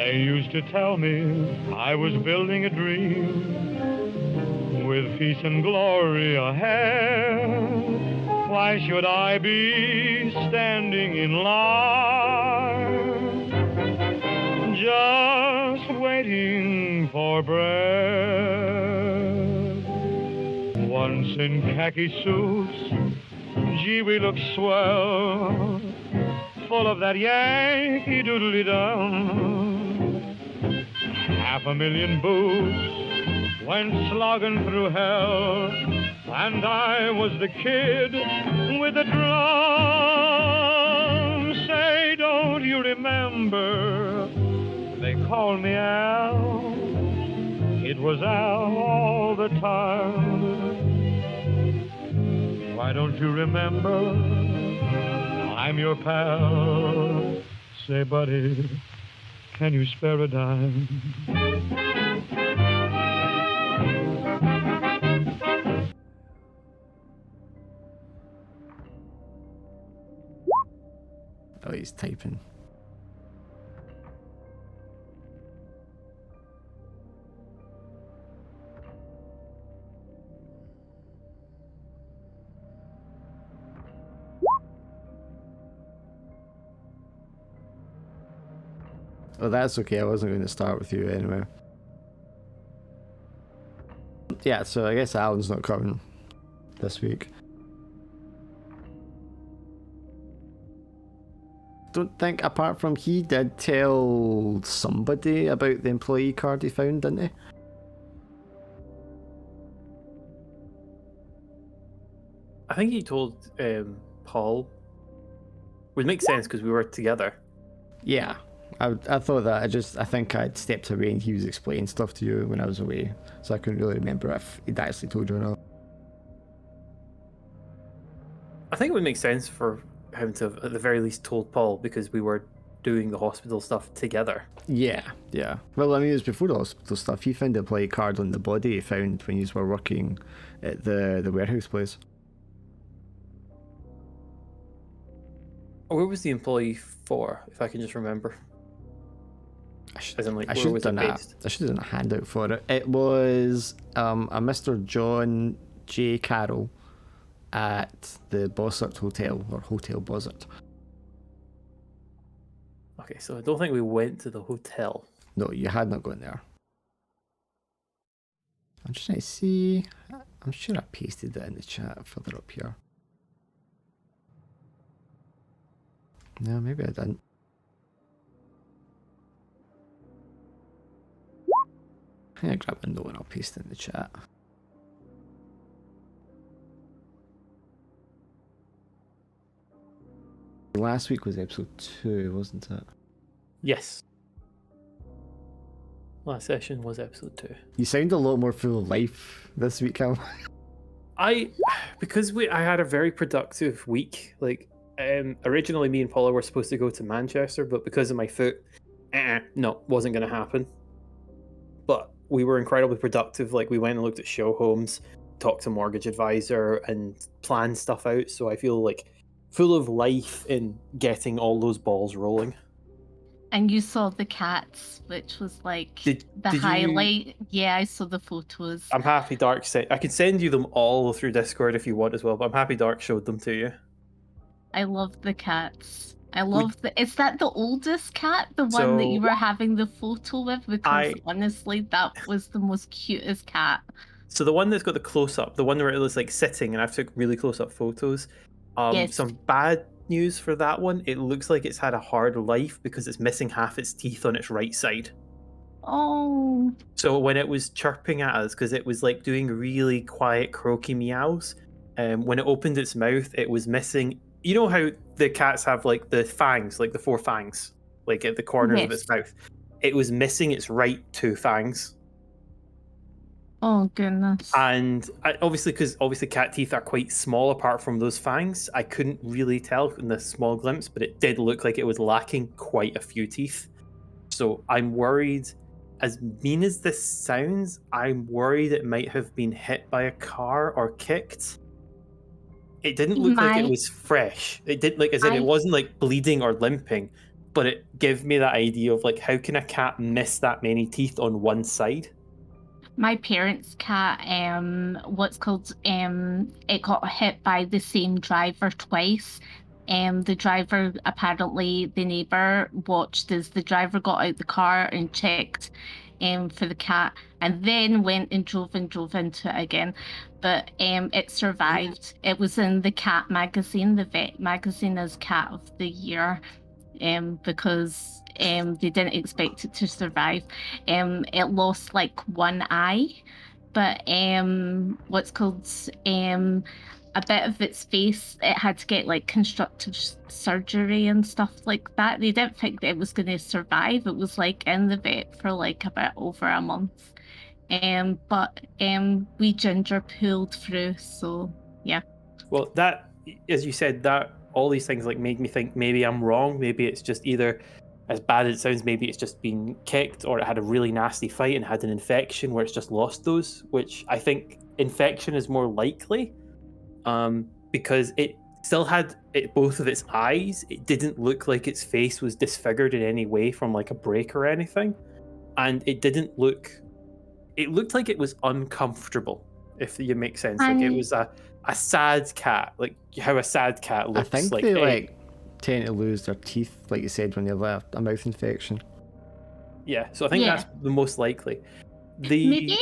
They used to tell me I was building a dream with peace and glory ahead. Why should I be standing in line, just waiting for bread? Once in khaki suits, gee, we look swell, full of that Yankee doodly-dum. 500,000 boots went slogging through hell, and I was the kid with the drum. Say, don't you remember? They called me Al. It was Al all the time. Why don't you remember? I'm your pal. Say, buddy, can you spare a dime? Oh, he's typing. Oh, that's okay. I wasn't going to start with you anyway. Yeah, so I guess Alan's not coming this week. Don't think, apart from he did tell somebody about the employee card he found, didn't he? I think he told Paul. Would make sense because we were together. Yeah, I thought that. I think I'd stepped away and he was explaining stuff to you when I was away, so I couldn't really remember if he'd actually told you or not. I think it would make sense for him to have, at the very least, told Paul because we were doing the hospital stuff together. Yeah. Well, I mean, it was before the hospital stuff. He found the employee card on the body he found when you were working at the warehouse place. Where was the employee for, if I can just remember? I should As in, like, have where was it done that. based? I should have done a handout for it. It was a Mr. John J. Carroll at the Bossert Hotel, or Hotel Bossert. Okay, so I don't think we went to the hotel. No, you had not gone there. I'm just trying to see. I'm sure I pasted that in the chat further up here. No, maybe I didn't. I'm gonna grab a note and I'll paste it in the chat. Last week was episode 2, wasn't it? Yes. Last session was episode 2. You sound a lot more full of life this week, Cal. Because I had a very productive week. Like, originally me and Paula were supposed to go to Manchester, but because of my foot, no, wasn't going to happen. But we were incredibly productive. Like, we went and looked at show homes, talked to mortgage advisor, and planned stuff out. So I feel like full of life in getting all those balls rolling. And you saw the cats, which was like Did highlight. Yeah, I saw the photos. I'm happy Dark said I could send you them all through Discord if you want as well, but I'm happy Dark showed them to you. I love the cats. I love is that the oldest cat? The one that you were having the photo with? Because honestly, that was the most cutest cat. So the one that's got the close-up, the one where it was like sitting and I took really close-up photos. Yes. Some bad news for that one. It looks like it's had a hard life because it's missing half its teeth on its right side. Oh. So when it was chirping at us, because it was like doing really quiet croaky meows, when it opened its mouth, it was missing. You know how the cats have like the fangs, like the 4 fangs, like at the corners of its mouth? It was missing its right 2 fangs. Oh goodness. And obviously cat teeth are quite small apart from those fangs, I couldn't really tell in the small glimpse, but it did look like it was lacking quite a few teeth. So I'm worried, as mean as this sounds, I'm worried it might have been hit by a car or kicked. It didn't look like it was fresh. It did, like, as in it wasn't like bleeding or limping, but it gave me that idea of like, how can a cat miss that many teeth on one side? My parents' cat, it got hit by the same driver twice. The driver, apparently, the neighbor watched as the driver got out the car and checked for the cat, and then went and drove into it again. But it survived. It was in the cat magazine, the vet magazine, as Cat of the Year. Because they didn't expect it to survive. It lost like one eye, but a bit of its face, it had to get like constructive surgery and stuff like that. They didn't think that it was going to survive. It was like in the vet for like a bit over a month. But we ginger pulled through, so yeah. Well, that, as you said, that all these things like make me think maybe I'm wrong. Maybe it's just either, as bad as it sounds, maybe it's just been kicked, or it had a really nasty fight and had an infection where it's just lost those, which I think infection is more likely, because it still had both of its eyes. It didn't look like its face was disfigured in any way from like a break or anything, and it looked like it was uncomfortable, if you make sense. Like it was a sad cat, like how a sad cat looks. I think like they tend to lose their teeth, like you said, when they have a mouth infection. Yeah, so I think that's the most likely. Maybe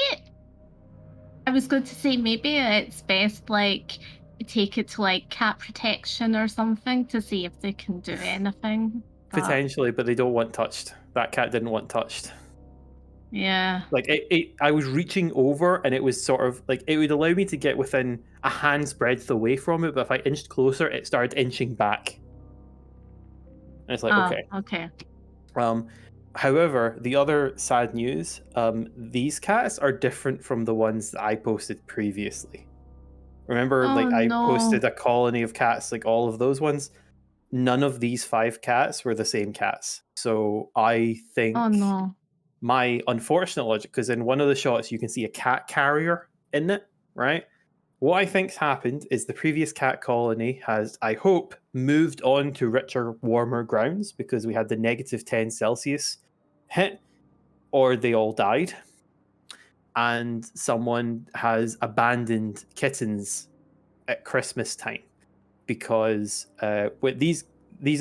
I was going to say maybe it's best like take it to like cat protection or something to see if they can do anything. Potentially, but they don't want touched. That cat didn't want touched. Yeah. Like I was reaching over, and it was sort of like it would allow me to get within a hand's breadth away from it, but if I inched closer, it started inching back. And it's like, okay. However, the other sad news, these cats are different from the ones that I posted previously. Remember, I posted a colony of cats, like all of those ones. None of these 5 cats were the same cats. So I think my unfortunate logic, because in one of the shots you can see a cat carrier in it, right? What I think's happened is the previous cat colony has, I hope, moved on to richer, warmer grounds because we had the -10 Celsius hit, or they all died. And someone has abandoned kittens at Christmas time because with these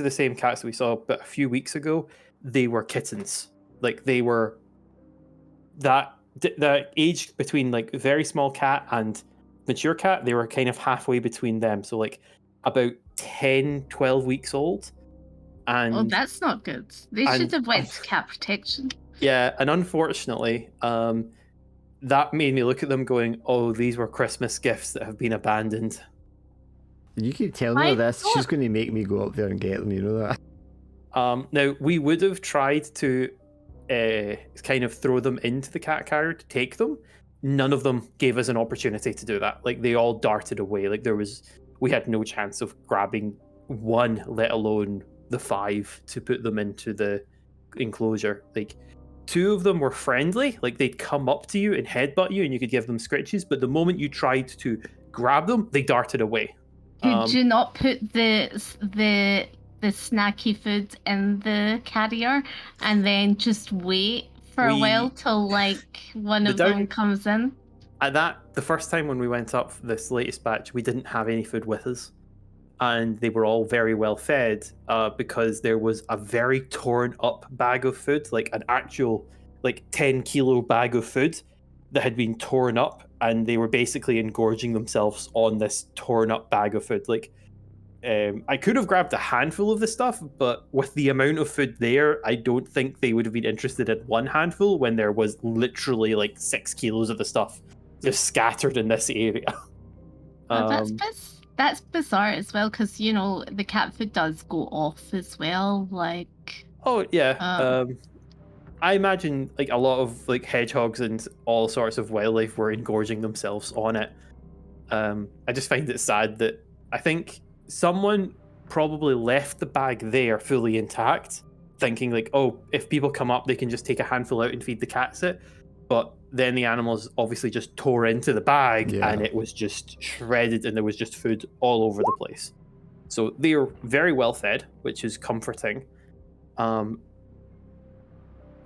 are the same cats that we saw but a few weeks ago. They were kittens. Like they were that age between like very small cat and mature cat. They were kind of halfway between them, so like about 10-12 weeks old. And that's not good. They should have went to cat protection. Yeah, and unfortunately, that made me look at them going, oh, these were Christmas gifts that have been abandoned. You keep telling her this, she's going to make me go up there and get them, you know that? Now, we would have tried to kind of throw them into the cat carrier to take them. None of them gave us an opportunity to do that. Like, they all darted away. Like, we had no chance of grabbing one, let alone the 5, to put them into the enclosure. Like, 2 of them were friendly, like they'd come up to you and headbutt you and you could give them scritches, but the moment you tried to grab them, they darted away. Could you not put the snacky food in the carrier and then just wait for a while till like one of them comes in? The first time when we went up for this latest batch, we didn't have any food with us. And they were all very well fed because there was a very torn up bag of food, like an actual 10-kilo bag of food that had been torn up, and they were basically engorging themselves on this torn up bag of food. Like, I could have grabbed a handful of the stuff, but with the amount of food there, I don't think they would have been interested in one handful when there was literally like 6 kilos of the stuff just scattered in this area. That's bizarre as well, because you know the cat food does go off as well. Like, oh yeah, I imagine like a lot of like hedgehogs and all sorts of wildlife were engorging themselves on it. I just find it sad that I think someone probably left the bag there fully intact, thinking like, oh, if people come up, they can just take a handful out and feed the cats it. But then the animals obviously just tore into the bag and it was just shredded and there was just food all over the place. So they're very well fed, which is comforting.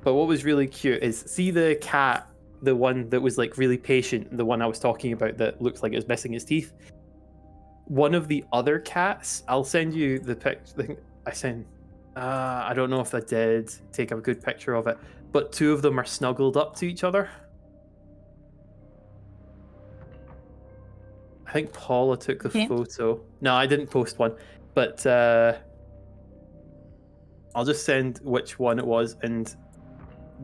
But what was really cute is, see the cat, the one that was like really patient, the one I was talking about that looked like it was missing its teeth. One of the other cats, I'll send you the picture. I sent. I don't know if I did take a good picture of it, but two of them are snuggled up to each other. I think Paula took the Okay. photo. No, I didn't post one, but I'll just send which one it was, and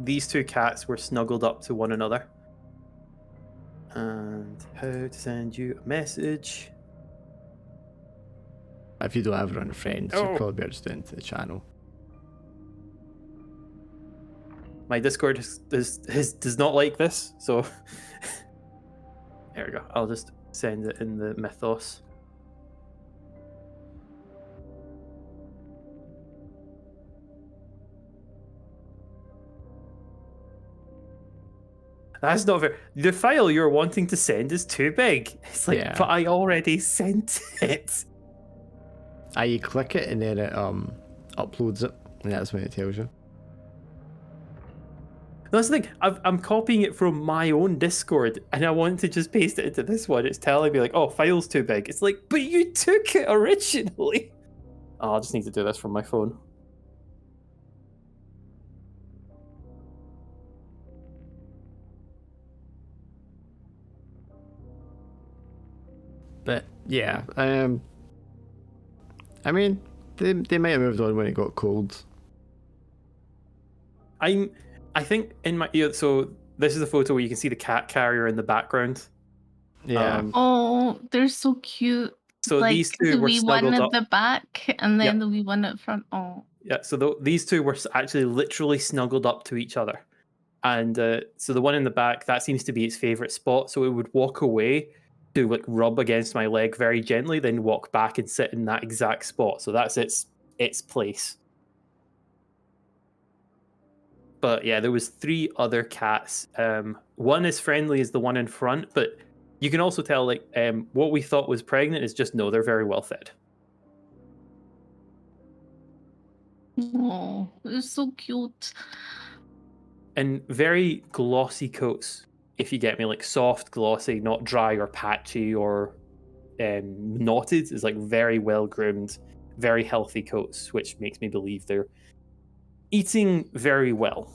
these two cats were snuggled up to one another. And how to send you a message. If you don't have run friends, Oh. you'd probably better just do it into the channel. My Discord does not like this, so there we go. I'll just send it in the Mythos. That's not fair. The file you're wanting to send is too big. It's like, Yeah. but I already sent it. You click it and then it uploads it, and that's when it tells you. That's the thing. I'm copying it from my own Discord, and I want to just paste it into this one. It's telling me like, "Oh, file's too big." It's like, but you took it originally. Oh, I just need to do this from my phone. But yeah, I mean, they might have moved on when it got cold. I think in my so this is a photo where you can see the cat carrier in the background. Yeah. Oh, they're so cute. So Like these two the were wee one snuggled at up. the back and then Yep. the wee one at front. Oh. Yeah, so these two were actually literally snuggled up to each other. And so the one in the back, that seems to be its favorite spot. So it would walk away to like rub against my leg very gently, then walk back and sit in that exact spot. So that's its place. But yeah, there was 3 other cats. One as friendly as the one in front, but you can also tell like what we thought was pregnant is just no, they're very well fed. Oh, they're so cute. And very glossy coats, if you get me, like soft, glossy, not dry or patchy or knotted. Is like very well groomed, very healthy coats, which makes me believe they're eating very well.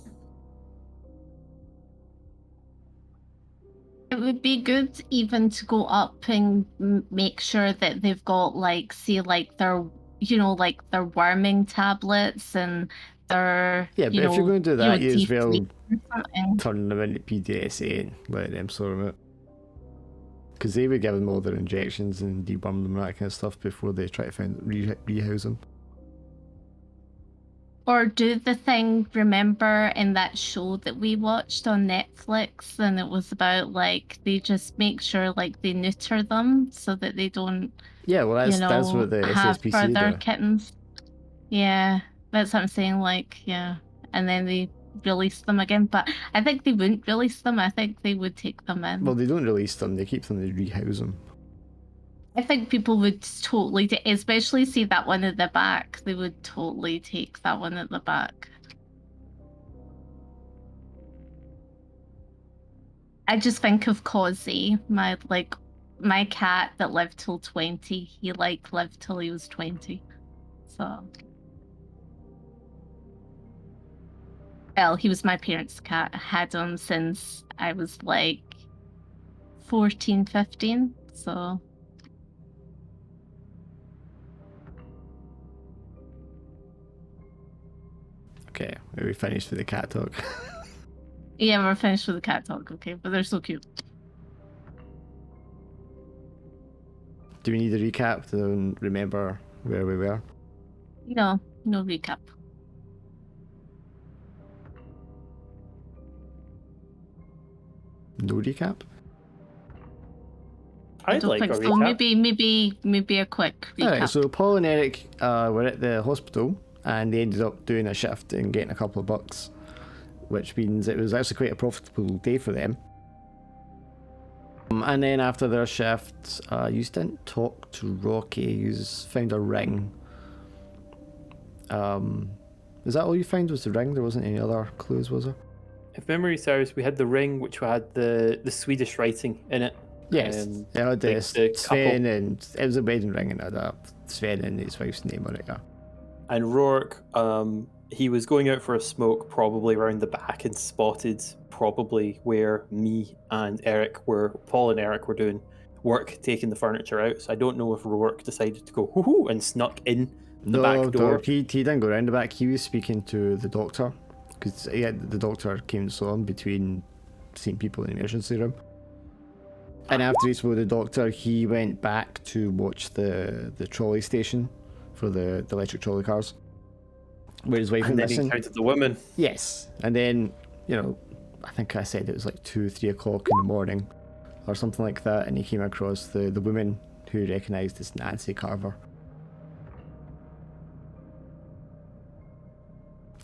It would be good even to go up and make sure that they've got like, say, like their, like their worming tablets and their, Yeah, but if you're going to do that, you as deep well sleep or something. turn them into PDSA and let them sort them out. Because they would give them all their injections and deworm them and that kind of stuff before they try to rehouse them. Or do the thing, remember in that show that we watched on Netflix, and it was about like they just make sure like they neuter them so that they don't, Yeah, well that's what the have SSPC further do. kittens. Yeah, that's what I'm saying. Like, yeah, and then they release them again. But I think they wouldn't release them. I think they would take them in. Well, they don't release them; they keep them to rehouse them. I think people would totally, especially see that one at the back. They would totally take that one at the back. I just think of Cozzy, my cat that lived till 20. He lived till he was 20. So, well, he was my parents' cat. I had him since I was like 14, 15. So. Okay, are we finished with the cat talk? Yeah, we're finished with the cat talk, okay? But they're so cute. Do we need a recap to remember where we were? No recap. No recap? I'd don't like think a so. recap. Maybe a quick recap. Alright, so Paul and Eric were at the hospital and they ended up doing a shift and getting a couple of bucks, which means it was actually quite a profitable day for them. And then after their shift, you didn't talk to Rocky. You found a ring. Is that all you found was the ring? There wasn't any other clues, was there? If memory serves, we had the ring, which had the Swedish writing in it. Yes. It had the Sven, and it was a wedding ring, and it had Sven and his wife's name on it, yeah. And Rourke, he was going out for a smoke probably around the back and spotted probably where me and Paul and Eric were doing work, taking the furniture out. So I don't know if Rourke decided to go hoo-hoo and snuck in the back door. He didn't go around the back. He was speaking to the doctor, because the doctor came and saw him between seeing people in the emergency room. And after he spoke to the doctor, he went back to watch the trolley station for the electric trolley cars, where his wife went missing. And then he encountered the woman. Yes, and then, I think I said it was like 2-3 o'clock in the morning, or something like that, and he came across the woman who he recognised as Nancy Carver.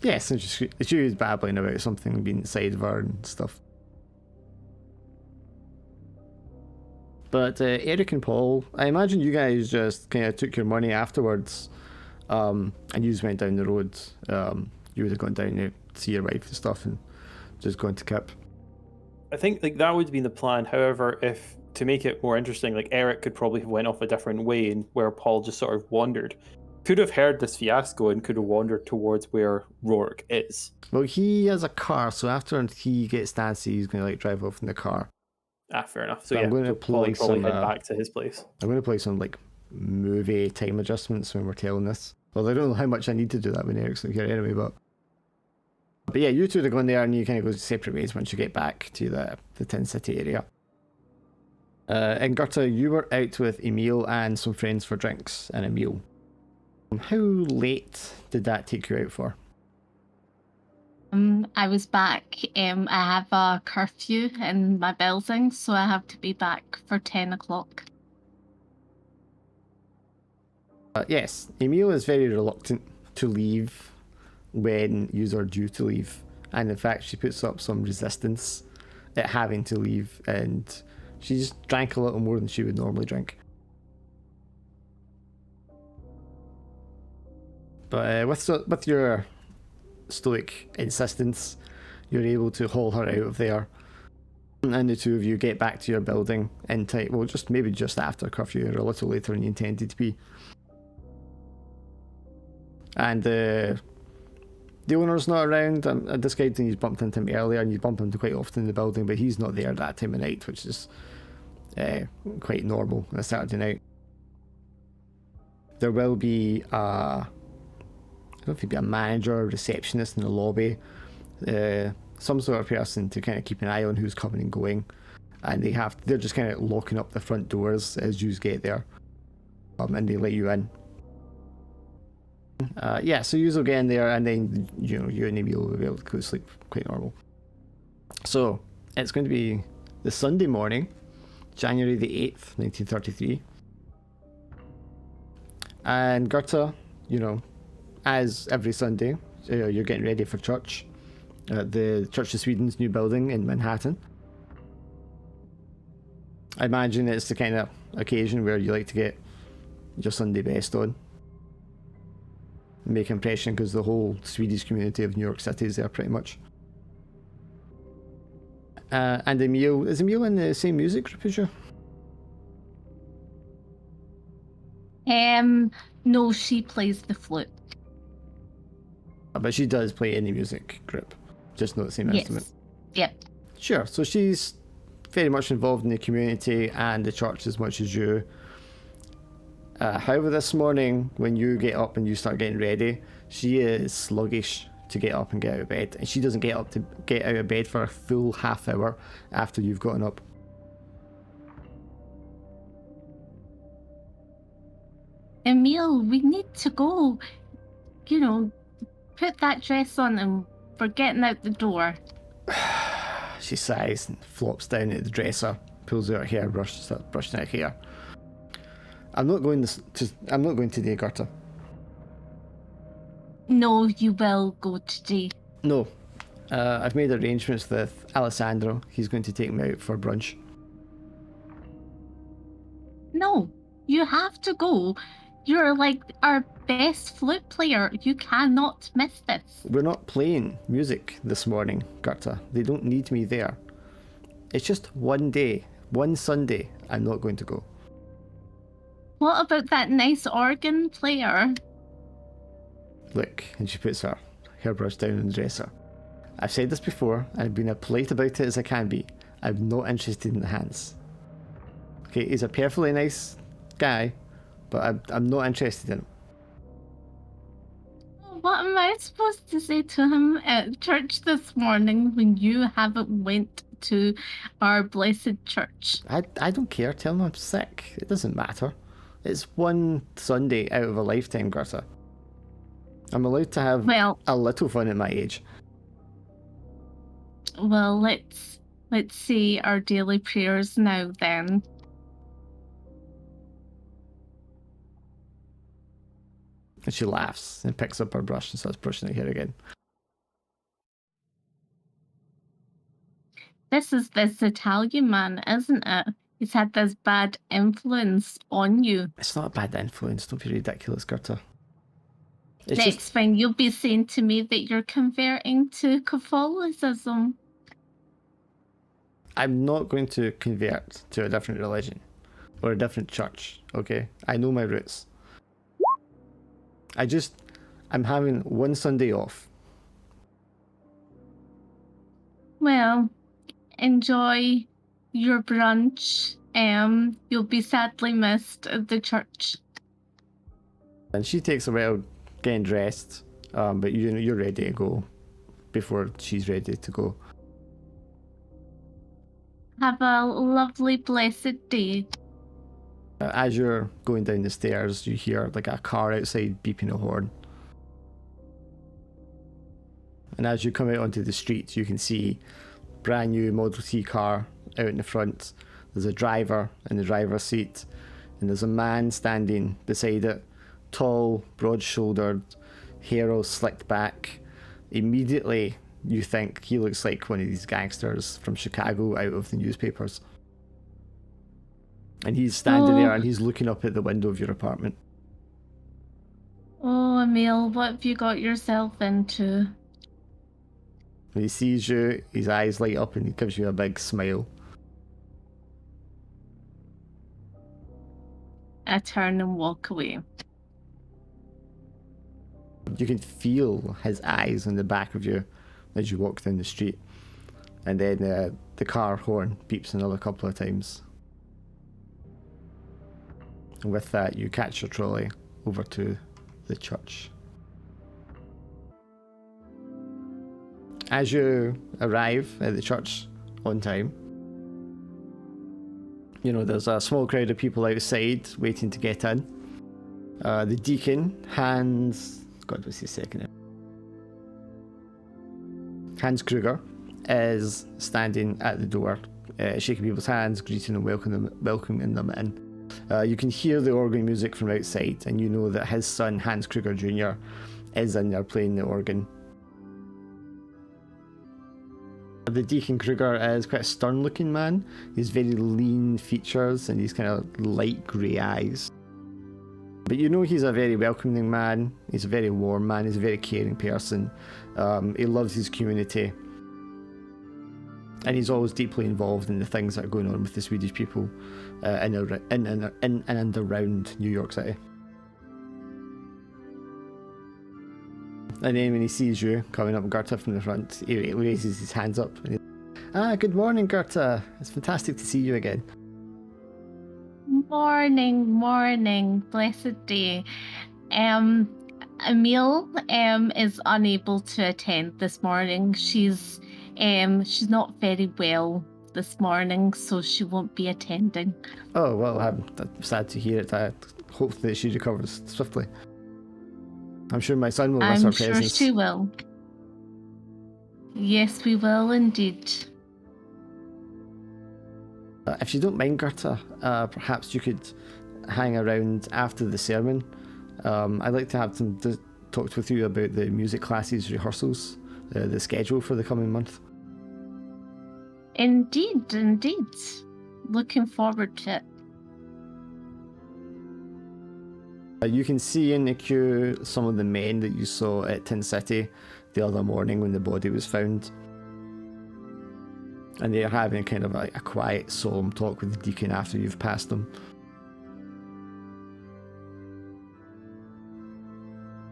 Yes, and she was babbling about something being inside of her and stuff. But Eric and Paul, I imagine you guys just kind of took your money afterwards, and you just went down the road. You would have gone down to see your wife and stuff, and just gone to Kip. I think that would have been the plan. However, if to make it more interesting, Eric could probably have went off a different way, and where Paul just sort of wandered. Could have heard this fiasco and could have wandered towards where Rourke is. Well, he has a car, so after he gets Nancy, he's going to drive off in the car. Fair enough. So I'm going to play some. Head back to his place. I'm going to play some movie time adjustments when we're telling this. Well, I don't know how much I need to do that when Eric's not here anyway, but yeah, you two are going there, and you kind of go separate ways once you get back to the Tin City area. And Gerta, you were out with Emil and some friends for drinks and a meal. How late did that take you out for? I was back. I have a curfew in my building, so I have to be back for 10 o'clock. Yes, Emil is very reluctant to leave when you are due to leave, and in fact she puts up some resistance at having to leave, and she just drank a little more than she would normally drink. But with your stoic insistence, you're able to haul her out of there, and the two of you get back to your building in time. Well, maybe just after curfew, or a little later than you intended to be. And the owner's not around. I described that he's bumped into him earlier, and you bump into quite often in the building, but he's not there that time of night, which is quite normal on a Saturday night. There will be I don't know if he'd be a manager or receptionist in the lobby, some sort of person to kind of keep an eye on who's coming and going, and they're just kind of locking up the front doors as you get there, and they let you in. So you'll get in there, and then you and Emil will be able to go to sleep quite normal. So it's going to be the Sunday morning, January the 8th, 1933, and Gerta, as every Sunday, you're getting ready for church at the Church of Sweden's new building in Manhattan. I imagine it's the kind of occasion where you like to get your Sunday best on, make impression, because the whole Swedish community of New York City is there pretty much. And is Emil in the same music group as you? No, she plays the flute. But she does play in the music group, just not the same instrument. Yep. Sure, so she's very much involved in the community and the church as much as you. However, this morning, when you get up and you start getting ready, she is sluggish to get up and get out of bed, and she doesn't get up to get out of bed for a full half hour after you've gotten up. Emil, we need to go. Put that dress on and we're getting out the door. She sighs and flops down at the dresser, pulls out her hairbrush, starts brushing her hair. I'm not going today, Gerta. No, you will go today. No. I've made arrangements with Alessandro. He's going to take me out for brunch. No, you have to go. You're like our best flute player. You cannot miss this. We're not playing music this morning, Gerta. They don't need me there. It's just one day, one Sunday, I'm not going to go. What about that nice organ player? Look, and she puts her hairbrush down on the dresser. I've said this before, and I've been as polite about it as I can be. I'm not interested in the hands. Okay, he's a perfectly nice guy, but I'm not interested in him. What am I supposed to say to him at church this morning when you haven't went to our blessed church? I don't care. Tell him I'm sick. It doesn't matter. It's one Sunday out of a lifetime, Gerta. I'm allowed to have a little fun at my age. Well, let's say our daily prayers now then. And she laughs and picks up her brush and starts brushing her hair again. This is this Italian man, isn't it? He's had this bad influence on you. It's not a bad influence. Don't be ridiculous, Gerta. It's Next thing you'll be saying to me that you're converting to Catholicism. I'm not going to convert to a different religion or a different church, okay? I know my roots. I'm having one Sunday off. Well, enjoy your brunch. You'll be sadly missed at the church. And she takes a while getting dressed, but you're ready to go before she's ready to go. Have a lovely, blessed day. As you're going down the stairs, you hear like a car outside beeping a horn. And as you come out onto the street, you can see brand new Model T car out in the front. There's a driver in the driver's seat, and there's a man standing beside it, tall, broad-shouldered, hair all slicked back. Immediately, you think he looks like one of these gangsters from Chicago out of the newspapers. And he's standing there and he's looking up at the window of your apartment. Oh, Emil, what have you got yourself into? When he sees you, his eyes light up and he gives you a big smile. I turn and walk away. You can feel his eyes on the back of you as you walk down the street. And then the car horn beeps another couple of times. And with that, you catch your trolley over to the church. As you arrive at the church on time, there's a small crowd of people outside waiting to get in. The deacon, Hans Kruger, is standing at the door, shaking people's hands, greeting and welcoming them in. You can hear the organ music from outside, and you know that his son, Hans Kruger Jr., is in there playing the organ. The Deacon Kruger is quite a stern-looking man. He's very lean features, and he's kind of light grey eyes. But he's a very welcoming man. He's a very warm man. He's a very caring person. He loves his community. And he's always deeply involved in the things that are going on with the Swedish people in and around New York City. And then when he sees you coming up, Gerta, from the front, he raises his hands up. And good morning, Gerta. It's fantastic to see you again. Morning, blessed day. Emil is unable to attend this morning. She's not very well this morning, so she won't be attending. Oh, well, I'm sad to hear it. I hope that she recovers swiftly. I'm sure my son will miss her presence. I'm sure she will. Yes, we will indeed. If you don't mind, Gerta, perhaps you could hang around after the sermon. I'd like to have some talk with you about the music classes rehearsals, the schedule for the coming month. Indeed. Looking forward to it. You can see in the queue some of the men that you saw at Tin City the other morning when the body was found. And they're having kind of a quiet, solemn talk with the deacon after you've passed them.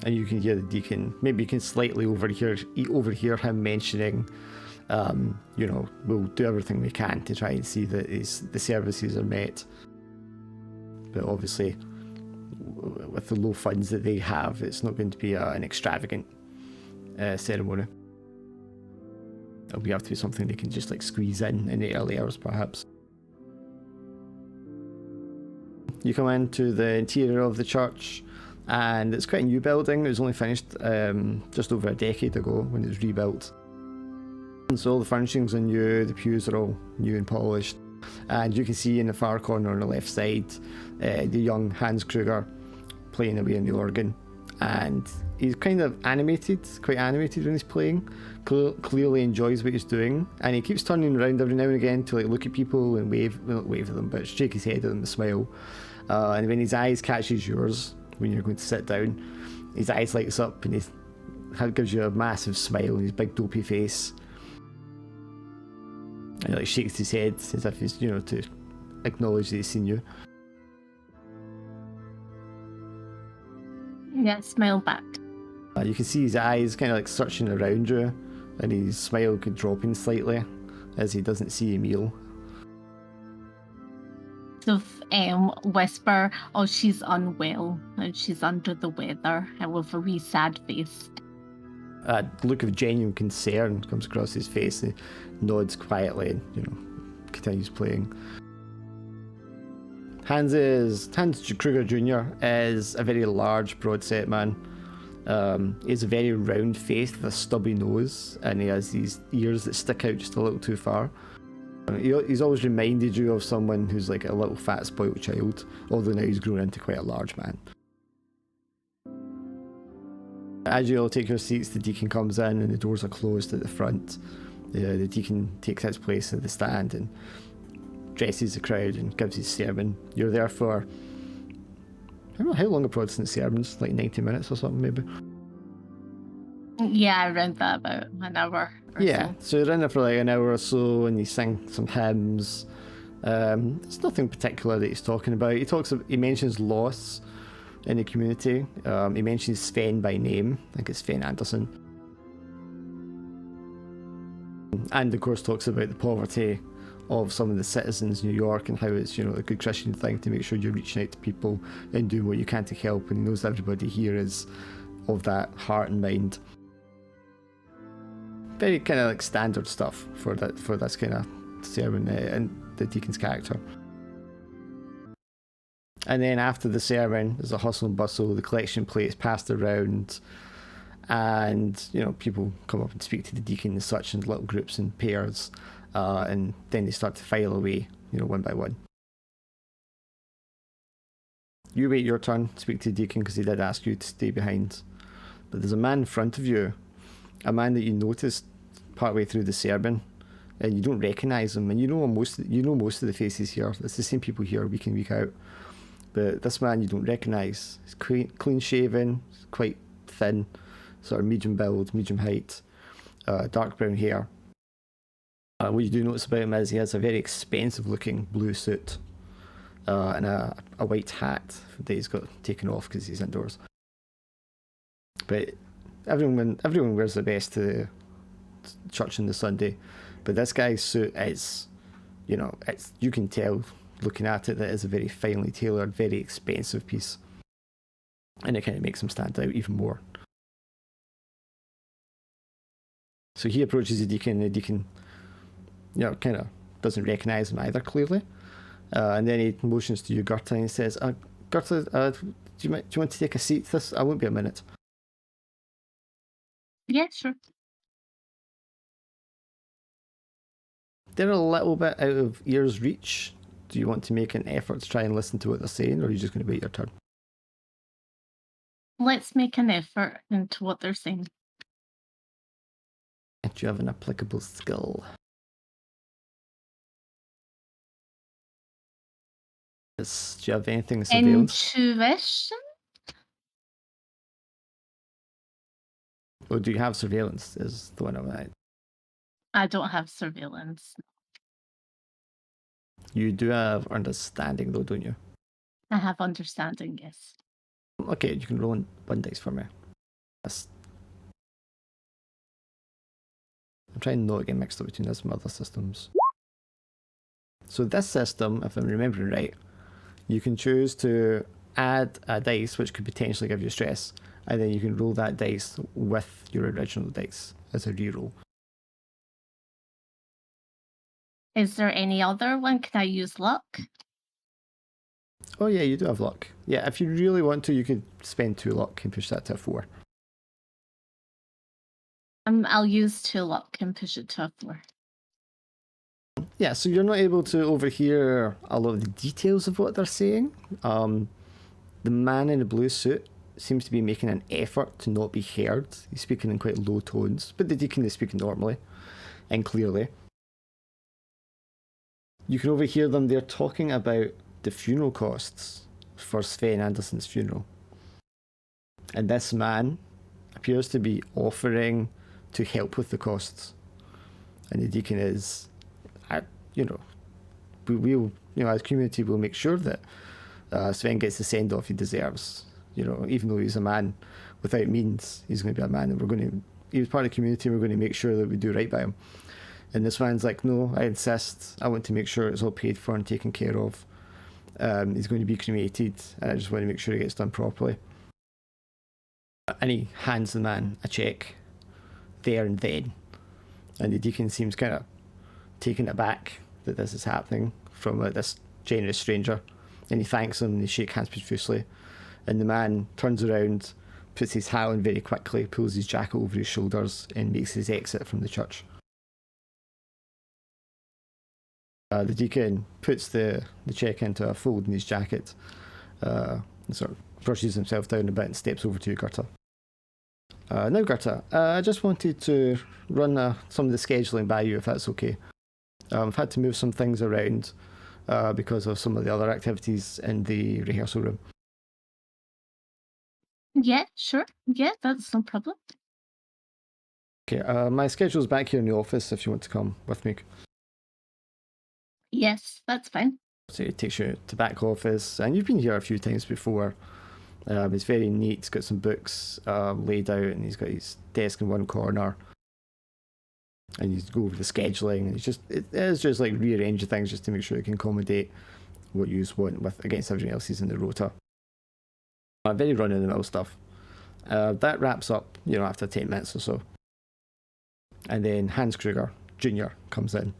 And you can hear the deacon, maybe you can slightly overhear him mentioning, you know, we'll do everything we can to try and see that the services are met. But obviously, with the low funds that they have, it's not going to be an extravagant ceremony. It'll have to be something they can just like squeeze in the early hours, perhaps. You come into the interior of the church, and it's quite a new building. It was only finished just over a decade ago when it was rebuilt. And so all the furnishings are new, the pews are all new and polished. And you can see in the far corner on the left side the young Hans Kruger playing away on the organ. And he's kind of animated, quite animated when he's playing. Clearly enjoys what he's doing, and he keeps turning around every now and again to like look at people and not wave at them, but shake his head at them and smile. And when his eyes catches yours, when you're going to sit down, his eyes lights up and he gives you a massive smile on his big dopey face. And he like shakes his head as if he's, you know, to acknowledge that he's seen you. Yeah, smile back. You can see his eyes kind of like searching around you, and his smile could dropping slightly as he doesn't see Emil. So whisper, oh, she's unwell and she's under the weather, and with a wee sad face. A look of genuine concern comes across his face. He nods quietly and, you know, continues playing. Hans Kruger Jr. is a very large, broad-set man. He has a very round face with a stubby nose, and he has these ears that stick out just a little too far. He's always reminded you of someone who's like a little fat spoiled child, although now he's grown into quite a large man. As you all take your seats, the deacon comes in and the doors are closed at the front. The deacon takes his place at the stand and addresses the crowd and gives his sermon. You're there for, I don't know how long a Protestant sermon's, like 90 minutes or something maybe. Yeah, around that, about an hour or so you're in there for like an hour or so, and you sing some hymns. There's nothing particular that he's talking about. He mentions loss in the community. He mentions Sven by name. I think it's Sven Anderson. And of course talks about the poverty of some of the citizens in New York and how it's, you know, a good Christian thing to make sure you're reaching out to people and doing what you can to help, and he knows everybody here is of that heart and mind. Very kind of like standard stuff for this kind of sermon and the deacon's character. And then after the sermon, there's a hustle and bustle, the collection plate is passed around, and, you know, people come up and speak to the deacon and such in little groups and pairs, and then they start to file away, you know, one by one. You wait your turn to speak to the deacon because he did ask you to stay behind. But there's a man in front of you, a man that you noticed partway through the sermon, and you don't recognise him, and you know most of the faces here. It's the same people here week in, week out. But this man you don't recognise. He's clean shaven, quite thin, sort of medium build, medium height, dark brown hair. What you do notice about him is he has a very expensive looking blue suit and a white hat that he's got taken off because he's indoors. But everyone wears the best to the church on the Sunday, but this guy's suit is, you know, you can tell looking at it that it's a very finely tailored, very expensive piece, and it kind of makes him stand out even more. So he approaches the deacon, and the deacon, you know, kind of doesn't recognise him either, clearly, and then he motions to you, Gerta, and he says, Gerta, do you want to take a seat? I won't be a minute. Yeah, sure. They're a little bit out of ear's reach. Do you want to make an effort to try and listen to what they're saying, or are you just going to wait your turn? Let's make an effort into what they're saying. Do you have an applicable skill? Do you have anything that's availed? Intuition? Or do you have surveillance? Is the one I'm at. I don't have surveillance. You do have understanding, though, don't you? I have understanding, yes. Okay, you can roll one dice for me. I'm trying not to get mixed up between this and other systems. So this system, if I'm remembering right, you can choose to add a dice which could potentially give you stress, and then you can roll that dice with your original dice as a reroll. Is there any other one? Can I use luck? Oh yeah, you do have luck. Yeah, if you really want to, you could spend 2 luck and push that to a 4. I'll use 2 luck and push it to a 4. Yeah, so you're not able to overhear a lot of the details of what they're saying. The man in the blue suit seems to be making an effort to not be heard. He's speaking in quite low tones, but the deacon is speaking normally and clearly. You can overhear them. They're talking about the funeral costs for Sven Anderson's funeral. And this man appears to be offering to help with the costs. And the deacon is, we'll, as a community, we'll make sure that Sven gets the send off he deserves. Even though he's a man without means, he's going to be a man, and he was part of the community, and we're going to make sure that we do right by him. And this man's like, no, I insist. I want to make sure it's all paid for and taken care of. He's going to be cremated, and I just want to make sure it gets done properly. And he hands the man a check there and then. And the deacon seems kind of taken aback that this is happening from this generous stranger. And he thanks him and they shake hands profusely. And the man turns around, puts his hat on very quickly, pulls his jacket over his shoulders, and makes his exit from the church. The deacon puts the check into a fold in his jacket, and sort of brushes himself down a bit and steps over to Gerta. Now, Gerta, I just wanted to run some of the scheduling by you, if that's okay. I've had to move some things around because of some of the other activities in the rehearsal room. Yeah, sure. Yeah, that's no problem. Okay, my schedule's back here in the office if you want to come with me. Yes, that's fine. So it takes you to back office, and you've been here a few times before. It's very neat. He's got some books laid out, and he's got his desk in one corner. And you go over the scheduling, and it is just like rearranging things just to make sure it can accommodate what you want with against everything else is in the rota. Very run-of-the-mill stuff. That wraps up, after 10 minutes or so. And then Hans Kruger Jr. comes in.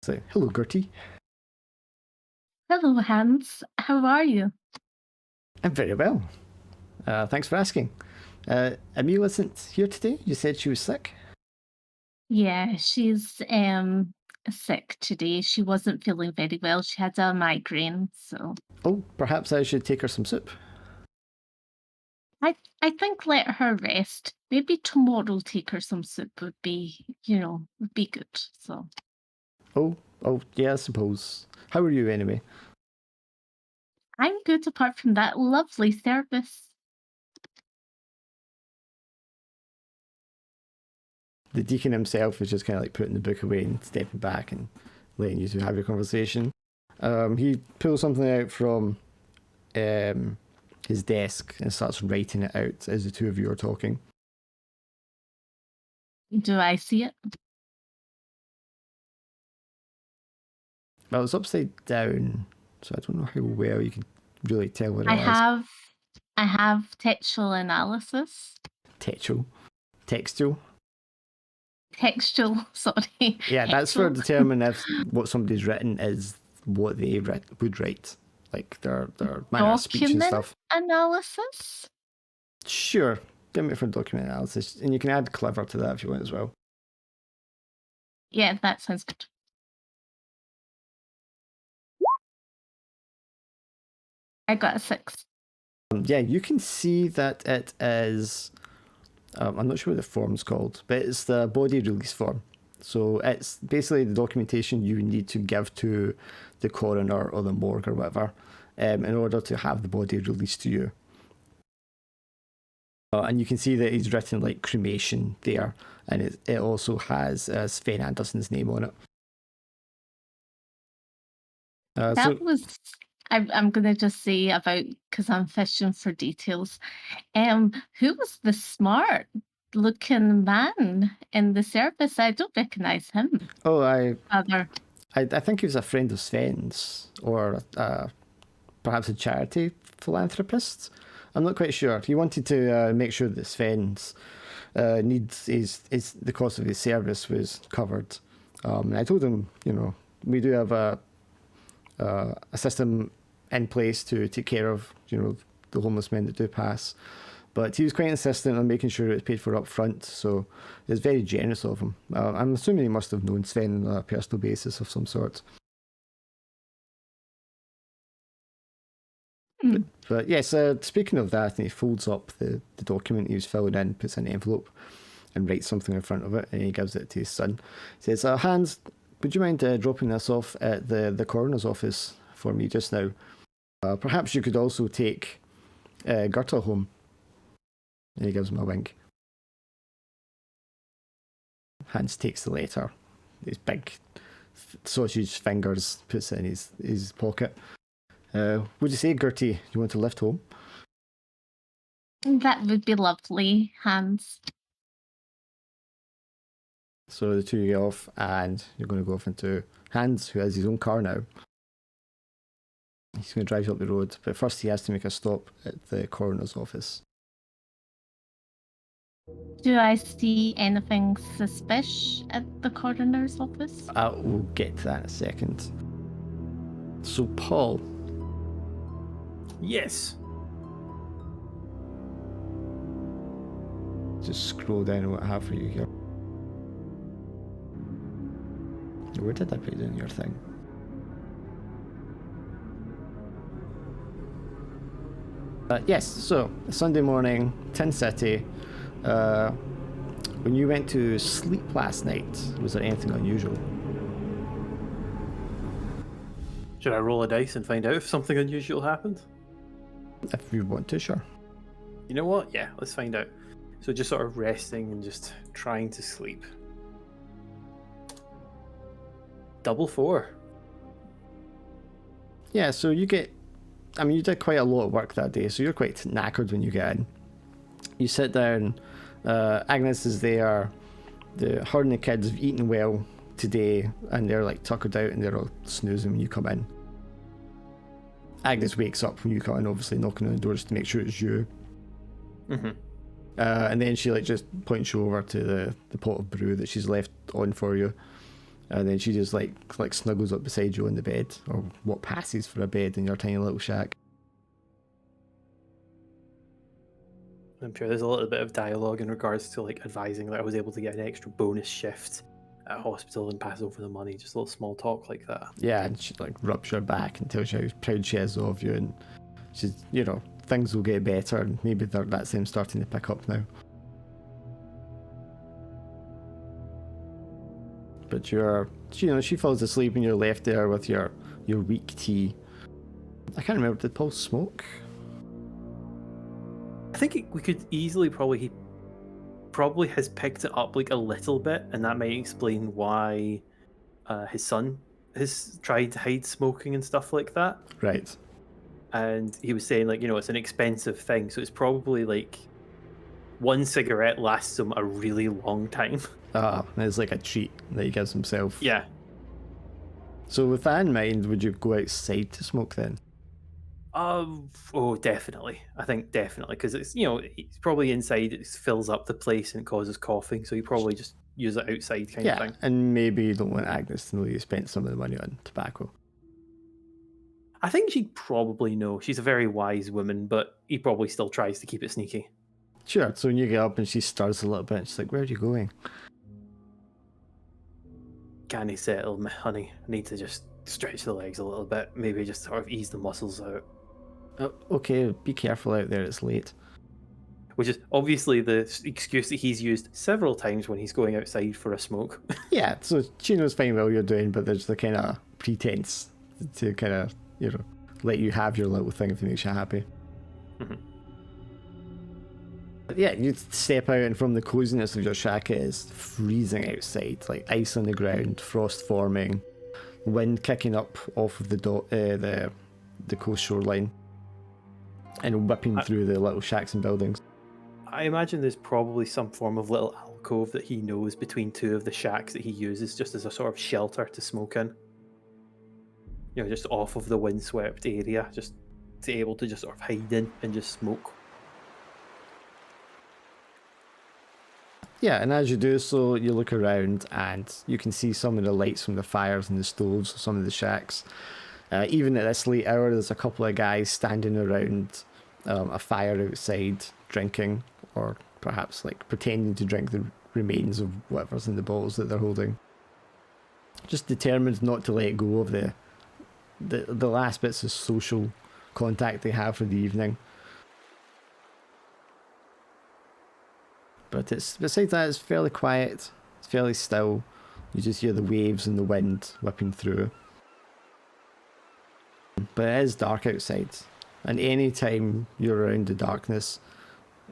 So, hello, Gertie. Hello, Hans. How are you? I'm very well. Thanks for asking. Emile isn't here today. You said she was sick. Yeah, she's sick today. She wasn't feeling very well. She had a migraine, so Oh, perhaps I should take her some soup. I think let her rest. Maybe tomorrow take her some soup would be good. So Oh, yeah, I suppose. How are you anyway? I'm good apart from that lovely service. The deacon himself is just kind of like putting the book away and stepping back and letting you two have your conversation. He pulls something out from his desk and starts writing it out as the two of you are talking. Do I see it? Well, it's upside down, so I don't know how well you can really tell what it is. I have textual analysis. Textual. Textual, sorry. Yeah, that's for Textual. determining if what somebody's written is what they would write, like their manner of speech and Document stuff. analysis? Sure, give me for document analysis, and you can add clever to that if you want as well. Yeah, that sounds good. I got a 6. Yeah, you can see that it is. I'm not sure what the form's called, but it's the body release form. So it's basically the documentation you need to give to the coroner or the morgue or whatever in order to have the body released to you. And you can see that he's written like cremation there, and it also has Sven Anderson's name on it. That was. I'm gonna just say about, because I'm fishing for details. Who was the smart looking man in the service? I don't recognize him. Oh, I Father. think he was a friend of Sven's, or perhaps a charity philanthropist. I'm not quite sure. He wanted to make sure that Sven's needs, the cost of his service was covered. And I told him, we do have a system in place to take care of, the homeless men that do pass. But he was quite insistent on making sure it was paid for up front, so it was very generous of him. I'm assuming he must have known Sven on a personal basis of some sort. But yes, speaking of that, and he folds up the document he was filling in, puts in an envelope, and writes something in front of it, and he gives it to his son. He says, Hans, would you mind dropping this off at the coroner's office for me just now? Perhaps you could also take Gerta home. And he gives him a wink. Hans takes the letter, his big sausage fingers, puts it in his pocket. Would you say, Gertie, you want to lift home? That would be lovely, Hans. So the two of you get off, and you're going to go off into Hans, who has his own car now. He's going to drive you up the road, but first he has to make a stop at the coroner's office. Do I see anything suspicious at the coroner's office? We'll get to that in a second. So, Paul. Yes. Just scroll down what I have for you here. Where did I put it in your thing? Yes, so Sunday morning, Tin City. When you went to sleep last night, was there anything unusual? Should I roll a dice and find out if something unusual happened? If you want to, sure. You know what? Yeah, let's find out. So just sort of resting and just trying to sleep. 4. Yeah, so you did quite a lot of work that day, so you're quite knackered when you get in. You sit down, Agnes is there, her and the kids have eaten well today, and they're like tuckered out and they're all snoozing when you come in. Agnes wakes up when you come in, obviously knocking on the doors to make sure it's you. Mm-hmm. And then she just points you over to the pot of brew that she's left on for you. And then she just like snuggles up beside you on the bed, or what passes for a bed in your tiny little shack. I'm sure there's a little bit of dialogue in regards to advising that I was able to get an extra bonus shift at hospital and pass over the money. Just a little small talk like that. Yeah, and she rubs your back and tells you how proud she is of you, and she's, things will get better, and maybe that's them starting to pick up now. But she falls asleep and you're left there with your weak tea. I can't remember, did Paul smoke? I think we could easily he probably has picked it up a little bit, and that might explain why his son has tried to hide smoking and stuff like that. Right. And he was saying it's an expensive thing, so it's probably one cigarette lasts him a really long time. It's like a treat that he gives himself. Yeah. So with that in mind, would you go outside to smoke then? Oh, definitely. I think definitely, because it's it's probably inside. It fills up the place and causes coughing, so you probably just use it outside kind of thing. And maybe you don't want Agnes to know you spent some of the money on tobacco. I think she'd probably know. She's a very wise woman, but he probably still tries to keep it sneaky. Sure. So when you get up and she stirs a little bit, she's like, "Where are you going?" Can he settle me, honey? I need to just stretch the legs a little bit. Maybe just sort of ease the muscles out. Okay, be careful out there, it's late. Which is obviously the excuse that he's used several times when he's going outside for a smoke. Yeah, so she knows fine well you're doing, but there's the kind of pretense to kind of, let you have your little thing if it makes you happy. Mm-hmm. Yeah, you step out, and from the coziness of your shack, it is freezing outside, like ice on the ground, frost forming, wind kicking up off of the coast shoreline, and whipping through the little shacks and buildings. I imagine there's probably some form of little alcove that he knows between two of the shacks that he uses just as a sort of shelter to smoke in. You know, just off of the windswept area, just to able to just sort of hide in and just smoke. Yeah, and as you do so, you look around and you can see some of the lights from the fires and the stoves of some of the shacks. Even at this late hour, there's a couple of guys standing around a fire outside drinking, or perhaps like pretending to drink the remains of whatever's in the bottles that they're holding. Just determined not to let go of the last bits of social contact they have for the evening. But besides that, it's fairly quiet. It's fairly still. You just hear the waves and the wind whipping through. But it is dark outside, and any time you're around the darkness,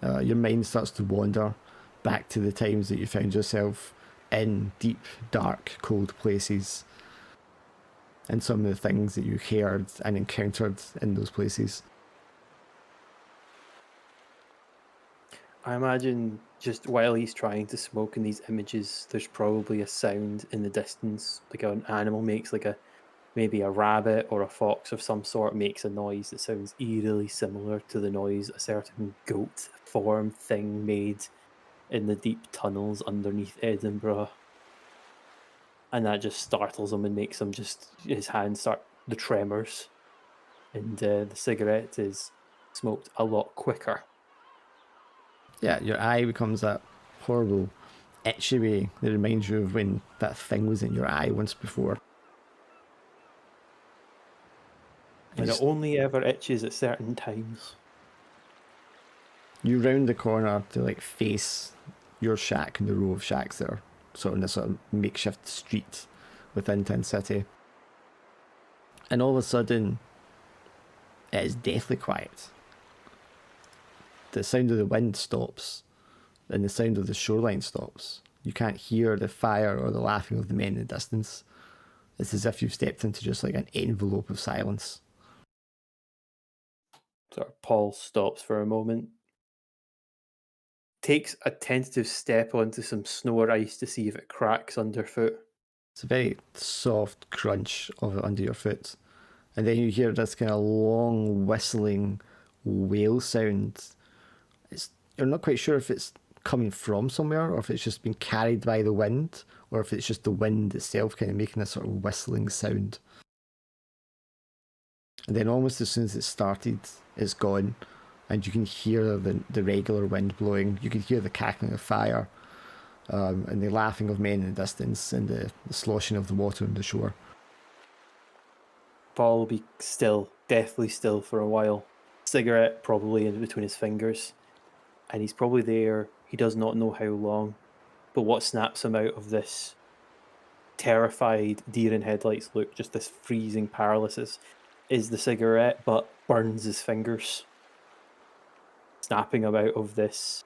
your mind starts to wander back to the times that you found yourself in deep, dark, cold places, and some of the things that you heard and encountered in those places. I imagine just while he's trying to smoke in these images, there's probably a sound in the distance, like an animal makes like maybe a rabbit or a fox of some sort makes a noise that sounds eerily similar to the noise a certain goat form thing made in the deep tunnels underneath Edinburgh. And that just startles him and makes him his hands start the tremors. And the cigarette is smoked a lot quicker. Yeah, your eye becomes that horrible itchy way that reminds you of when that thing was in your eye once before. And it only ever itches at certain times. You round the corner to like face your shack and the row of shacks there, sort of in this sort of makeshift street within Tin City. And all of a sudden, it is deathly quiet. The sound of the wind stops, and the sound of the shoreline stops. You can't hear the fire or the laughing of the men in the distance. It's as if you've stepped into just like an envelope of silence. Sort of Paul stops for a moment, takes a tentative step onto some snow or ice to see if it cracks underfoot. It's a very soft crunch of it under your foot. And then you hear this kind of long whistling wail sound. You're not quite sure if it's coming from somewhere, or if it's just been carried by the wind, or if it's just the wind itself kind of making this sort of whistling sound. And then almost as soon as it started, it's gone, and you can hear the regular wind blowing. You can hear the cackling of fire, and the laughing of men in the distance, and the sloshing of the water on the shore. Paul will be still, deathly still for a while. Cigarette probably in between his fingers. And he's probably there, he does not know how long. But what snaps him out of this terrified deer in headlights look, just this freezing paralysis, is the cigarette, but burns his fingers, snapping him out of this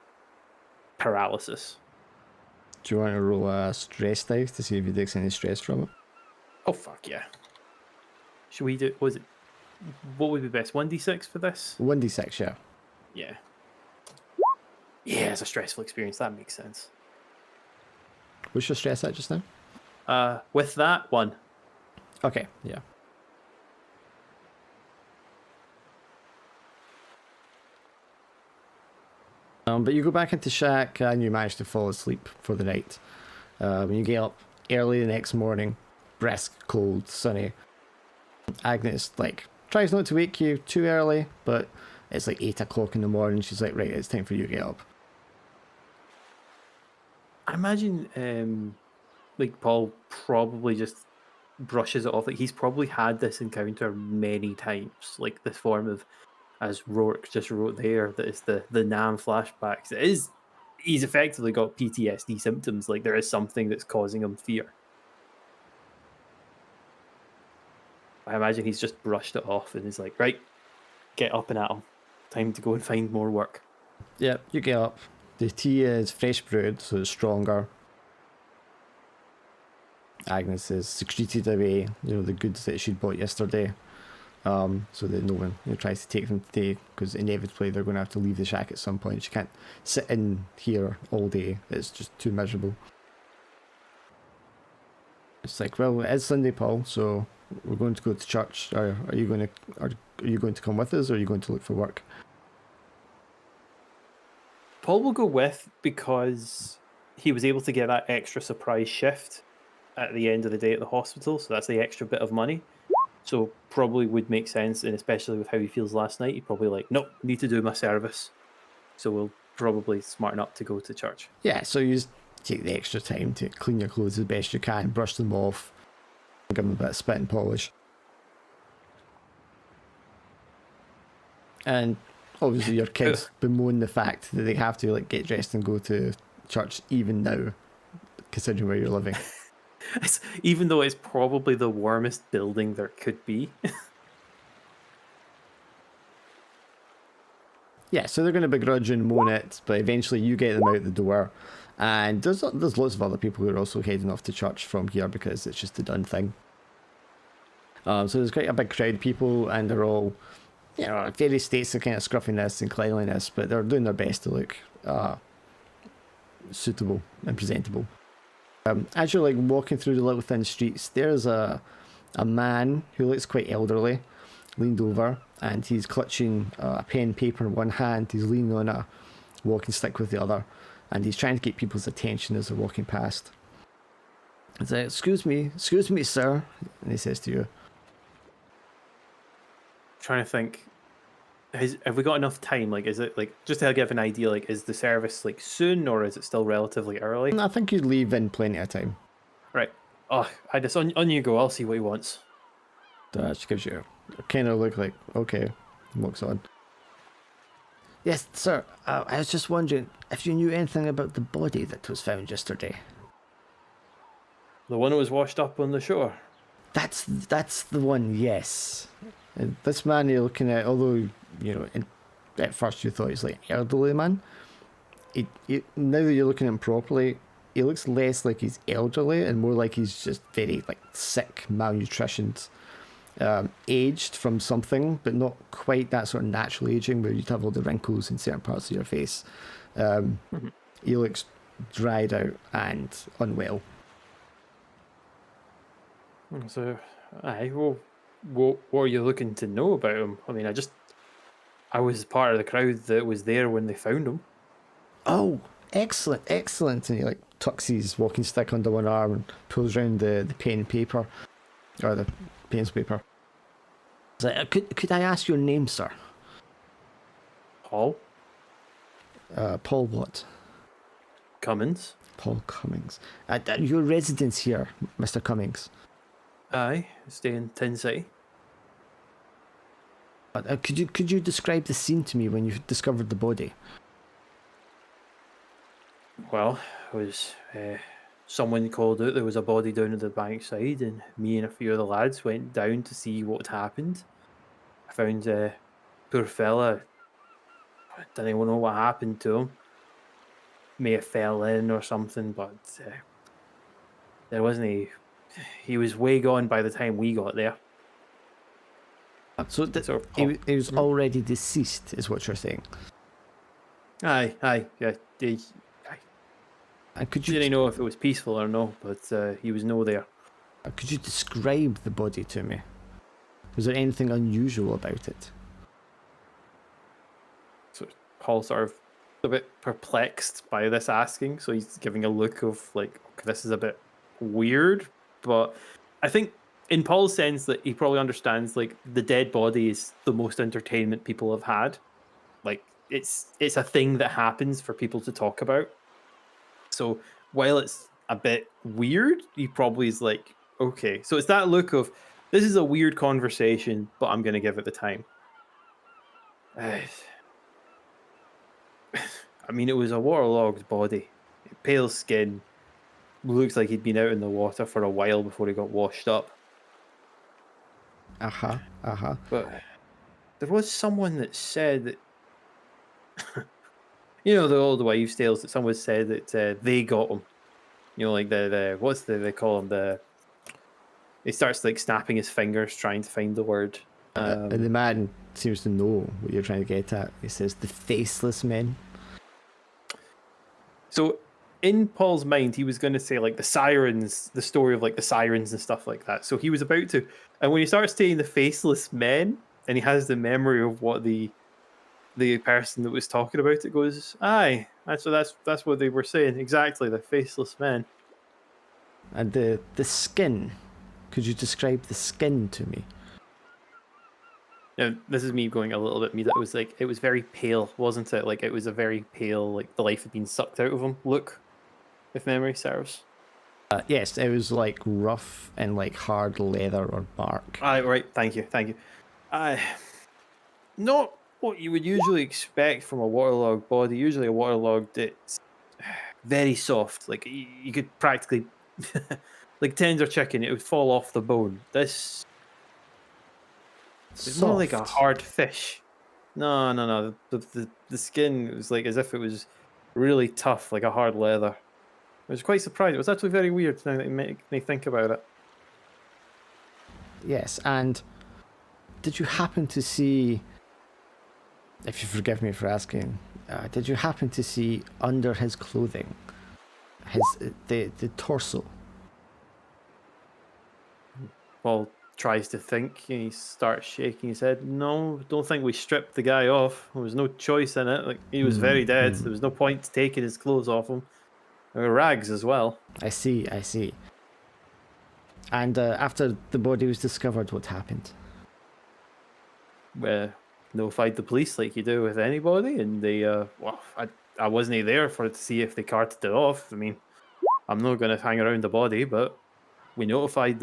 paralysis. Do you want to roll a stress dice to see if he takes any stress from it? Oh, fuck yeah. Should we do, what would be best, 1d6 for this? 1d6, yeah. Yeah. Yeah, it's a stressful experience, that makes sense. What's your stress at just now? With that, 1. Okay, yeah. But you go back into shack and you manage to fall asleep for the night. When you get up early the next morning, brisk, cold, sunny. Agnes tries not to wake you too early, but it's like 8 o'clock in the morning. She's like, right, it's time for you to get up. I imagine Paul probably just brushes it off. Like he's probably had this encounter many times. Like this form of, as Rourke just wrote there, that is the Nam flashbacks. He's effectively got PTSD symptoms. Like there is something that's causing him fear. I imagine he's just brushed it off and is like, right, get up and at him. Time to go and find more work. Yep, you get up. The tea is fresh brewed, so it's stronger. Agnes has secreted away, the goods that she'd bought yesterday, so that no one tries to take them today, because inevitably they're going to have to leave the shack at some point. She can't sit in here all day; it's just too miserable. It's like, well, it is Sunday, Paul, so we're going to go to church. Are you going to come with us, or are you going to look for work? Paul will go with because he was able to get that extra surprise shift at the end of the day at the hospital, so that's the extra bit of money. So probably would make sense, and especially with how he feels last night, he'd probably like, nope, need to do my service. So we'll probably smarten up to go to church. Yeah, so you just take the extra time to clean your clothes as best you can, brush them off, give them a bit of spit and polish. And obviously your kids bemoan the fact that they have to get dressed and go to church even now, considering where you're living. Even though it's probably the warmest building there could be. Yeah, so they're going to begrudge and moan it, but eventually you get them out the door. And there's lots of other people who are also heading off to church from here because it's just a done thing. So there's quite a big crowd of people, and they're all, various states of kind of scruffiness and cleanliness, but they're doing their best to look suitable and presentable. As you're walking through the little thin streets, there's a man who looks quite elderly, leaned over, and he's clutching a pen and paper in one hand. He's leaning on a walking stick with the other, and he's trying to get people's attention as they're walking past. He's like, excuse me, sir," and he says to you. Trying to think, have we got enough time? Is it just to give an idea? Is the service soon, or is it still relatively early? I think you'd leave in plenty of time. Right. Oh, I just on you go. I'll see what he wants. She gives you a kind of look like, okay, walks on. Yes, sir. I was just wondering if you knew anything about the body that was found yesterday. The one who was washed up on the shore. That's the one. Yes. And this man you're looking at, although at first you thought he's an elderly man, now that you're looking at him properly, he looks less like he's elderly and more like he's just very sick, malnutritioned. Aged from something, but not quite that sort of natural aging where you'd have all the wrinkles in certain parts of your face. He looks dried out and unwell. So, well, what are you looking to know about him? I mean, I was part of the crowd that was there when they found him. Oh, excellent. And he tucks his walking stick under one arm and pulls around the pen and paper, or the pencil paper. He's like, could I ask your name, sir? Paul? Paul what? Cummins? Paul Cummings. Your residence here, Mr. Cummings. Aye, stay in Tin City. Could you describe the scene to me when you discovered the body? Well, it was someone called out there was a body down at the bankside, and me and a few of the lads went down to see what had happened. I found poor fella. I don't even know what happened to him. May have fell in or something, but there wasn't a. He was way gone by the time we got there. So he was already deceased, is what you're saying? Aye, yeah. And could Didn't know if it was peaceful or no, but he was no there. Could you describe the body to me? Was there anything unusual about it? So Paul's sort of a bit perplexed by this asking, so he's giving a look of okay, this is a bit weird, but I think in Paul's sense that he probably understands the dead body is the most entertainment people have had. It's a thing that happens for people to talk about. So while it's a bit weird, he probably is okay. So it's that look of, this is a weird conversation, but I'm going to give it the time. I mean, it was a waterlogged body. Pale skin. Looks like he'd been out in the water for a while before he got washed up. But there was someone that said that You know, the old wives' tales that someone said that they got him. You know, like what's they call him? He starts like snapping his fingers trying to find the word. And the man seems to know what you're trying to get at. He says, the faceless men. So in Paul's mind, he was going to say like the sirens, the story of like the sirens and stuff like that. So he was about to, and when he starts saying the faceless men, and he has the memory of what the person that was talking about it goes, aye, that's what they were saying exactly, the faceless men. And the skin. Could you describe the skin to me? Now, this is me going a little bit me. That was like it was very pale, wasn't it? Like it was a very pale, like the life had been sucked out of him. Look, if memory serves. Yes, it was like rough and like hard leather or bark. Right. Thank you. Not what you would usually expect from a waterlogged body. Usually, a waterlogged it's very soft. Like you could practically, like tender chicken, it would fall off the bone. This it's more like a hard fish. No. The skin was like as if it was really tough, like a hard leather. I was quite surprised. It was actually very weird now that you make me think about it. Yes, and did you happen to see, if you forgive me for asking, did you happen to see under his clothing, the torso? Paul tries to think and he starts shaking his head. No, don't think we stripped the guy off. There was no choice in it. Like he was very dead. There was no point taking his clothes off him. There were rags as well. I see. And after the body was discovered, what happened? Notified the police like you do with anybody, and they I wasn't there to see if they carted it off. I mean, I'm not going to hang around the body, but we notified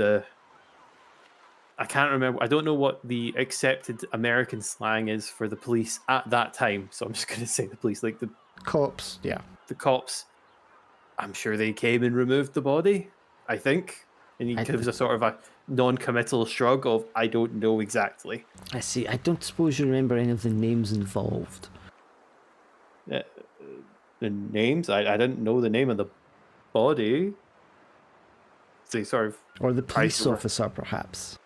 I can't remember. I don't know what the accepted American slang is for the police at that time, so I'm just going to say the police, like the cops. Yeah, the cops. I'm sure they came and removed the body. I think, and he gives a sort of a non-committal shrug of I don't know exactly. I see. I don't suppose you remember any of the names involved. The names? I didn't know the name of the body. So sort of, or the police officer, perhaps.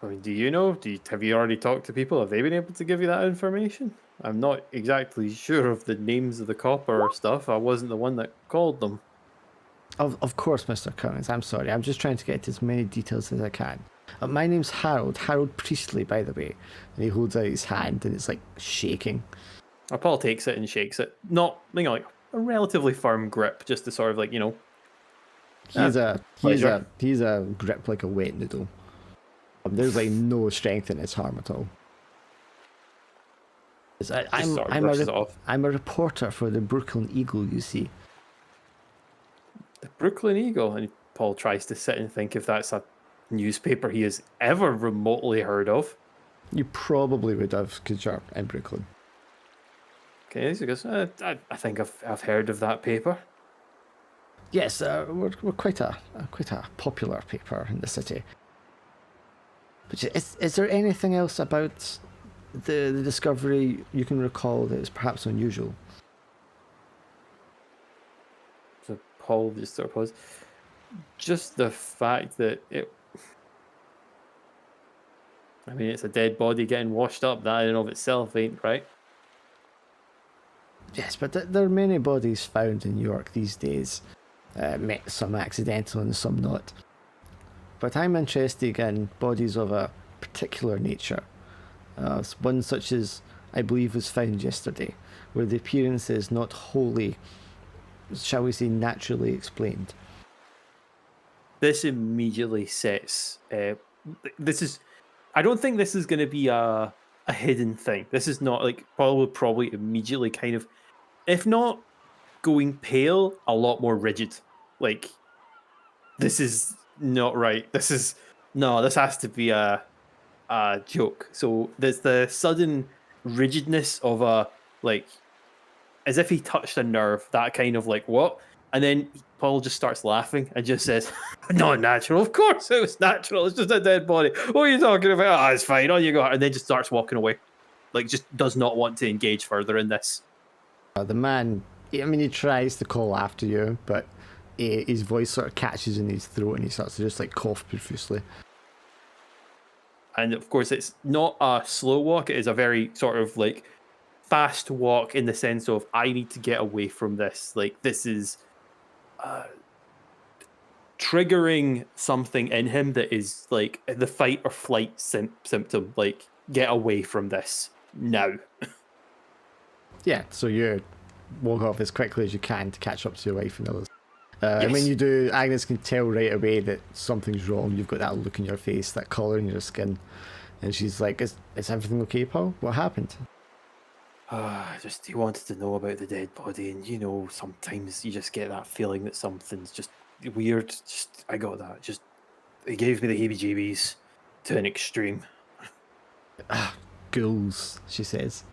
I mean, do you know? Have you already talked to people? Have they been able to give you that information? I'm not exactly sure of the names of the copper or stuff. I wasn't the one that called them. Of course, Mr. Cummings. I'm sorry. I'm just trying to get as many details as I can. My name's Harold Priestley, by the way. And he holds out his hand and it's like shaking. Paul takes it and shakes it. Not, like a relatively firm grip, just to sort of like, He's a grip like a wet noodle. There's like no strength in his arm at all. I'm a reporter for the Brooklyn Eagle, you see. The Brooklyn Eagle? And Paul tries to sit and think if that's a newspaper he has ever remotely heard of. You probably would have, because you're in Brooklyn. Okay, so he goes, I think I've heard of that paper. Yes, we're quite a popular paper in the city. But is there anything else about the discovery you can recall that is perhaps unusual? So Paul just sort of paused. Just the fact that it's a dead body getting washed up. That in and of itself ain't right. Yes, but there are many bodies found in New York these days. Some accidental and some not. But I'm interested in bodies of a particular nature. One such as I believe was found yesterday, where the appearance is not wholly, shall we say, naturally explained. This immediately sets. I don't think this is going to be a hidden thing. This is not like Paul would probably immediately kind of, if not going pale, a lot more rigid. Like, this is not right. This has to be a joke. So there's the sudden rigidness of as if he touched a nerve, that kind of like, what? And then Paul just starts laughing and just says, not natural. Of course it was natural. It's just a dead body. What are you talking about? It's fine. On you go. And then just starts walking away. like just does not want to engage further in this. The man, I mean, he tries to call after you, but his voice sort of catches in his throat and he starts to just like cough profusely. And of course, it's not a slow walk. It is a very sort of like fast walk in the sense of I need to get away from this. Like this is triggering something in him that is like the fight or flight symptom. Like get away from this now. Yeah, so you walk off as quickly as you can to catch up to your wife and others. Yes. And when you do, Agnes can tell right away that something's wrong. You've got that look in your face, that colour in your skin. And she's like, is everything okay, Paul? What happened? Just he wanted to know about the dead body, and you know, sometimes you just get that feeling that something's just weird. Just I got that. Just it gave me the heebie-jeebies to an extreme. Ghouls, she says.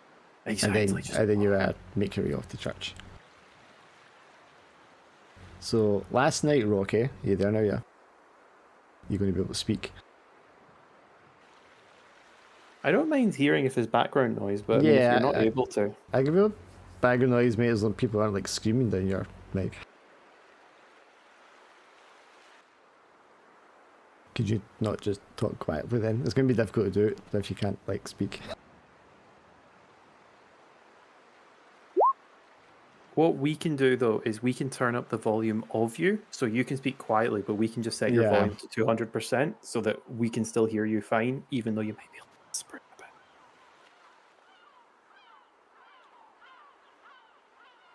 Exactly. And then you make your way off to church. So last night, Rocky, you there now? Yeah. You're going to be able to speak. I don't mind hearing if there's background noise, but I mean, if you're not able to, I give you a background noise, mate, as long as people aren't like screaming down your mic. Could you not just talk quietly then? It's going to be difficult to do it if you can't like speak. what we can do though is we can turn up the volume of you, so you can speak quietly, but we can just set your volume to 200% so that we can still hear you fine, even though you might be whispering a bit.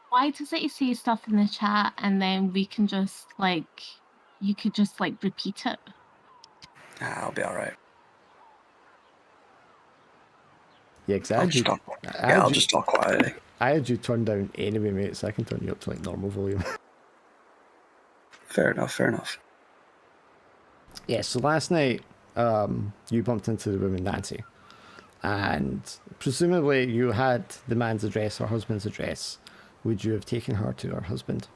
Why does it say stuff in the chat and then we can just like, you could just like repeat it? I'll be all right. Yeah, exactly. I'll just talk quietly. I had you turned down anyway, mate, so I can turn you up to like normal volume. Fair enough. Yeah, so last night, you bumped into the woman Nancy, and presumably you had the man's address, her husband's address. Would you have taken her to her husband?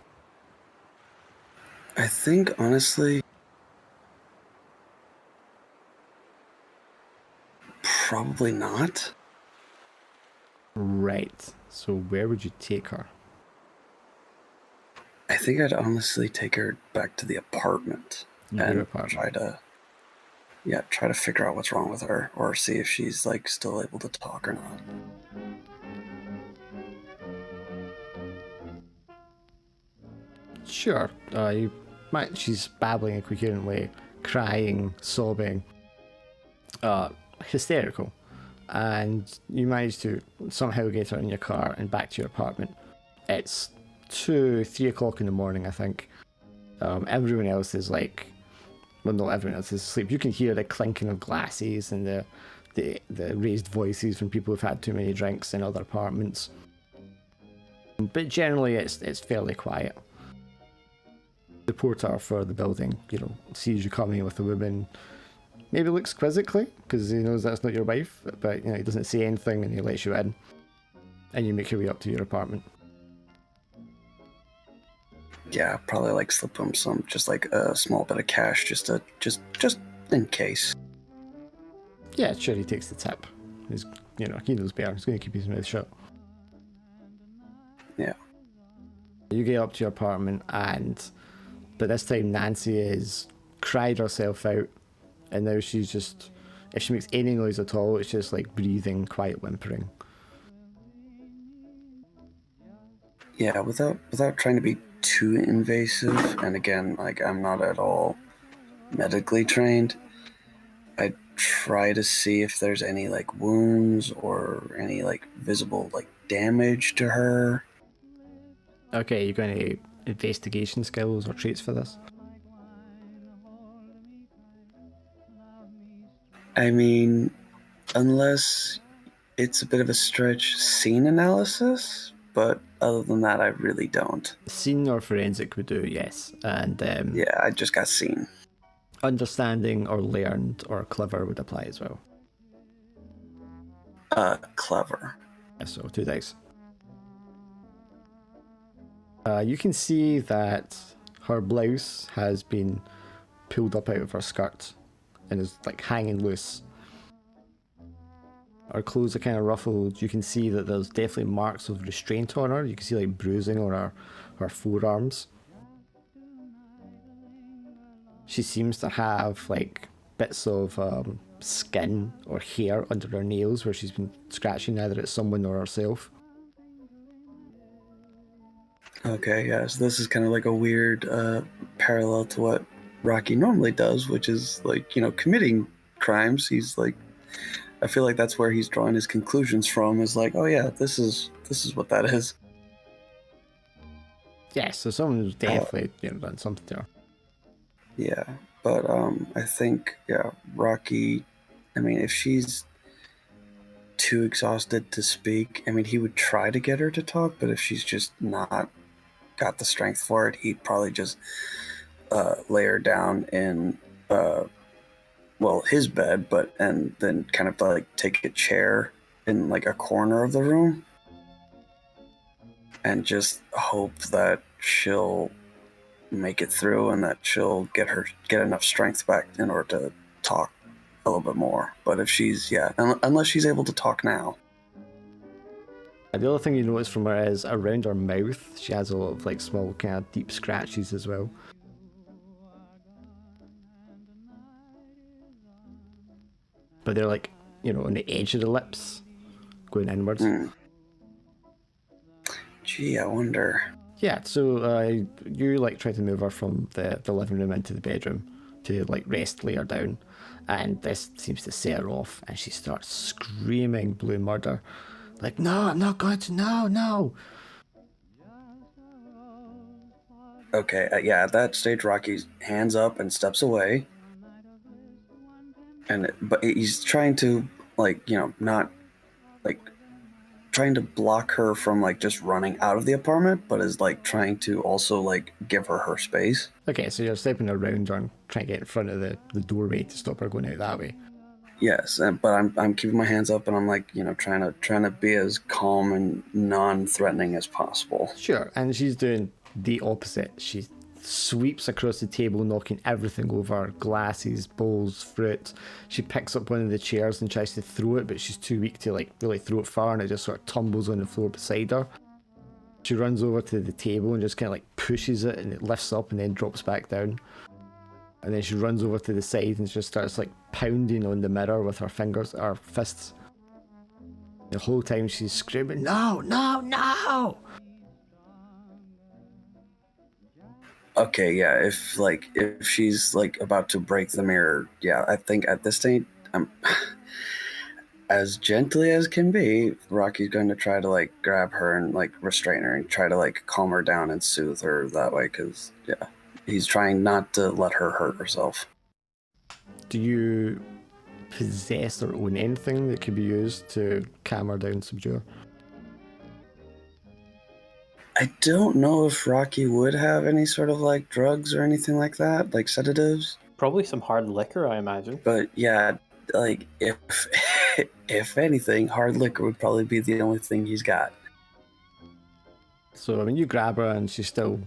I think, honestly, probably not. Right. So where would you take her? I think I'd honestly take her back to the apartment and try to figure out what's wrong with her, or see if she's like still able to talk or not. Sure. She's babbling incoherently, crying, sobbing, hysterical, and you manage to somehow get her in your car and back to your apartment. It's 2-3 o'clock in the morning, I think. Everyone else is like, well, not everyone else is asleep. You can hear the clinking of glasses and the raised voices from people who've had too many drinks in other apartments. But generally, it's fairly quiet. The porter for the building, sees you coming with a woman. Maybe looks quizzically because he knows that's not your wife, but he doesn't say anything and he lets you in, and you make your way up to your apartment. Yeah, probably like slip him some, just like a small bit of cash, just in case. Yeah, sure. He takes the tip. He knows better. He's going to keep his mouth shut. Yeah. You get up to your apartment, but this time Nancy has cried herself out, and now she's just, if she makes any noise at all, it's just like breathing, quiet whimpering. Yeah, without trying to be too invasive, and again, like I'm not at all medically trained, I try to see if there's any like wounds or any like visible like damage to her. Okay, you got any investigation skills or traits for this? I mean, unless it's a bit of a stretch, scene analysis, but other than that, I really don't. Scene or forensic would do, yes. And yeah, I just got scene. Understanding or learned or clever would apply as well. Clever. So 2 dice. You can see that her blouse has been pulled up out of her skirt and is like hanging loose. Her clothes are kind of ruffled. You can see that there's definitely marks of restraint on her. You can see like bruising on her forearms. She seems to have like bits of skin or hair under her nails where she's been scratching either at someone or herself. Okay, yeah, so this is kind of like a weird parallel to what Rocky normally does, which is like, committing crimes. He's like, I feel like that's where he's drawing his conclusions from, is like, oh yeah, this is what that is. Yeah, so someone's definitely done something to her. Yeah, but I think, yeah, Rocky, I mean, if she's too exhausted to speak, I mean, he would try to get her to talk, but if she's just not got the strength for it, he'd probably just lay her down in his bed, and then kind of like take a chair in like a corner of the room and just hope that she'll make it through and that she'll get enough strength back in order to talk a little bit more. But if she's unless she's able to talk now. The other thing you notice from her is around her mouth, she has a lot of like small kind of deep scratches as well. But they're like, on the edge of the lips, going inwards. Gee, I wonder. Yeah, so you like try to move her from the living room into the bedroom to like lay her down, and this seems to set her off, and she starts screaming blue murder, like, no, I'm not going to, no. Okay, at that stage, Rocky hands up and steps away, but he's trying to not like trying to block her from like just running out of the apartment, but is like trying to also like give her space. Okay, so you're stepping around her and trying to get in front of the doorway to stop her going out that way. Yes, but I'm keeping my hands up and I'm like trying to be as calm and non-threatening as possible. Sure, and she's doing the opposite. She sweeps across the table, knocking everything over, glasses, bowls, fruit. She picks up one of the chairs and tries to throw it, but she's too weak to like really throw it far, and it just sort of tumbles on the floor beside her. She runs over to the table and just kind of like pushes it, and it lifts up and then drops back down. And then she runs over to the side and just starts like pounding on the mirror with her fists. The whole time she's screaming, no! Okay, yeah, if she's like about to break the mirror, yeah, I think at this stage I'm as gently as can be, Rocky's going to try to like grab her and like restrain her and try to like calm her down and soothe her that way, because he's trying not to let her hurt herself. Do you possess or own anything that could be used to calm her down, subdue her? I don't know if Rocky would have any sort of like drugs or anything like that, like sedatives. Probably some hard liquor, I imagine. But yeah, like if anything, hard liquor would probably be the only thing he's got. So I mean, you grab her and she's still,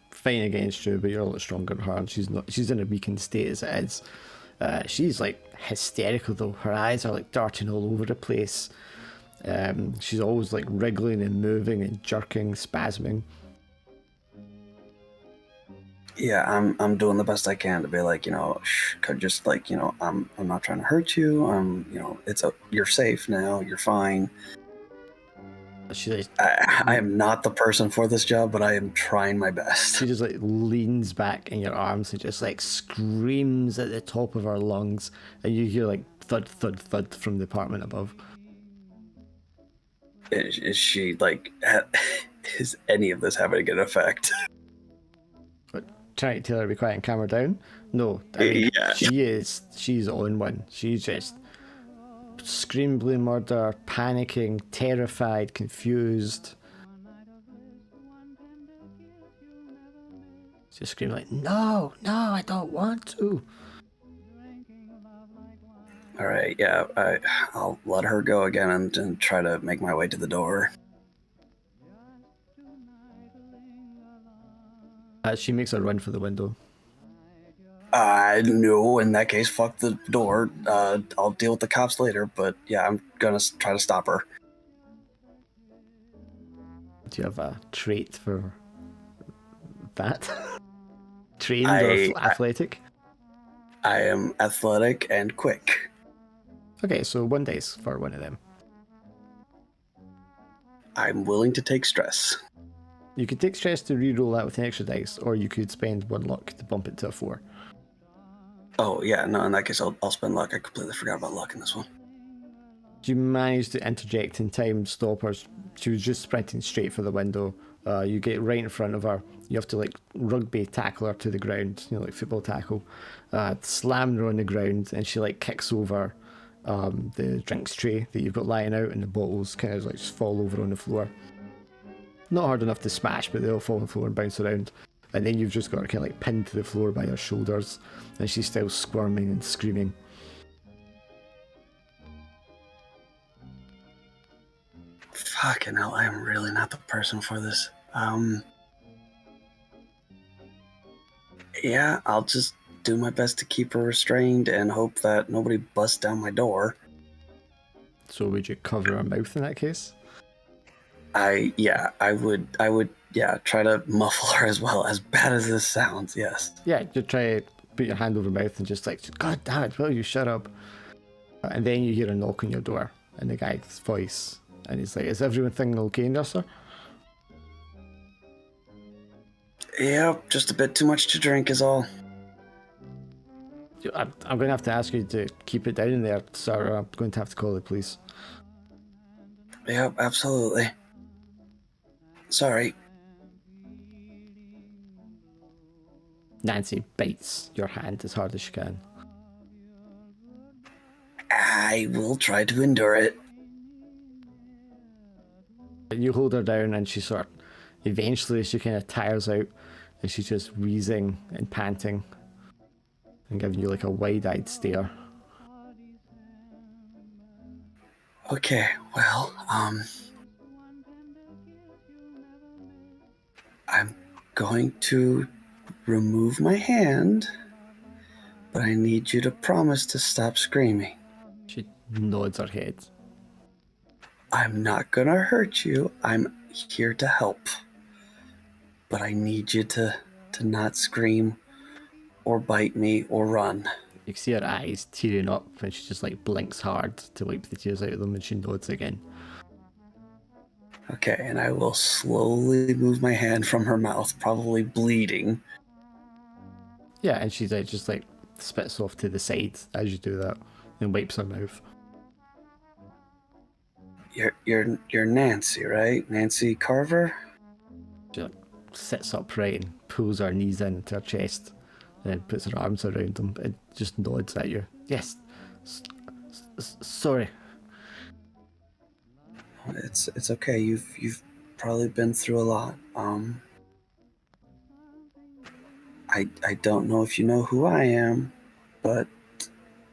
fighting against you, but you're a lot stronger than her, and she's in a weakened state as it is. She's like hysterical though. Her eyes are like darting all over the place. She's always like wriggling and moving and jerking, spasming. Yeah, I'm doing the best I can to be like, just like, I'm not trying to hurt you. You're safe now. You're fine. I am not the person for this job, but I am trying my best. She just like leans back in your arms and just like screams at the top of her lungs, and you hear like thud, thud, thud from the apartment above. Is she like, is any of this having an effect? But trying to tell her to be quiet and calm her down? No, I mean, Yeah. She's on one. She's just scream blue murder, panicking, terrified, confused. Just screaming like, no, I don't want to. All right, yeah, I'll let her go again and try to make my way to the door. She makes a run for the window. No, in that case, fuck the door. I'll deal with the cops later, but yeah, I'm gonna try to stop her. Do you have a trait for that? Trained or athletic? I am athletic and quick. Okay, so 1 dice for one of them. I'm willing to take stress. You could take stress to re-roll that with an extra dice, or you could spend 1 luck to bump it to a 4. Oh, yeah, no, in that case, I'll spend luck. I completely forgot about luck in this one. Do you manage to interject in time, stop her? She was just sprinting straight for the window. You get right in front of her. You have to like rugby tackle her to the ground, like football tackle. Slam her on the ground, and she like kicks over the drinks tray that you've got lying out, and the bottles kind of like just fall over on the floor. Not hard enough to smash, but they all fall on the floor and bounce around. And then you've just got her kind of like pinned to the floor by her shoulders, and she's still squirming and screaming. Fucking hell, I am really not the person for this. Yeah, I'll just do my best to keep her restrained and hope that nobody busts down my door. So would you cover her mouth in that case? I would try to muffle her as well, as bad as this sounds, yes. Yeah, just try to put your hand over her mouth and just like, God damn it, will you shut up? And then you hear a knock on your door, and the guy's voice, and he's like, is everything okay in there, sir? Yeah, just a bit too much to drink is all. I'm going to have to ask you to keep it down in there, sir. I'm going to have to call the police. Yep, absolutely. Sorry. Nancy bites your hand as hard as she can. I will try to endure it. You hold her down, and she eventually she kind of tires out, and she's just wheezing and panting and giving you like a wide-eyed stare. Okay, well, I'm going to remove my hand, but I need you to promise to stop screaming. She nods her head. I'm not gonna hurt you. I'm here to help. But I need you to not scream or bite me or run. You can see her eyes tearing up, and she just like blinks hard to wipe the tears out of them, and she nods again. Okay, and I will slowly move my hand from her mouth, probably bleeding. Yeah, and she's like just like spits off to the side as you do that, and wipes her mouth. You're Nancy, right? Nancy Carver? She like sits upright and pulls her knees into her chest, and then puts her arms around them and just nods at you. Yes. Sorry. It's okay. You've probably been through a lot. I don't know if you know who I am, but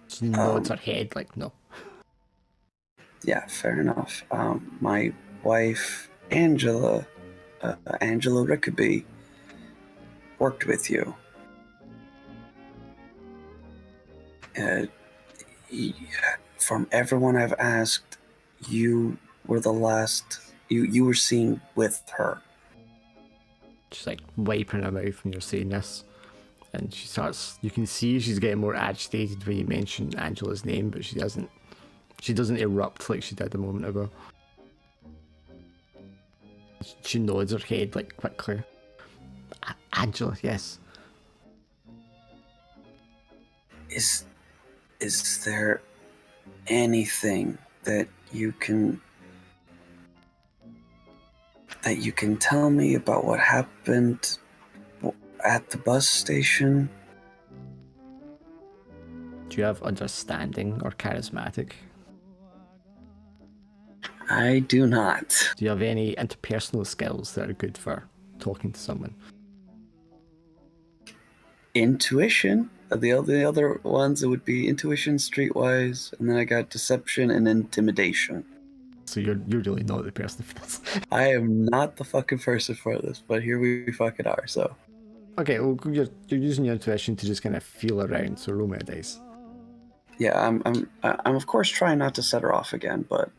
She nods her head like no. Yeah, fair enough. My wife Angela Rickaby worked with you. From everyone I've asked, you were the last. You were seen with her. She's like wiping her mouth when you're saying this, and you can see she's getting more agitated when you mention Angela's name, but she doesn't erupt like she did a moment ago. She nods her head like quickly. Angela, yes. Is there anything that you can tell me about what happened at the bus station? Do you have understanding or charismatic? I do not. Do you have any interpersonal skills that are good for talking to someone? Intuition. The other ones, it would be intuition, streetwise, and then I got deception and intimidation. So you're really not the person for this. I am not the fucking person for this, but here we fucking are, so. Okay, well, you're using your intuition to just kind of feel around. So roll me a dice. Yeah, I'm of course trying not to set her off again, but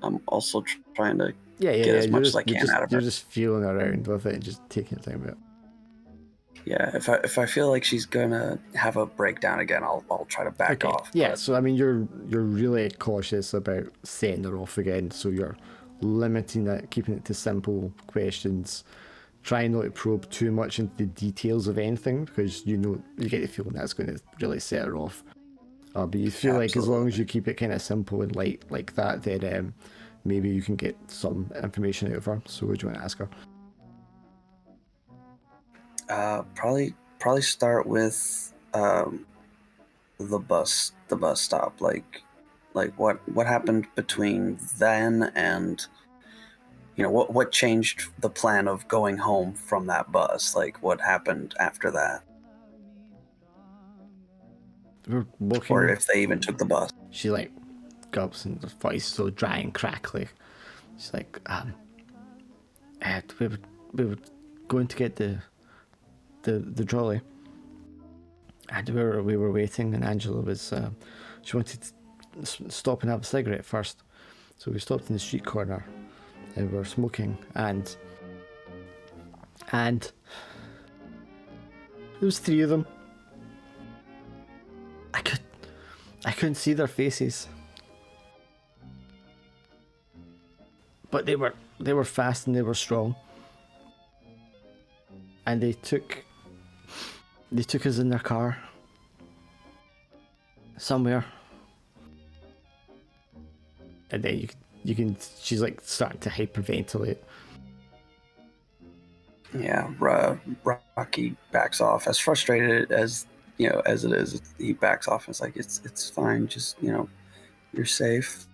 I'm also trying to Yeah, get as You're much as just I can out of you're her. just feeling around with it and just taking your time with it. Yeah, if I feel like she's gonna have a breakdown again, I'll try to back Okay. off. Yeah. But So I mean, you're really cautious about setting her off again. So you're limiting it, keeping it to simple questions, trying not to probe too much into the details of anything because you get the feeling that's going to really set her off. But you feel like as long as you keep it kind of simple and light like that, then maybe you can get some information out of her. So what do you want to ask her? probably start with the bus stop. Like what happened between then and what changed the plan of going home from that bus? Like what happened after that, We're walking. or if they even took the bus. She like gulps and her voice so dry and crackly. She's like, we were going to get the trolley, and we were waiting, and Angela was she wanted to stop and have a cigarette first, so we stopped in the street corner, and we were smoking, and there was three of them. I couldn't see their faces, but they were fast and they were strong, and they took us in their car somewhere, and then you can she's like starting to hyperventilate. Yeah, Rocky backs off. As frustrated as as it is, he backs off. It's like it's fine. Just you're safe.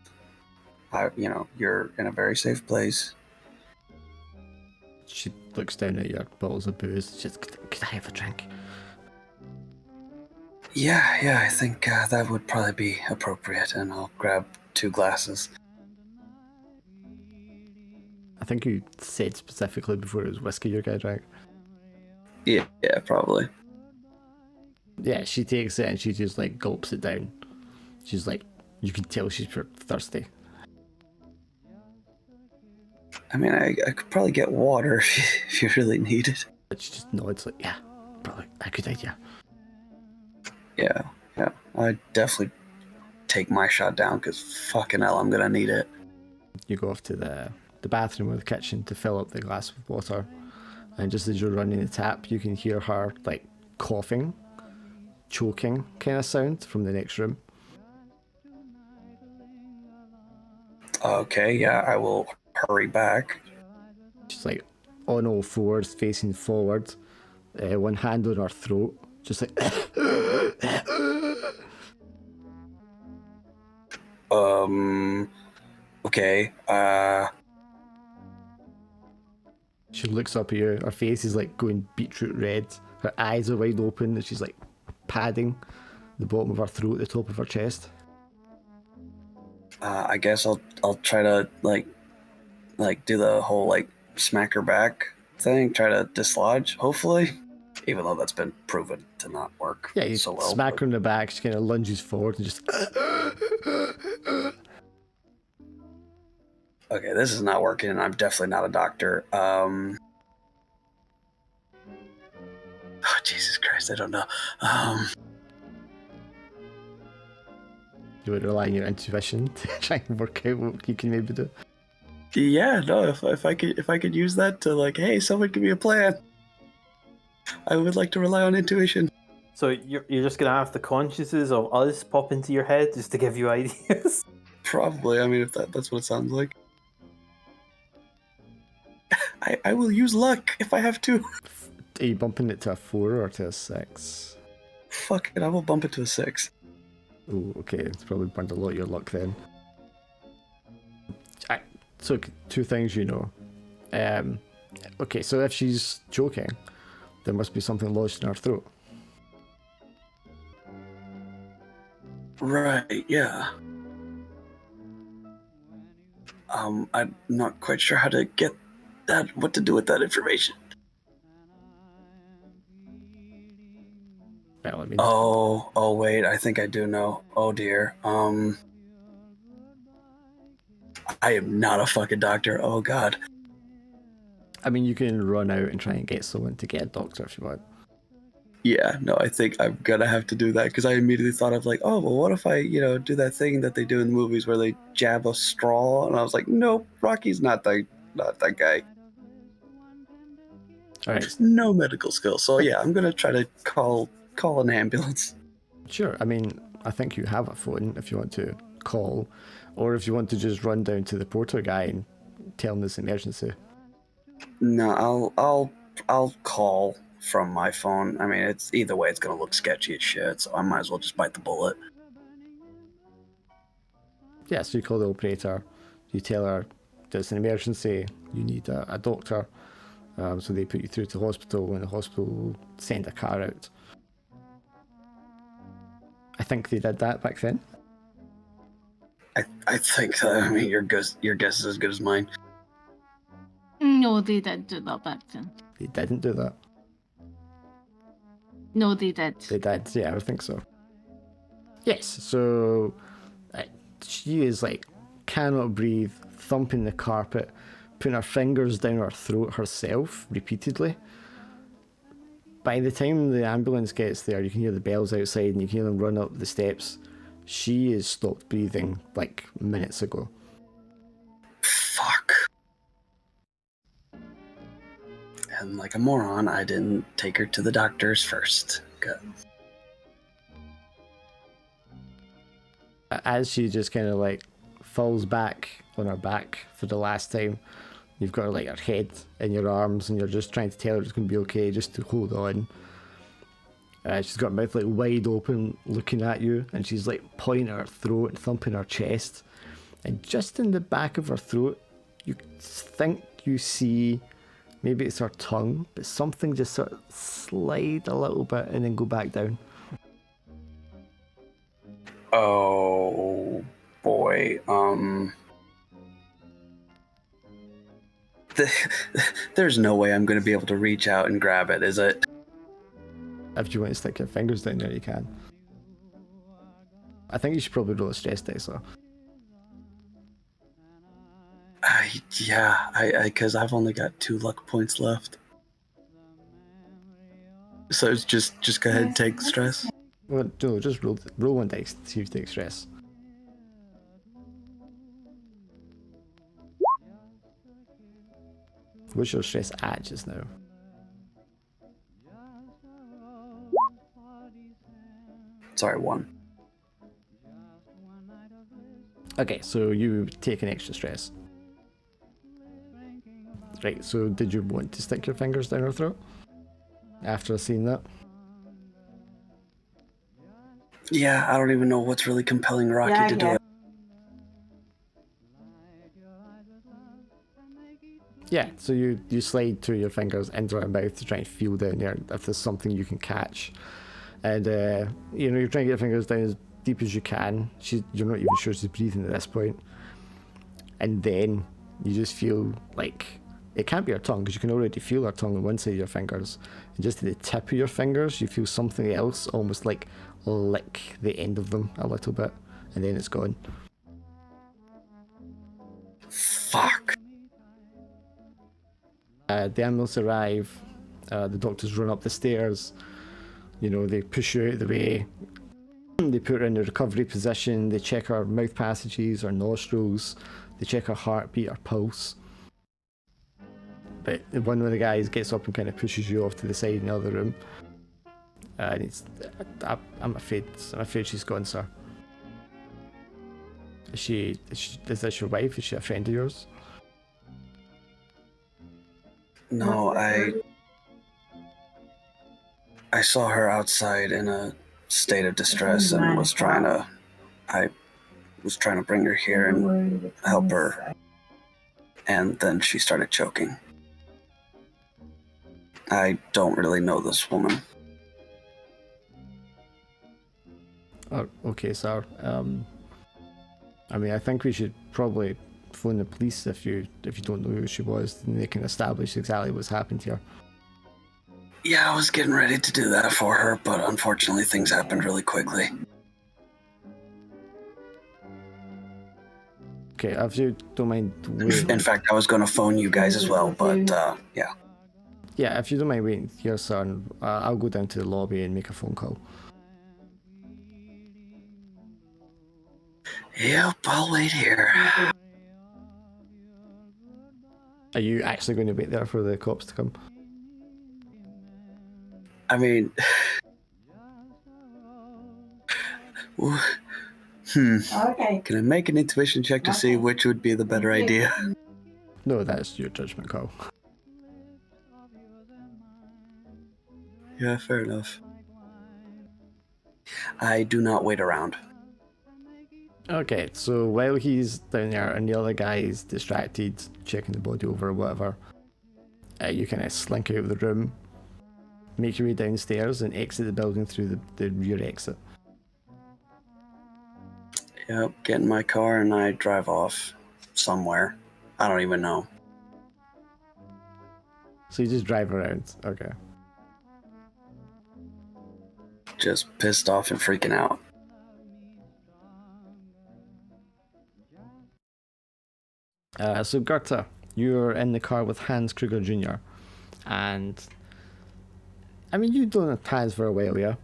You're in a very safe place. She looks down at your bottles of booze. She's, could I have a drink? Yeah, I think that would probably be appropriate, and I'll grab 2 glasses. I think you said specifically before it was whiskey your guy drank. Yeah, probably. Yeah, she takes it and she just like gulps it down. She's like, you can tell she's thirsty. I mean, I could probably get water if you really need it. But she just nods like, yeah, probably a good idea. Yeah. I definitely take my shot down because fucking hell, I'm gonna need it. You go off to the bathroom or the kitchen to fill up the glass with water, and just as you're running the tap, you can hear her like coughing, choking kind of sound from the next room. Okay, yeah, I will hurry back. She's like on all fours, facing forward, one hand on her throat, just like. Okay. She looks up at you. Her face is like going beetroot red. Her eyes are wide open, and she's like padding the bottom of her throat, the top of her chest. I guess I'll try to like do the whole like smack her back thing. Try to dislodge, hopefully. Even though that's been proven to not work. Yeah, you so well. smack her in the back. She kind of lunges forward and just. Okay, this is not working, and I'm definitely not a doctor. Oh, Jesus Christ, I don't know. You would rely on your intuition to try and work out what you can maybe do. Yeah, no. If I could use that to like, hey, someone give me a plan. I would like to rely on intuition. So you're just gonna have the consciousness of us pop into your head just to give you ideas? Probably. I mean, if that's what it sounds like. I will use luck if I have to. Are you bumping it to a 4 or to a 6? Fuck it, I will bump it to a 6. Oh, okay. It's probably burned a lot of your luck then. So, 2 things you know. Okay, so if she's choking, there must be something lodged in her throat. Right, yeah. I'm not quite sure how to get that, what to do with that information. mean, Oh, wait, I think I do know. Oh dear. I am not a fucking doctor. Oh god. I mean, you can run out and try and get someone to get a doctor if you want. Yeah, no, I think I'm gonna have to do that because I immediately thought of like, oh, well, what if I, do that thing that they do in the movies where they jab a straw? And I was like, nope, Rocky's not that guy. All right, Just no medical skills. So yeah, I'm gonna try to call an ambulance. sure. I mean, I think you have a phone if you want to call, or if you want to just run down to the porter guy and tell him this emergency. No, I'll call from my phone. I mean, it's either way, it's gonna look sketchy as shit. So I might as well just bite the bullet. Yeah, so you call the operator, you tell her there's an emergency, you need a doctor. So they put you through to the hospital, and the hospital will send a car out. I think they did that back then. I think. I mean, your guess is as good as mine. No, they did do that back then. They didn't do that. No, they did. They did, yeah, I think so. Yes, so she is like, cannot breathe, thumping the carpet, putting her fingers down her throat herself repeatedly. By the time the ambulance gets there, you can hear the bells outside and you can hear them run up the steps. She has stopped breathing like minutes ago. Fuck. And like a moron, I didn't take her to the doctors first. Good. As she just kind of like falls back on her back for the last time, you've got like her head in your arms and you're just trying to tell her it's going to be okay, just to hold on. She's got her mouth like wide open looking at you, and she's like pointing at her throat and thumping her chest, and just in the back of her throat you think you see, maybe it's her tongue, but something just sort of slide a little bit and then go back down. Oh boy. There's no way I'm going to be able to reach out and grab it, is it? If you want to stick your fingers down there, you can. I think you should probably roll a stress test, though. Because I've only got 2 luck points left. So it's just go ahead and take stress. Well, no, just roll one dice to see if you take stress. What's your stress at just now? Sorry, 1. Okay, so you take an extra stress. Right, so did you want to stick your fingers down her throat? After seeing that? Yeah, I don't even know what's really compelling Rocky to do it. Yeah, so you slide 2 of your fingers into her mouth to try and feel down there if there's something you can catch. And, you're trying to get your fingers down as deep as you can. You're not even sure she's breathing at this point. And then you just feel like, it can't be her tongue because you can already feel her tongue on one side of your fingers. And just at the tip of your fingers, you feel something else almost like lick the end of them a little bit. And then it's gone. Fuck. The ambulance arrive, the doctors run up the stairs, they push you out of the way, they put her in the recovery position, they check her mouth passages, her nostrils, they check her heartbeat, her pulse. But one of the guys gets up and kind of pushes you off to the side in the other room. And I'm afraid she's gone, sir. Is this your wife? Is she a friend of yours? No, I saw her outside in a state of distress and was trying to bring her here and help her. And then she started choking. I don't really know this woman. Oh, okay, sir. I think we should probably phone the police if you don't know who she was, and they can establish exactly what's happened here. Yeah, I was getting ready to do that for her, but unfortunately things happened really quickly. Okay, if you don't mind waiting. In fact, I was going to phone you guys as well, but yeah. Yeah, if you don't mind waiting here, son, I'll go down to the lobby and make a phone call. Yep, I'll wait here. Are you actually going to wait there for the cops to come? I mean... Okay. Can I make an intuition check to see which would be the better idea? No, that's your judgment call. Yeah, fair enough. I do not wait around. Okay, so while he's down there and the other guy is distracted, checking the body over or whatever, you kind of slink out of the room, make your way downstairs and exit the building through the rear exit. Yep, get in my car and I drive off somewhere. I don't even know. So you just drive around, okay. Just pissed off and freaking out. So Gerta, you're in the car with Hans Kruger Jr. And I mean, you've known Hans for a while, yeah?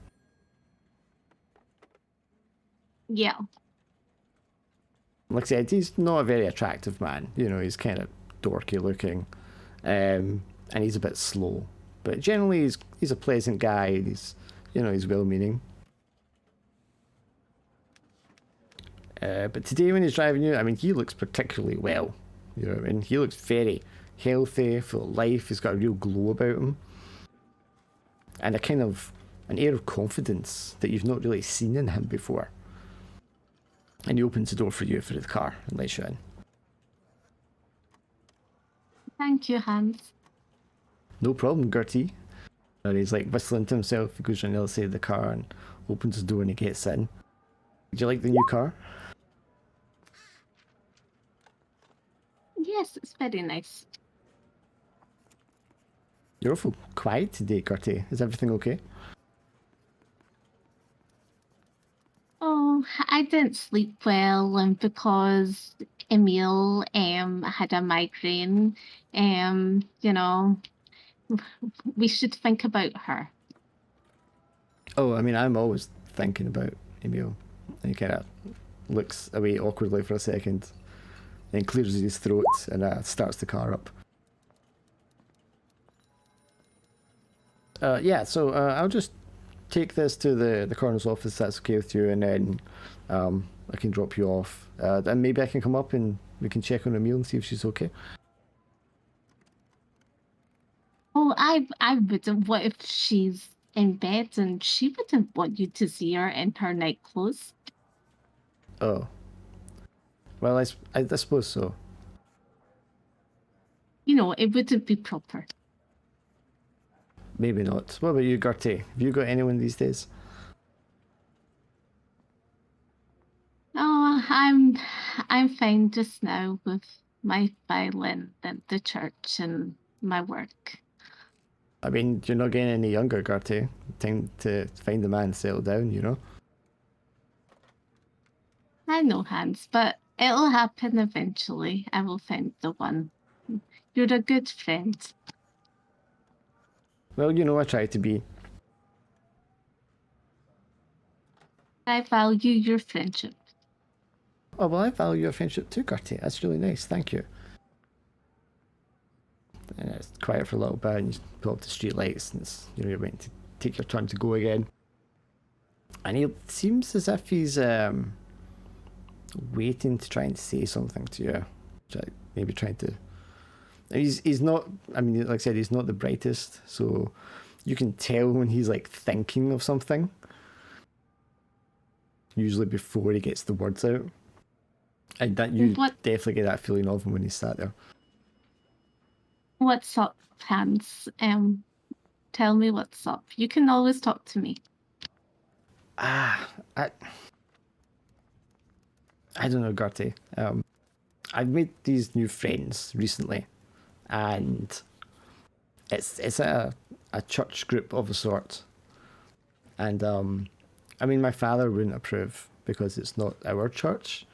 Yeah. Like I said, he's not a very attractive man. You know, he's kind of dorky looking, and he's a bit slow. But generally, he's a pleasant guy. He's well-meaning. But today, when he's driving you, I mean, he looks particularly well. You know what I mean? He looks very healthy, full of life. He's got a real glow about him, and an air of confidence that you've not really seen in him before. And he opens the door for you for the car and lets you in. Thank you, Hans. No problem, Gertie. And he's like whistling to himself. He goes on the other side of the car and opens the door and he gets in. Do you like the new car? Yes, it's very nice. You're awful quiet today, Gertie. Is everything okay? Oh, I didn't sleep well, and because Emil had a migraine, you know, we should think about her. Oh, I mean, I'm always thinking about Emil. And he kind of looks away awkwardly for a second, then clears his throat and starts the car up. So I'll just take this to the coroner's office, that's okay with you, and then I can drop you off. And maybe I can come up and we can check on Emil and see if she's okay. Oh, I wouldn't. What if she's in bed and she wouldn't want you to see her in her night clothes? Oh. Well, I suppose so. You know, it wouldn't be proper. Maybe not. What about you, Gertie? Have you got anyone these days? Oh, I'm fine just now with my violin and the church and my work. I mean, you're not getting any younger, Gertie. Time to find the man, settle down, you know? I know, Hans, but it'll happen eventually. I will find the one. You're a good friend. Well, you know, I try to be. I value your friendship. Oh, well, I value your friendship too, Gertie. That's really nice, thank you. And it's quiet for a little bit, and you pull up the street lights, and you're waiting to take your turn to go again. And he seems as if he's waiting to try and say something to you. Maybe trying to... He's not... I mean, like I said, he's not the brightest, so you can tell when he's, like, thinking of something. Usually before he gets the words out. And that you definitely get that feeling of him when he's sat there. What's up, Hans? Tell me what's up. You can always talk to me. I don't know, Gertie. I've made these new friends recently, and it's at a church group of a sort. And I mean, my father wouldn't approve because it's not our church.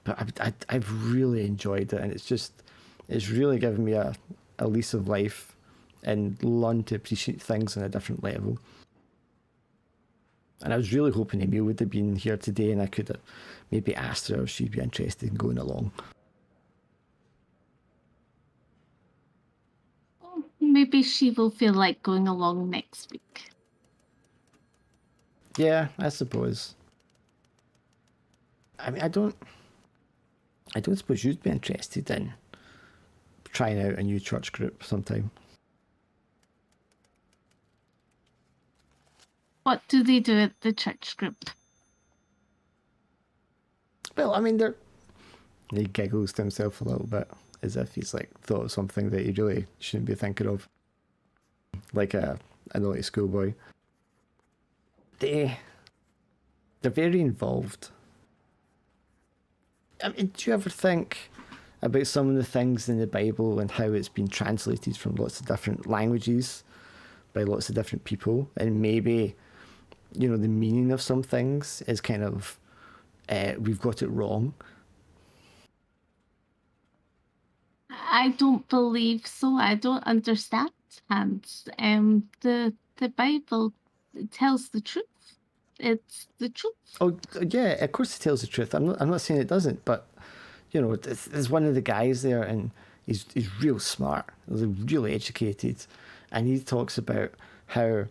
But I've really enjoyed it, and it's really given me a lease of life and learn to appreciate things on a different level. And I was really hoping Emil would have been here today, and I could have maybe asked her if she'd be interested in going along. Maybe she will feel like going along next week. Yeah, I suppose. I mean, I don't suppose you'd be interested in trying out a new church group sometime. What do they do at the church group? Well, I mean, he giggles to himself a little bit, as if he's like thought of something that he really shouldn't be thinking of, like a naughty schoolboy. They're very involved. I mean, do you ever think about some of the things in the Bible and how it's been translated from lots of different languages by lots of different people, and maybe, you know, the meaning of some things is kind of we've got it wrong? I don't believe so. I don't understand. And the Bible tells the truth. It's the truth. Oh yeah, of course it tells the truth. I'm not saying it doesn't, but you know, there's one of the guys there, and he's real smart, really educated, and he talks about how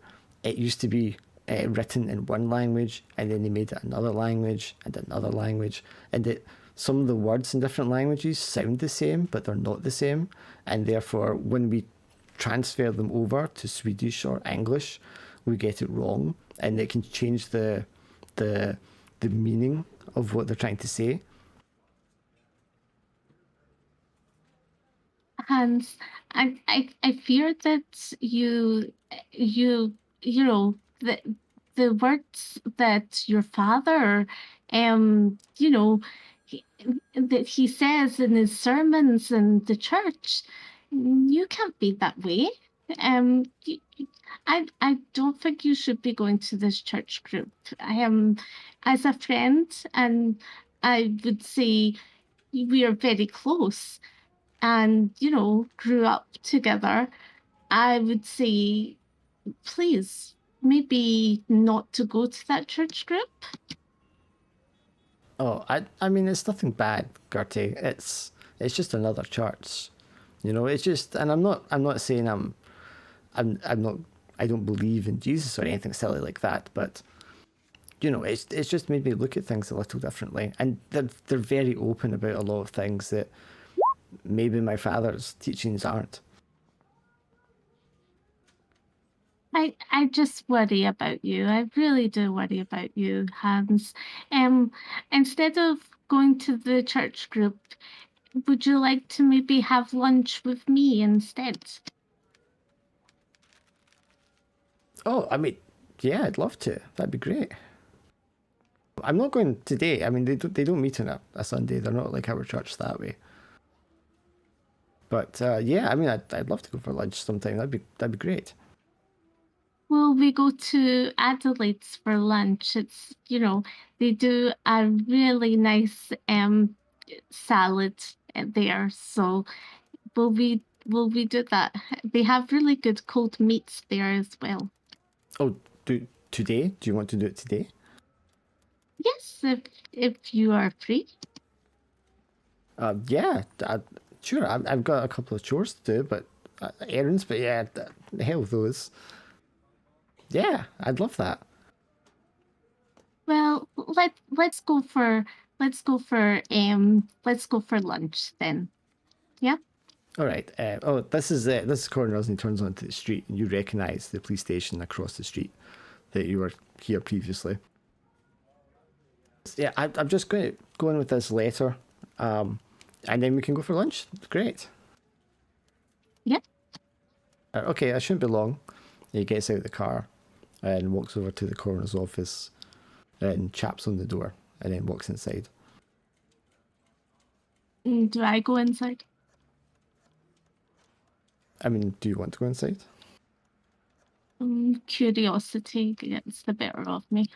it used to be written in one language, and then they made it another language and another language, and that some of the words in different languages sound the same, but they're not the same, and therefore when we transfer them over to Swedish or English, we get it wrong, and it can change the meaning of what they're trying to say. And I fear that you know the words that your father you know that he says in his sermons in the church, you can't be that way. I don't think you should be going to this church group. I am, as a friend, and I would say we are very close and, you know, grew up together. I would say, please, maybe not to go to that church group. Oh, I mean, it's nothing bad, Gertie. It's just another church, you know. It's just, and I'm not saying I'm not, I don't believe in Jesus or anything silly like that, but you know, it's just made me look at things a little differently, and they're very open about a lot of things that maybe my father's teachings aren't. I just worry about you. I really do worry about you, Hans. Instead of going to the church group, would you like to maybe have lunch with me instead? Oh, I mean, yeah, I'd love to. That'd be great. I'm not going today. I mean, they don't meet on a Sunday. They're not like our church that way. But yeah, I mean, I'd love to go for lunch sometime. That'd be great. Well, we go to Adelaide's for lunch. It's, you know, they do a really nice salad there. So will we do that? They have really good cold meats there as well. Oh, today? Do you want to do it today? Yes, if you are free. Yeah, sure. I've got a couple of chores to do, but errands. But yeah, the hell with those. Yeah, I'd love that. Well, let's go for lunch then. Yeah. All right. This is Corners, and he turns onto the street, and you recognise the police station across the street that you were here previously. Yeah, I'm just going to go in with this later, and then we can go for lunch. Great. Yeah. Okay, I shouldn't be long. He gets out of the car and walks over to the coroner's office and chaps on the door and then walks inside. Do I go inside? I mean, do you want to go inside? Curiosity gets the better of me.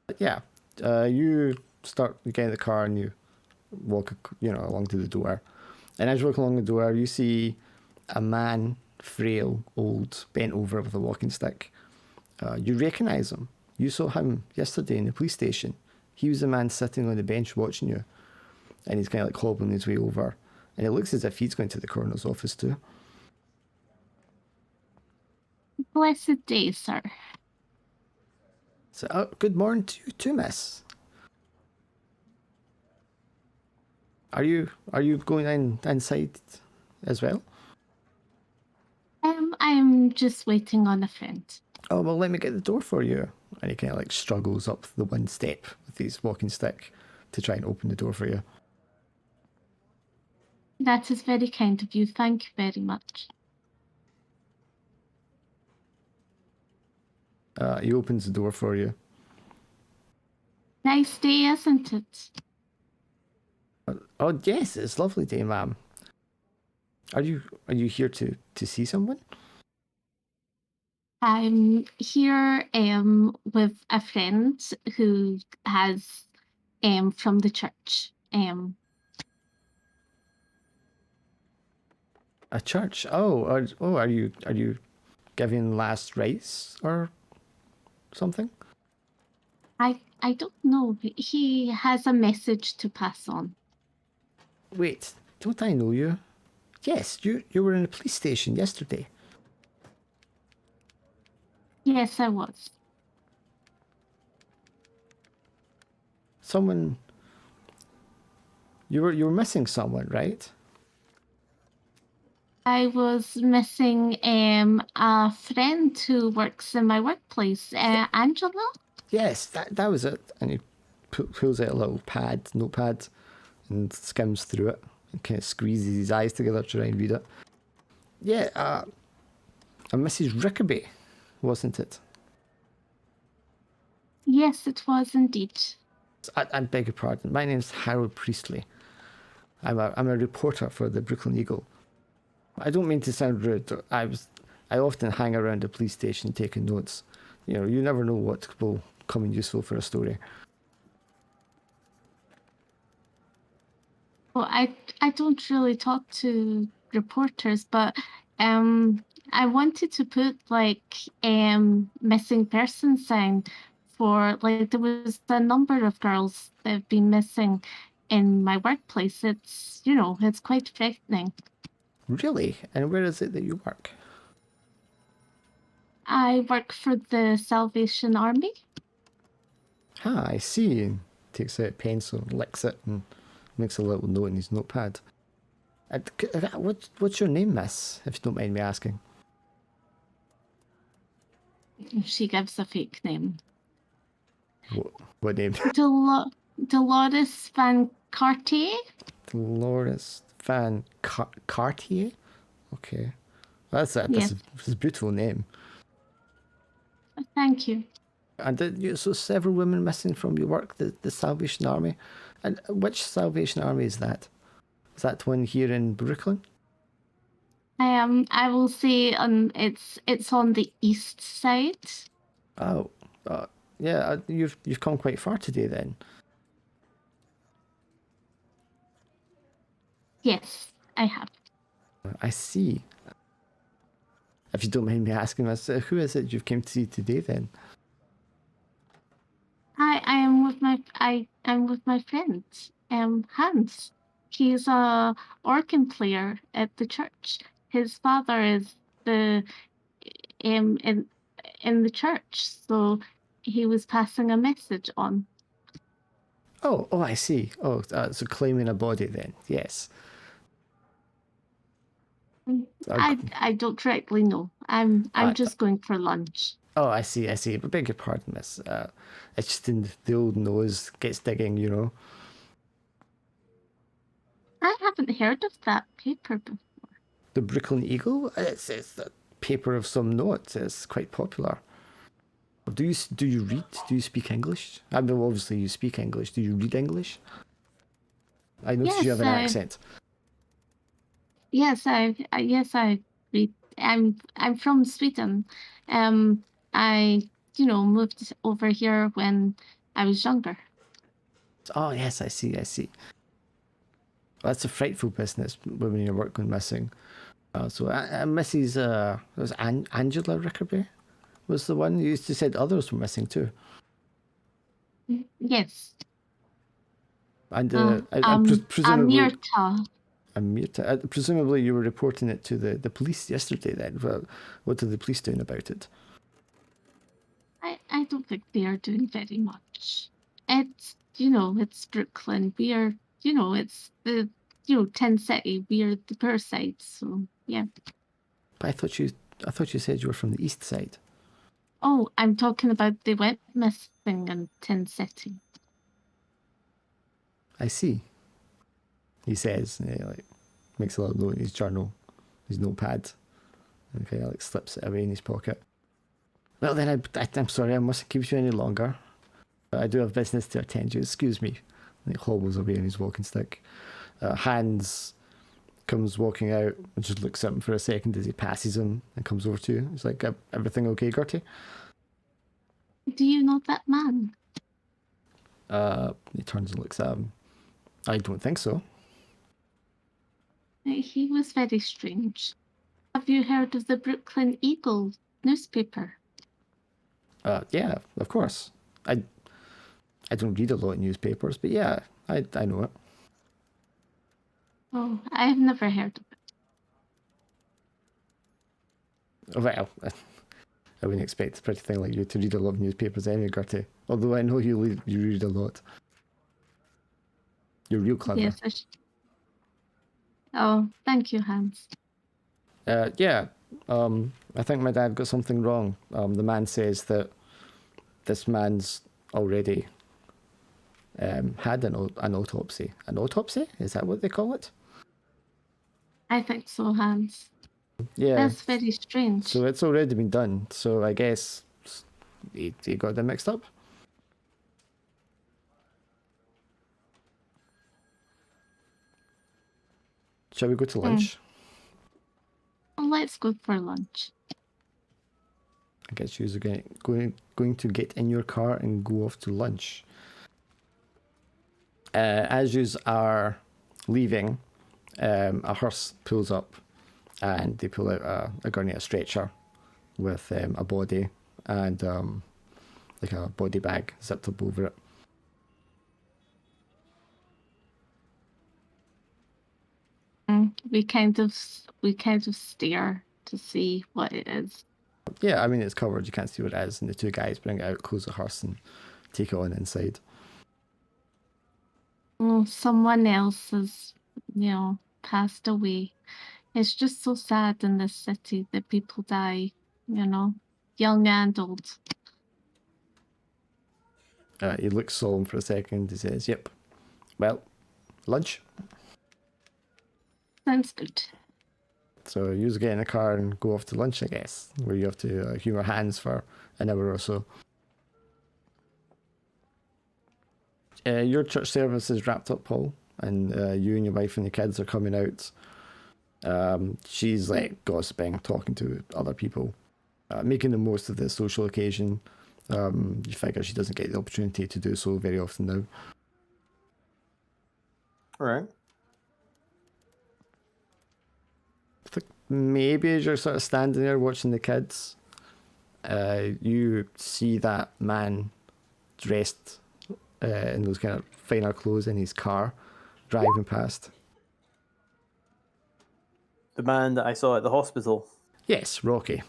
But yeah, you get in the car and you walk, along to the door. And as you walk along the door, you see a man, frail, old, bent over with a walking stick. You recognise him. You saw him yesterday in the police station. He was the man sitting on the bench watching you. And he's kind of like hobbling his way over. And it looks as if he's going to the coroner's office too. Blessed day, sir. So, good morning to you too, miss. Are you going inside as well? I'm just waiting on a friend. Oh, well, let me get the door for you. And he kind of like struggles up the one step with his walking stick to try and open the door for you. That is very kind of you. Thank you very much. He opens the door for you. Nice day, isn't it? Oh, yes, it's a lovely day, ma'am. Are you here to see someone? I'm here with a friend who has from the church. A church? Oh, are you giving last rites or something? I don't know. He has a message to pass on. Wait, don't I know you? Yes, you were in the police station yesterday. Yes, I was. Someone. You were missing someone, right? I was missing a friend who works in my workplace, Angela. Yes, that was it. And he pulls out a little notepad, and skims through it and kind of squeezes his eyes together to try and read it. Yeah, a Mrs. Rickaby, wasn't it? Yes, it was indeed. I beg your pardon. My name's Harold Priestley. I'm a reporter for the Brooklyn Eagle. I don't mean to sound rude. I often hang around the police station taking notes. You never know what will come in useful for a story. Well, I don't really talk to reporters, but I wanted to put like missing person sign for like there was a number of girls that have been missing in my workplace. It's quite threatening. Really? And where is it that you work? I work for the Salvation Army. Ah, I see. And takes out a pencil, licks it, and makes a little note in his notepad. What's your name, miss, if you don't mind me asking? She gives a fake name. What name? Dolores Van Cartier. Dolores Van Cartier? Okay. That's a beautiful name. Thank you. And so several women missing from your work, the Salvation Army. And which Salvation Army is that? Is that one here in Brooklyn? I will say it's on the east side. Oh, yeah. You've come quite far today then. Yes, I have. I see. If you don't mind me asking, miss, who is it you've come to see today then? I'm with my friend, Hans. He's a organ player at the church. His father is the in the church, so he was passing a message on. Oh, I see. Oh, so claiming a body then. Yes. I don't directly know. I'm just going for lunch. Oh, I see. But beg your pardon, miss. It's just in the old nose gets digging. I haven't heard of that paper before. The Brooklyn Eagle? It's a paper of some note. It's quite popular. Do you read? Do you speak English? I mean, obviously you speak English. Do you read English? I noticed you have an accent. Yes, I I'm from Sweden. I moved over here when I was younger. Oh yes, I see. Well, that's a frightful business when your work going missing. So Mrs. Was Angela Rickerby was the one you used to said others were missing too. Yes. And presumably, Amirta. presumably you were reporting it to the police yesterday. Then, well, what are the police doing about it? I don't think they are doing very much. It's Brooklyn. We are, it's the Tin City. We are the poor side. So yeah. But I thought you said you were from the east side. Oh, I'm talking about the web missing in Tin City. I see. He says, like, makes a little note in his journal, his notepad, and kind of like slips it away in his pocket. Well, then I'm sorry, I mustn't keep you any longer. But I do have business to attend to. Excuse me. And he hobbles away on his walking stick. Hans comes walking out and just looks at him for a second as he passes him and comes over to you. He's like, everything okay, Gertie? Do you know that man? He turns and looks at him. I don't think so. He was very strange. Have you heard of the Brooklyn Eagle newspaper? Yeah, of course. I don't read a lot of newspapers, but yeah, I know it. Oh, I've never heard of it. Well, I wouldn't expect a pretty thing like you to read a lot of newspapers anyway, Gertie. Although I know you read a lot. You're real clever. Yes. Oh, thank you, Hans. Yeah, I think my dad got something wrong. The man says that this man's already had an autopsy. An autopsy? Is that what they call it? I think so, Hans. Yeah. That's very strange. So it's already been done. So I guess he got them mixed up. Shall we go to lunch? Well, let's go for lunch. I guess you're going to get in your car and go off to lunch. As you are leaving, a hearse pulls up and they pull out a gurney, a stretcher with a body and like a body bag zipped up over it. We kind of stare to see what it is. Yeah, I mean it's covered, you can't see what it is, and the two guys bring it out, close the hearse and take it on inside. Oh, someone else has, passed away. It's just so sad in this city that people die, young and old. He looks solemn for a second, he says, yep, well, lunch. Sounds good. So you get in a car and go off to lunch, I guess, where you have to humour Hans for an hour or so. Your church service is wrapped up, Paul, and you and your wife and the kids are coming out. She's like gossiping, talking to other people, making the most of the social occasion. You figure she doesn't get the opportunity to do so very often now. All right. I think maybe as you're sort of standing there watching the kids, you see that man dressed in those kind of finer clothes in his car driving past. The man that I saw at the hospital. Yes, Rocky.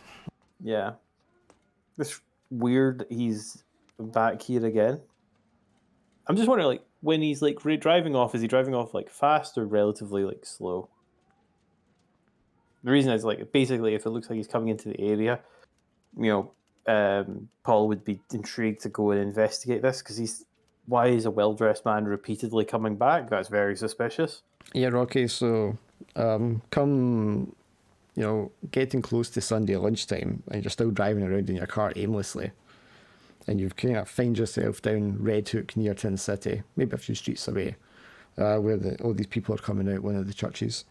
Yeah. It's weird he's back here again. I'm just wondering, like, when he's like driving off, is he driving off like fast or relatively like slow? The reason is like basically if it looks like he's coming into the area, Paul would be intrigued to go and investigate this because why is a well-dressed man repeatedly coming back? That's very suspicious. Yeah, Rocky, so come, getting close to Sunday lunchtime and you're still driving around in your car aimlessly and you've kind of find yourself down Red Hook near Tin City, maybe a few streets away, where all these people are coming out one of the churches.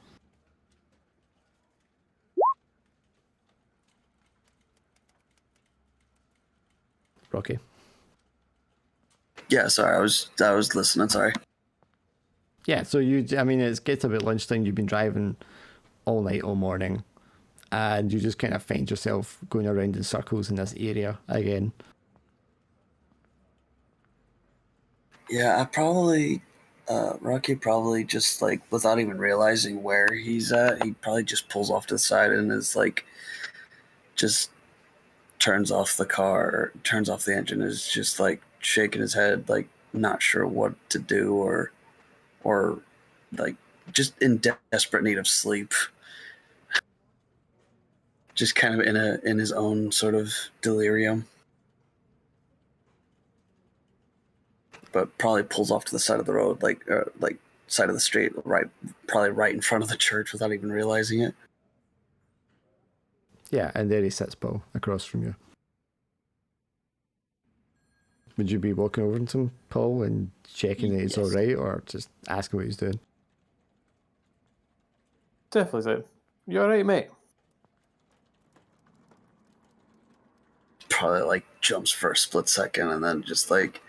Rocky. Yeah, sorry, I was listening. Sorry. Yeah, so it gets about lunchtime. You've been driving all night, all morning, and you just kind of find yourself going around in circles in this area again. Yeah, Rocky probably just like without even realizing where he's at, he probably just pulls off to the side and is like, just turns off the car, turns off the engine, is just like shaking his head, like not sure what to do, or like just in desperate need of sleep, just kind of in his own sort of delirium. But probably pulls off to the side of the road, like side of the street, probably right in front of the church without even realizing it. Yeah, and there he sits, Paul, across from you. Would you be walking over to him, Paul, and checking that he's Yes. all right, or just asking what he's doing? Definitely so. You all right, mate? Probably like jumps for a split second and then just like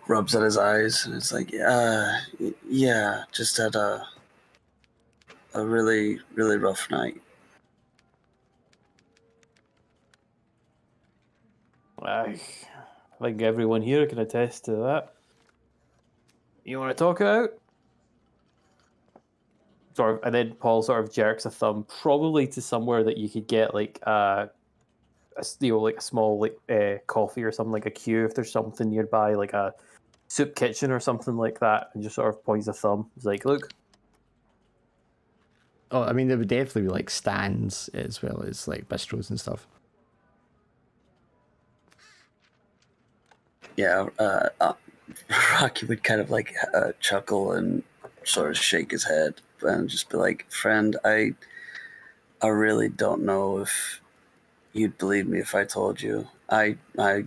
rubs at his eyes and it's like, yeah, just had a really, really rough night. I think everyone here can attest to that. You want to talk it out? Sort of, and then Paul sort of jerks a thumb, probably to somewhere that you could get like like a small coffee or something, like a queue if there's something nearby, like a soup kitchen or something like that, and just sort of points a thumb. It's like, look. Oh, I mean, there would definitely be like stands as well as like bistros and stuff. Yeah, Rocky would kind of like chuckle and sort of shake his head and just be like, "Friend, I really don't know if you'd believe me if I told you. I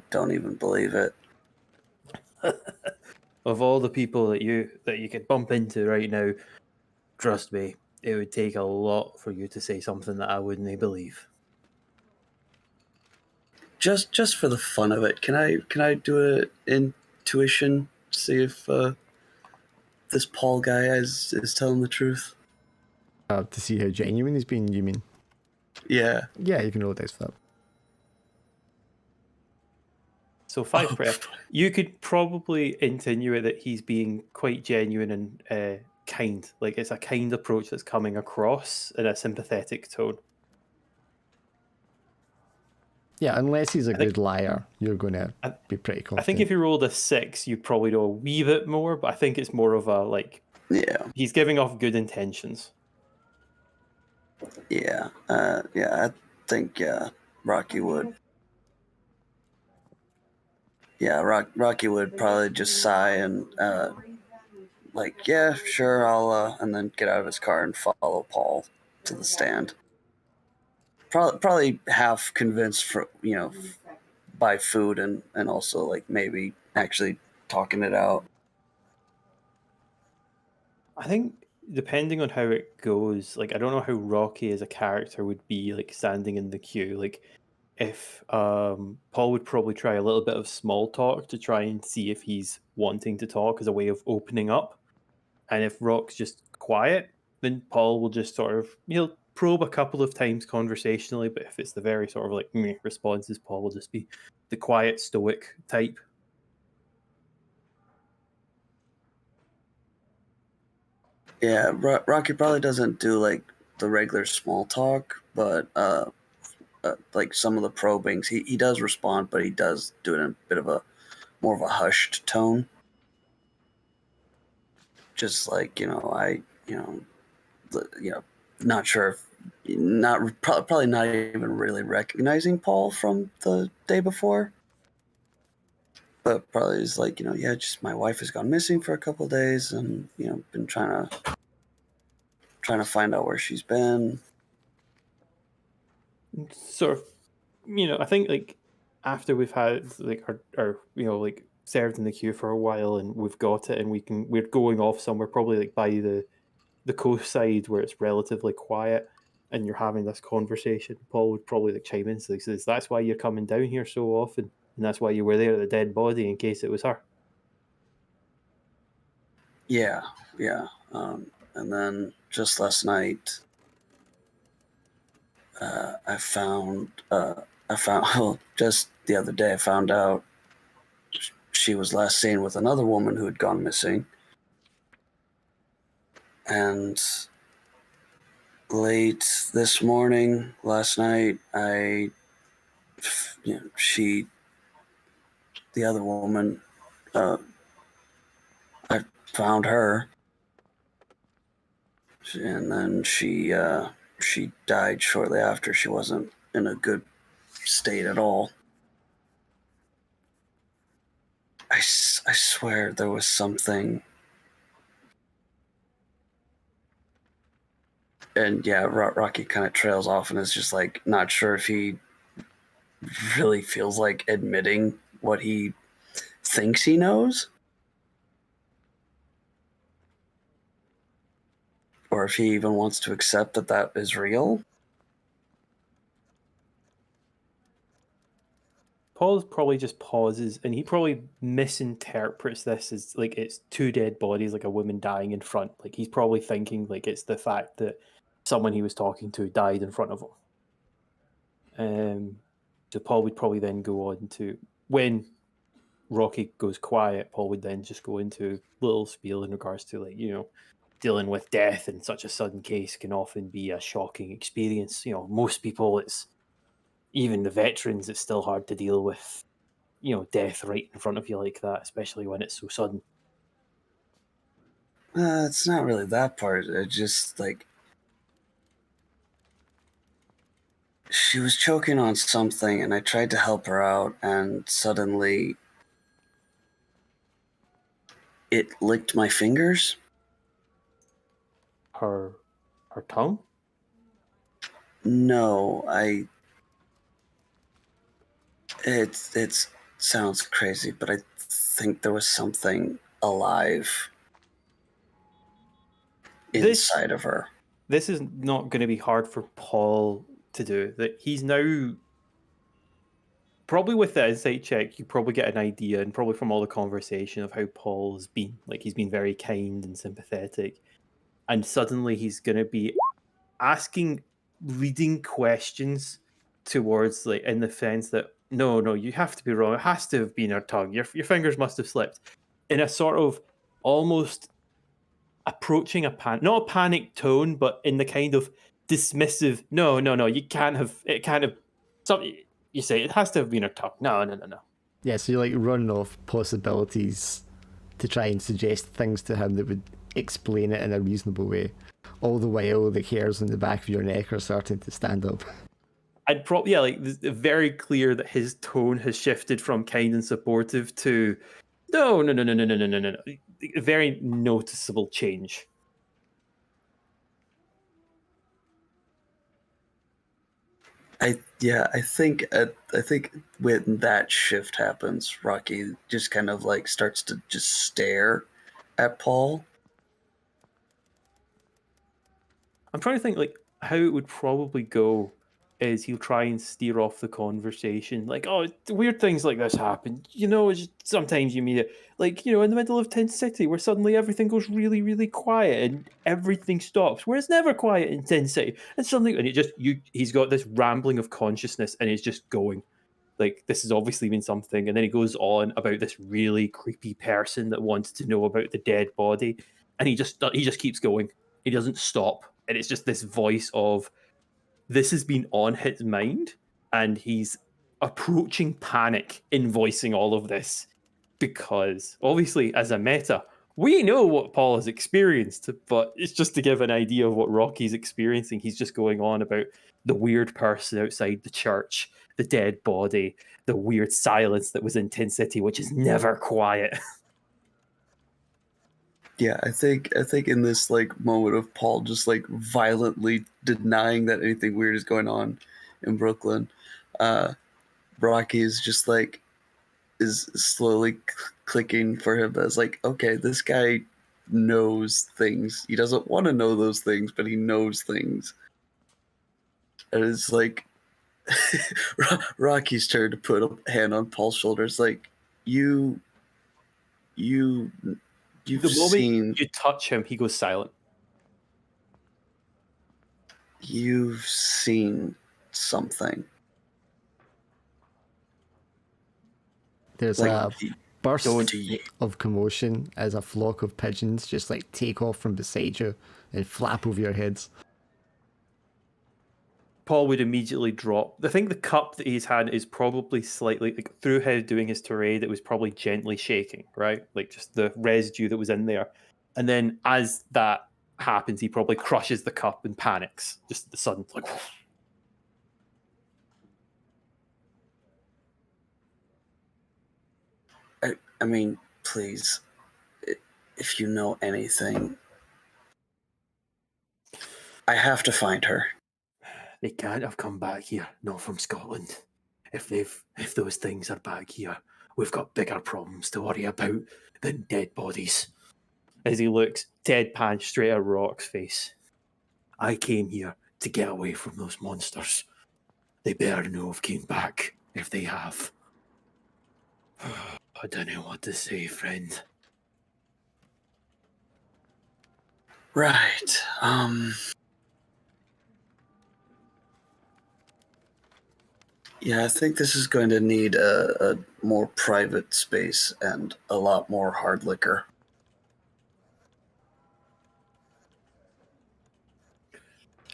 don't even believe it." Of all the people that you could bump into right now, trust me, it would take a lot for you to say something that I wouldn't believe. Just for the fun of it, can I do an intuition, see if this Paul guy is telling the truth? To see how genuine he's been, you mean? Yeah. Yeah, you can roll dice for that. So 5 prayer. You could probably insinuate that he's being quite genuine and kind. Like it's a kind approach that's coming across in a sympathetic tone. Yeah, unless he's a good liar, you're going to be pretty confident. I think if you rolled a 6, you probably know a wee bit more, but I think it's more of a like, Yeah. he's giving off good intentions. Yeah. Yeah, I think Rocky would. Yeah, Rocky would probably just sigh and like, yeah, sure, I'll and then get out of his car and follow Paul to the stand. Probably half convinced for by food and also like maybe actually talking it out. I think depending on how it goes, like I don't know how Rocky as a character would be like standing in the queue. Like if Paul would probably try a little bit of small talk to try and see if he's wanting to talk as a way of opening up. And if Rock's just quiet, then Paul will just sort of he'll probe a couple of times conversationally, but if it's the very sort of like meh responses, Paul will just be the quiet stoic type. Yeah, Rocky probably doesn't do like the regular small talk, but like some of the probings, he does respond, but he does do it in a bit of a more of a hushed tone. Just like not sure if probably not even really recognizing Paul from the day before, but probably is like yeah, just my wife has gone missing for a couple of days, and been trying to find out where she's been. Sort of, I think like after we've had like our like served in the queue for a while and we've got it and we're going off somewhere probably like by the coast side where it's relatively quiet and you're having this conversation, Paul would probably like chime in. So he says, "That's why you're coming down here so often and that's why you were there at the dead body in case it was her. Yeah. And then just last night, I found well, just the other day, I found out she was last seen with another woman who had gone missing. And late this morning, last night, the other woman, I found her, and then she died shortly after. She wasn't in a good state at all. I swear there was something. And yeah, Rocky kind of trails off and is just like not sure if he really feels like admitting what he thinks he knows, or if he even wants to accept that that is real. Paul probably just pauses, and he probably misinterprets this as like it's two dead bodies, like a woman dying in front. Like he's probably thinking like it's the fact that someone he was talking to died in front of him. So Paul would probably then go on to, when Rocky goes quiet, Paul would then just go into a little spiel in regards to, like, you know, dealing with death in such a sudden case can often be a shocking experience. You know, most people, it's even the veterans, it's still hard to deal with, you know, death right in front of you like that, especially when it's so sudden. It's not really that part. It's just like she was choking on something, and I tried to help her out, and suddenly it licked my fingers. Her tongue? No, it sounds crazy, but I think there was something alive inside of her. This is not going to be hard for Paul to do. That he's now probably, with the insight check, you probably get an idea, and probably from all the conversation, of how Paul's been. Like, he's been very kind and sympathetic, and suddenly he's going to be asking leading questions towards, like, in the sense that no, you have to be wrong. It has to have been her tongue. Your fingers must have slipped, in a sort of almost approaching not a panic tone, but in the kind of dismissive. No, you can't have. It can't have. Something you say. It has to have been her tongue. No. Yeah, so you like run off possibilities to try and suggest things to him that would explain it in a reasonable way. All the while the hairs on the back of your neck are starting to stand up. I'd probably, yeah, like, very clear that his tone has shifted from kind and supportive to no. Very noticeable change. I think when that shift happens, Rocky just kind of like starts to just stare at Paul. I'm trying to think, like, how it would probably go is he'll try and steer off the conversation. Like, oh, weird things like this happen. You know, sometimes you meet it, like, you know, in the middle of Tent City, where suddenly everything goes really, really quiet and everything stops, where it's never quiet in Tent City. And suddenly, and he's got this rambling of consciousness, and he's just going, like, this has obviously been something. And then he goes on about this really creepy person that wants to know about the dead body. And he just keeps going. He doesn't stop. And it's just this voice of, this has been on his mind, and he's approaching panic in voicing all of this, because obviously, as a meta, we know what Paul has experienced, but it's just to give an idea of what Rocky's experiencing. He's just going on about the weird person outside the church, the dead body, the weird silence that was in Tin City, which is never quiet. Yeah, I think in this like moment of Paul just like violently denying that anything weird is going on in Brooklyn, Rocky is just like is slowly clicking for him as like, okay, this guy knows things. He doesn't want to know those things, but he knows things. And it's like Rocky's turn to put a hand on Paul's shoulders. Like, you've The moment seen you touch him, he goes silent. you've seen something. There's Like, a burst do you, of commotion as a flock of pigeons just like take off from beside you and flap over your heads. Paul would immediately drop. I think the cup that he's had is probably slightly, like, through his doing his tirade, it was probably gently shaking, right? Like just the residue that was in there. And then as that happens, he probably crushes the cup and panics. Just the sudden, like, I mean, please, if you know anything, I have to find her. they can't have come back here, not from Scotland. If those things are back here, we've got bigger problems to worry about than dead bodies. As he looks deadpan straight at Rock's face. I came here to get away from those monsters. They better know I've came back, if they have. I don't know what to say, friend. Right. Yeah, I think this is going to need a more private space and a lot more hard liquor.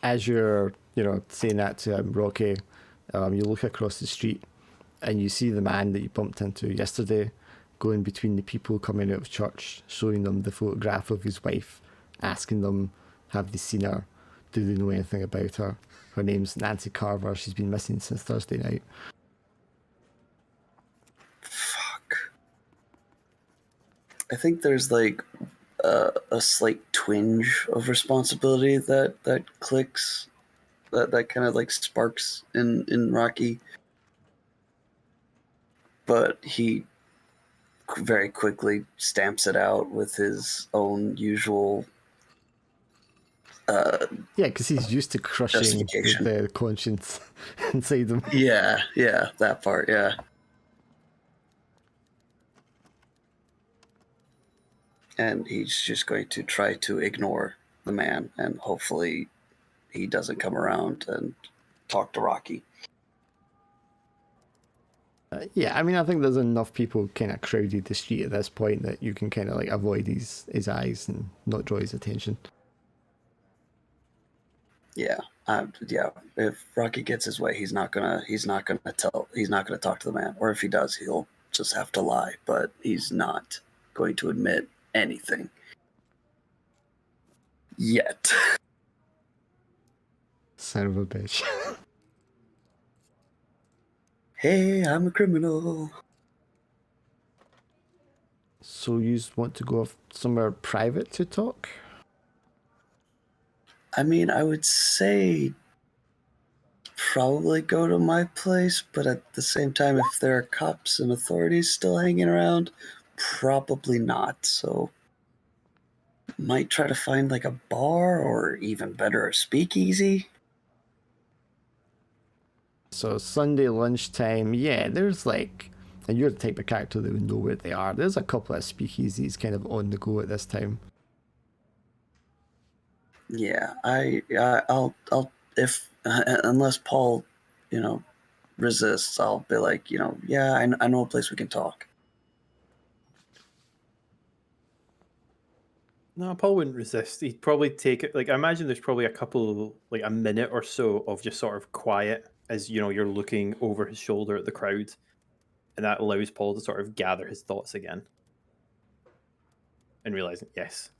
As you're, saying that to Rocky, you look across the street and you see the man that you bumped into yesterday going between the people coming out of church, showing them the photograph of his wife, asking them, have they seen her? Do they know anything about her? Her name's Nancy Carver. She's been missing since Thursday night. Fuck. I think there's like a slight twinge of responsibility that clicks, that kind of like sparks in Rocky. But he very quickly stamps it out with his own usual yeah, because he's used to crushing justification. the conscience inside him. Yeah, that part, yeah. And he's just going to try to ignore the man, and hopefully he doesn't come around and talk to Rocky. Yeah, I mean, I think there's enough people kind of crowded the street at this point that you can kind of like avoid his eyes and not draw his attention. Yeah, yeah. If Rocky gets his way, he's not gonna talk to the man, or if he does, he'll just have to lie. But he's not going to admit anything yet. Son of a bitch. Hey, I'm a criminal. So you want to go off somewhere private to talk? I mean, I would say probably go to my place, but at the same time, if there are cops and authorities still hanging around, probably not. So might try to find like a bar, or even better, a speakeasy. So Sunday lunchtime, yeah, there's like, and you're the type of character that would know where they are. There's a couple of speakeasies kind of on the go at this time. Yeah, I'll if unless Paul, resists, I'll be like, yeah, I know a place we can talk. No, Paul wouldn't resist. He'd probably take it. Like, I imagine there's probably a minute or so of just sort of quiet as, you're looking over his shoulder at the crowd. And that allows Paul to sort of gather his thoughts again. And realizing, yes,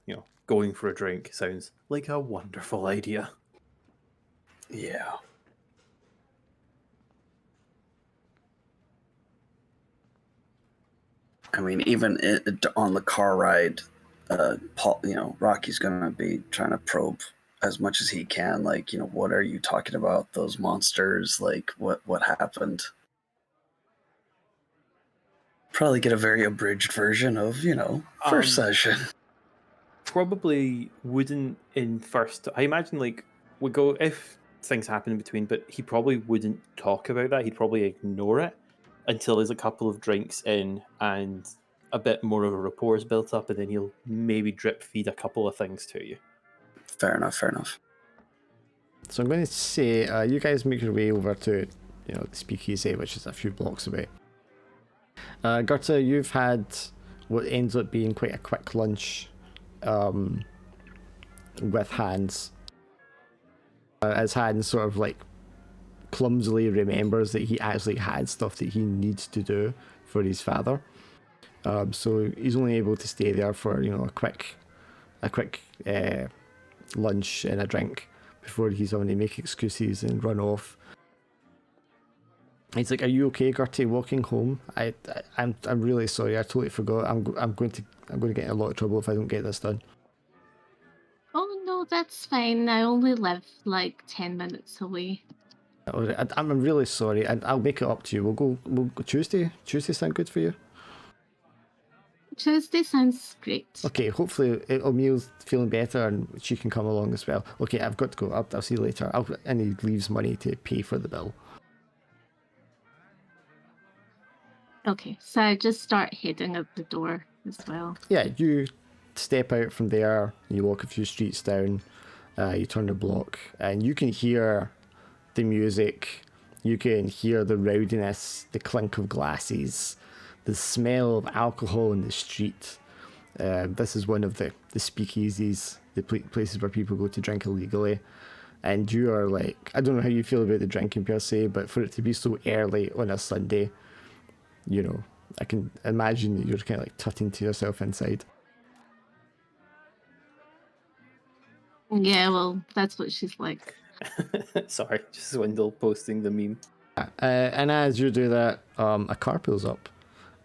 going for a drink sounds like a wonderful idea. Yeah. I mean, even on the car ride, Paul, Rocky's gonna be trying to probe as much as he can. Like, what are you talking about? Those monsters? Like, what happened? Probably get a very abridged version of, first session. Probably wouldn't in first. I imagine, like, we go if things happen in between, but he probably wouldn't talk about that. He'd probably ignore it until there's a couple of drinks in and a bit more of a rapport is built up, and then he'll maybe drip feed a couple of things to you. Fair enough, fair enough. So I'm going to say you guys make your way over to, the speakeasy, which is a few blocks away. Gerta, you've had what ends up being quite a quick lunch with Hans. As Hans sort of like clumsily remembers that he actually had stuff that he needs to do for his father. So he's only able to stay there for a quick lunch and a drink before he's going to make excuses and run off. He's like, "Are you okay, Gertie, walking home? I'm really sorry. I totally forgot. I'm going to get in a lot of trouble if I don't get this done." Oh no, that's fine. I only live like 10 minutes away. I'm really sorry, and I'll make it up to you. We'll go Tuesday. Tuesday sound good for you? Tuesday sounds great. Okay, hopefully Emil's feeling better and she can come along as well. Okay, I've got to go. I'll see you later. And he leaves money to pay for the bill. Okay, so I just start heading out the door as well. Yeah, you step out from there, you walk a few streets down, you turn the block, and you can hear the music, you can hear the rowdiness, the clink of glasses, the smell of alcohol in the street. This is one of the speakeasies, the places where people go to drink illegally. And you are like, I don't know how you feel about the drinking per se, but for it to be so early on a Sunday, I can imagine that you're kind of like tutting to yourself inside. Yeah, well, that's what she's like. Sorry, just Swindle posting the meme. And as you do that, a car pulls up,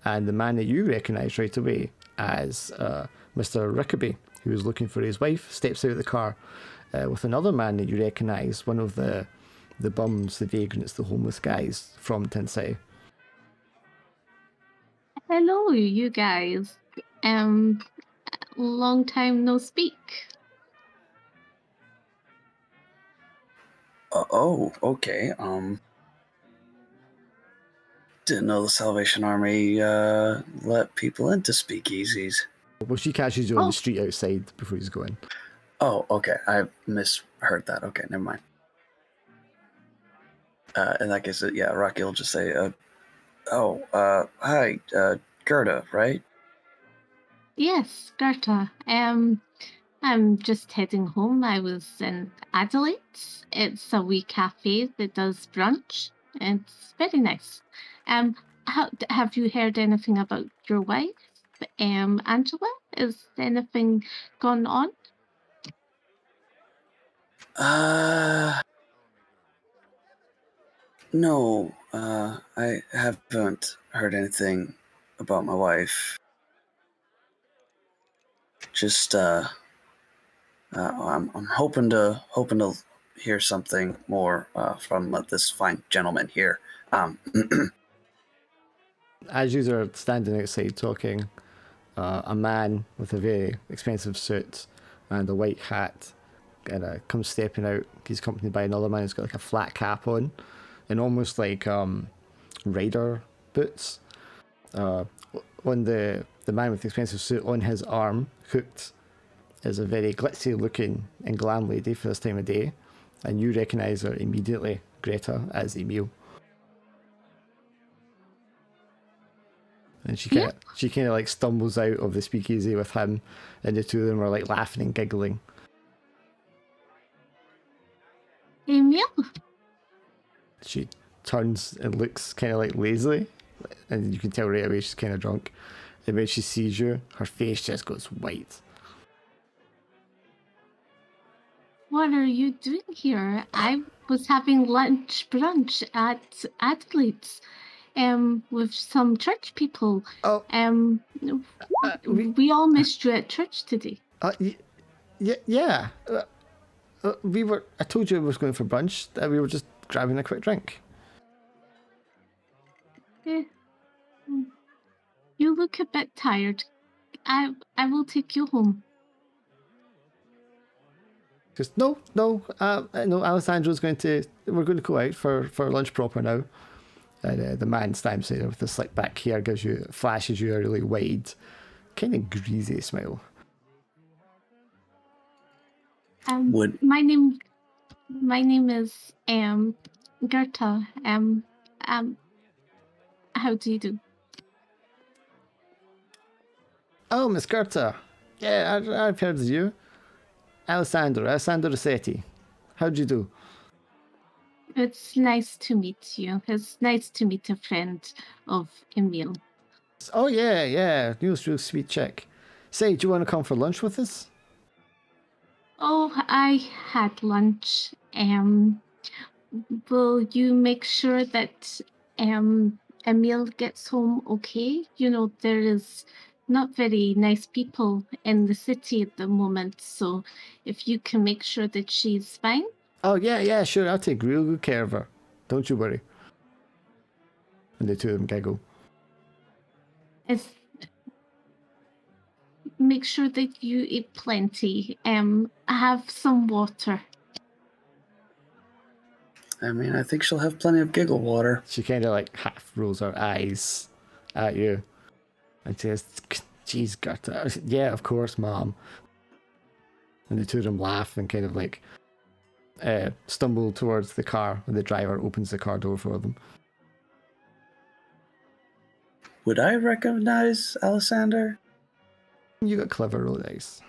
and the man that you recognise right away as Mr. Rickaby, who is looking for his wife, steps out of the car with another man that you recognise, one of the bums, the vagrants, the homeless guys from Tin City. Hello, you guys. Long time no speak. Oh, okay. Didn't know the Salvation Army let people into speakeasies. Well, she catches you on the street outside before he's going. Oh, okay. I misheard that. Okay, never mind. In that case, yeah, Rocky will just say, hi, Gerda, right? Yes, Gerta. I'm just heading home. I was in Adelaide. It's a wee cafe that does brunch. It's very nice. Have you heard anything about your wife, Angela? Is anything gone on? No, I haven't heard anything about my wife. Just, I'm hoping to hear something more from this fine gentleman here. As you are standing outside talking, a man with a very expensive suit and a white hat comes stepping out. He's accompanied by another man who's got like a flat cap on and almost like rider boots. On the man with the expensive suit, on his arm, hooked, is a very glitzy looking and glam lady for this time of day, and you recognise her immediately, Greta, as Emil. And she kind of like stumbles out of the speakeasy with him, and the two of them are like laughing and giggling. Emil? She turns and looks kind of like lazily, and you can tell right away she's kind of drunk. And when she sees you, her face just goes white. What are you doing here? I was having brunch at Adelaide's, with some church people. Oh. We all missed you at church today. Yeah. I told you I was going for brunch. We were just grabbing a quick drink. You look a bit tired. I will take you home. Goes, no, Alessandro's we're going to go out for lunch proper now. And the man stands there with the slick back hair, flashes you a really wide, kind of greasy smile. Would My name is Gerta. How do you do? Oh, Miss Gerta. Yeah, I've heard of you. Alessandro Rossetti. How'd you do? It's nice to meet you. It's nice to meet a friend of Emil. Oh, yeah. You're a real sweet chick. Say, do you want to come for lunch with us? Oh, I had lunch. Will you make sure that Emil gets home okay? You know, there is not very nice people in the city at the moment, so if you can make sure that she's fine. Oh, yeah, sure. I'll take real good care of her. Don't you worry. And the two of them giggle. Make sure that you eat plenty. Have some water. I mean, I think she'll have plenty of giggle water. She kind of like half rolls her eyes at you and says, geez, Gerta. Yeah, of course, Mom. And the two of them laugh and kind of like stumble towards the car when the driver opens the car door for them. Would I recognize Alessander? You got clever roll dice.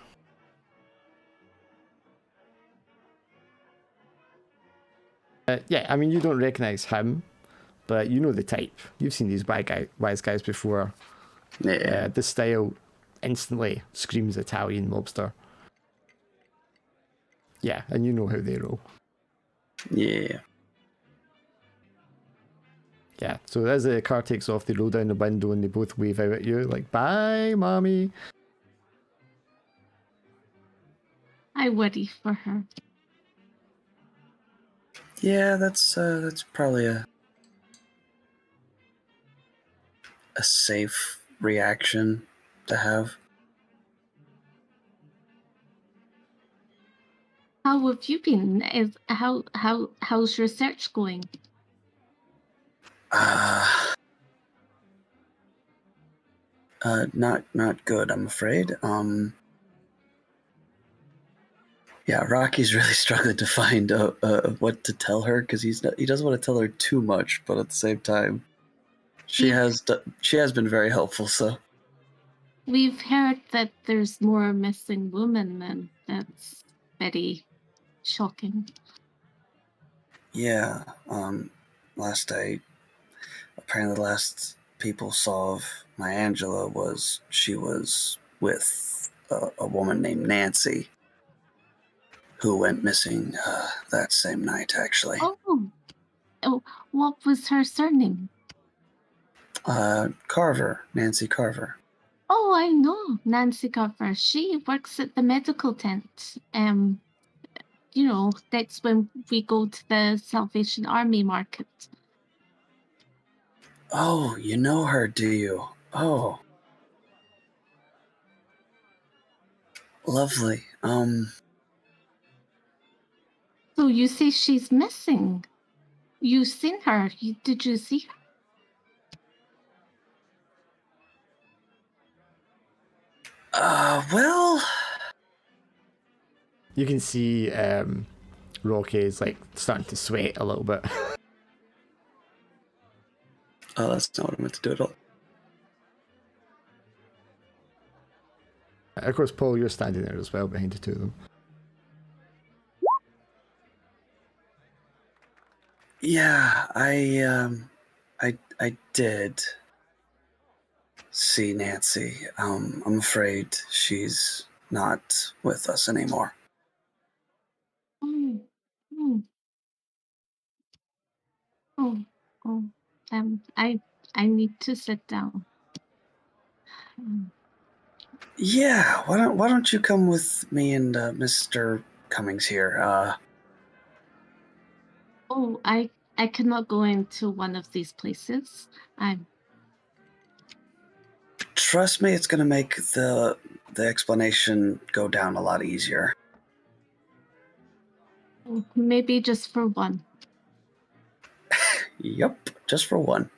Yeah, I mean, you don't recognize him, but you know the type. You've seen these wise guys before. Yeah. This style instantly screams Italian mobster. Yeah, and you know how they roll. Yeah. Yeah, so as the car takes off, they roll down the window and they both wave out at you like, bye, mommy. I worry for her. Yeah, that's probably a safe reaction to have. How have you been? How's your search going? Not good, I'm afraid. Yeah, Rocky's really struggling to find what to tell her because he doesn't want to tell her too much, but at the same time, she has been very helpful. So We've heard that there's more missing women, and that's very shocking. yeah, apparently the last people saw of my Angela was she was with a woman named Nancy, who went missing that same night, actually. Oh, what was her surname? Carver, Nancy Carver. Oh, I know Nancy Carver. She works at the medical tent. You know, that's when we go to the Salvation Army market. Oh, you know her, do you? Oh. Lovely. So you say she's missing. You've seen her. Did you see her? Well, You can see Rocky is like starting to sweat a little bit. oh, that's not what I meant to do at all. Of course, Paul, you're standing there as well behind the two of them. Yeah, I did see Nancy. I'm afraid she's not with us anymore. Oh, oh, oh, oh. I need to sit down. Yeah, why don't you come with me and Mr. Cummings here? Oh, I cannot go into one of these places. Trust me, it's gonna make the explanation go down a lot easier. Maybe just for one. Yep, just for one.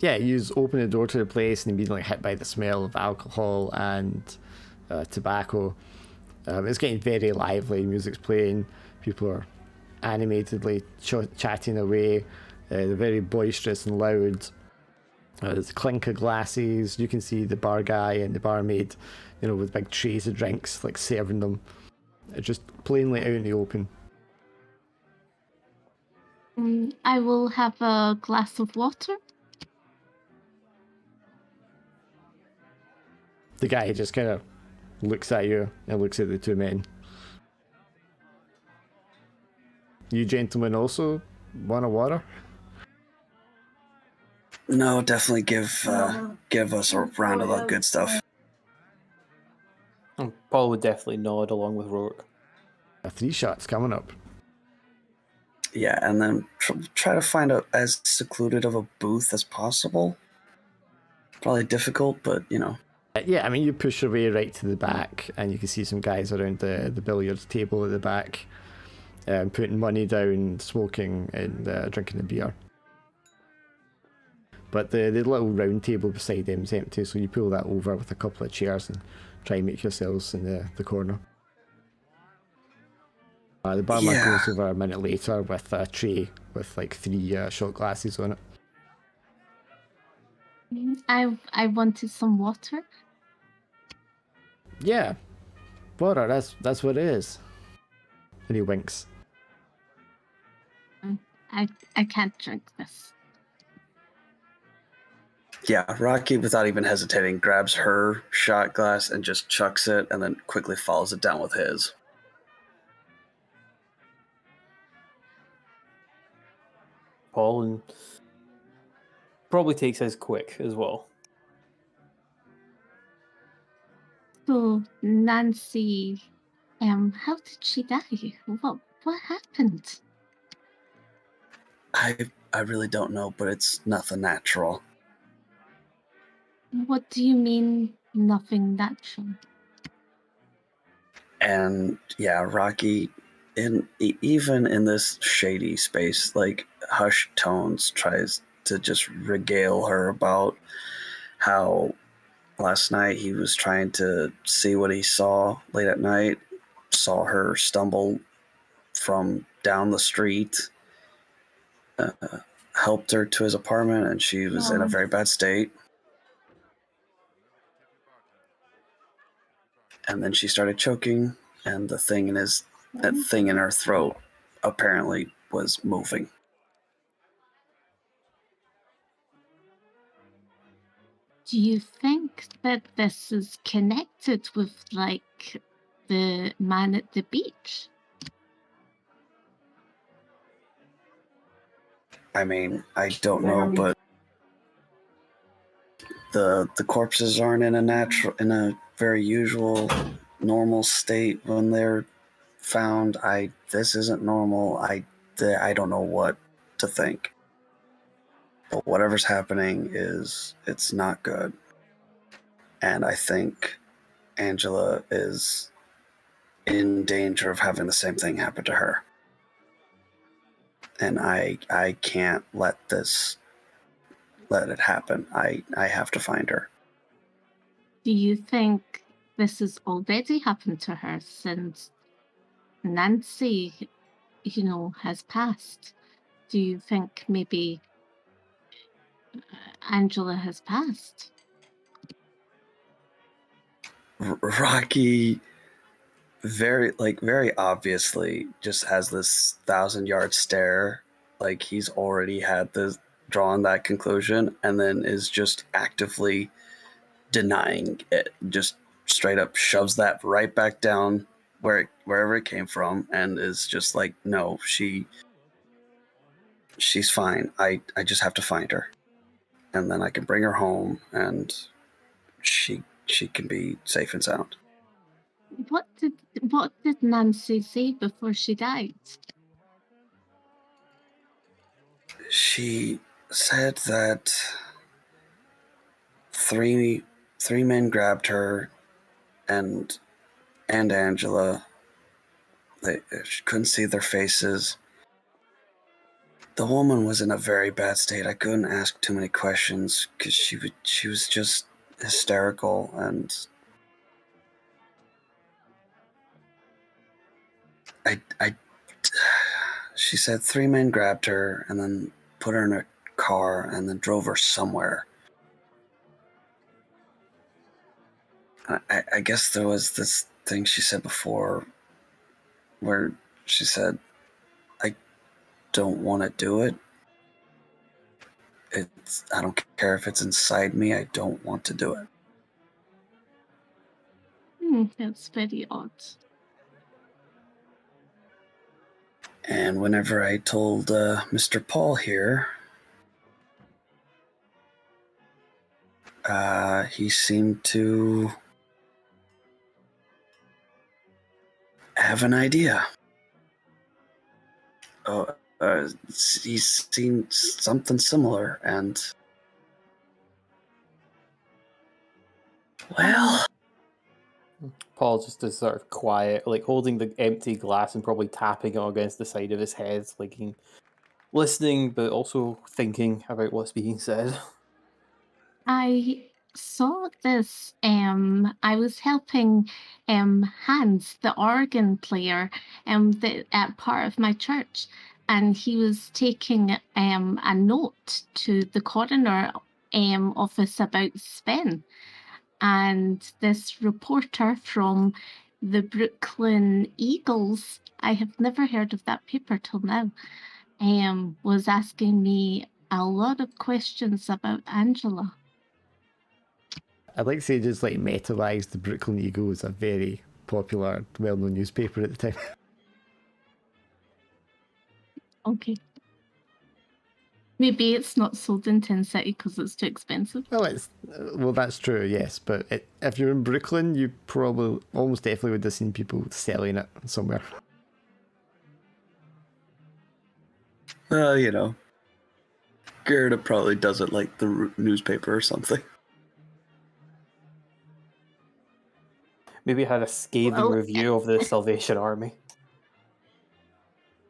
Yeah, you open the door to the place and immediately hit by the smell of alcohol and tobacco. It's getting very lively. Music's playing. People are animatedly chatting away. They're very boisterous and loud. There's a clink of glasses. You can see the bar guy and the barmaid, with big trays of drinks, like serving them. Just plainly out in the open. I will have a glass of water. The guy just kind of looks at you and looks at the two men. You gentlemen also want a water? No, definitely give us a round of that good stuff. Paul would definitely nod along with Rourke. 3 shots coming up. Yeah, and then try to find as secluded of a booth as possible. Probably difficult, but Yeah, I mean, you push your way right to the back, and you can see some guys around the billiards table at the back, putting money down, smoking, and drinking a beer. But the little round table beside them is empty, so you pull that over with a couple of chairs and try and make yourselves in the corner. The barman goes over a minute later with a tray with like 3 shot glasses on it. I wanted some water. Yeah, water. That's what it is. And he winks. I can't drink this. Yeah, Rocky, without even hesitating, grabs her shot glass and just chucks it, and then quickly follows it down with his. Paul and probably takes his quick as well. So Nancy, how did she die? What happened? I really don't know, but it's nothing natural. What do you mean, nothing natural? And yeah, Rocky, even in this shady space, like hushed tones, tries to just regale her about how last night he was trying to see what he saw late at night, saw her stumble from down the street, helped her to his apartment, and she was in a very bad state. And then she started choking, and that thing in her throat apparently was moving. Do you think that this is connected with, like, the man at the beach? I mean, I don't know, but the corpses aren't in a very usual normal state when they're found. This isn't normal. I don't know what to think. But whatever's happening it's not good. And I think Angela is in danger of having the same thing happen to her. And I can't let it happen. I have to find her. Do you think this has already happened to her since Nancy, has passed? Do you think maybe Angela has passed? Rocky very obviously just has this 1,000-yard stare, like he's already had drawn that conclusion, and then is just actively denying it. Just straight up shoves that right back down wherever it came from, and is just like, no, she's fine. I just have to find her, and then I can bring her home, and she can be safe and sound. What did Nancy say before she died? She said that three men grabbed her and and Angela. She couldn't see their faces. The woman was in a very bad state. I couldn't ask too many questions because she was just hysterical, and she said 3 men grabbed her and then put her in a car and then drove her somewhere. I guess there was this thing she said before where she said, I don't want to do it. I don't care if it's inside me. I don't want to do it. That's very odd. And whenever I told Mr. Paul here, he seemed to have an idea. He's seen something similar, and well, Paul just is sort of quiet, like holding the empty glass and probably tapping it against the side of his head, like listening but also thinking about what's being said. I saw this. I was helping Hans, the organ player, at part of my church, and he was taking a note to the coroner office about Sven. And this reporter from the Brooklyn Eagles, I have never heard of that paper till now, was asking me a lot of questions about Angela. I'd like to say just like meta-wise, the Brooklyn Eagle was a very popular, well-known newspaper at the time. Okay. Maybe it's not sold in Tin City because it's too expensive. Well, that's true, yes. But if you're in Brooklyn, you probably almost definitely would have seen people selling it somewhere. well, you know, Gerda probably does it like the newspaper or something. Maybe it had a scathing review of the Salvation Army.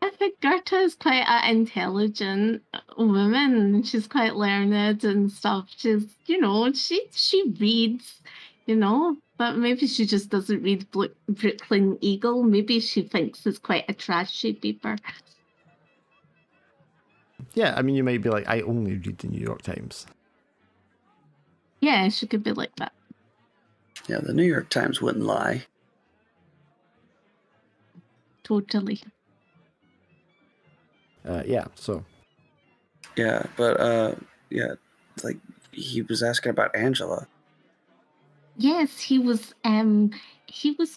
I think Gerta is quite an intelligent woman. She's quite learned and stuff. She's, she reads, but maybe she just doesn't read Brooklyn Eagle. Maybe she thinks it's quite a trashy paper. Yeah, I mean, you might be like, I only read the New York Times. Yeah, she could be like that. Yeah, the New York Times wouldn't lie. Totally. Yeah, so. Yeah, but yeah, like he was asking about Angela. Yes, he was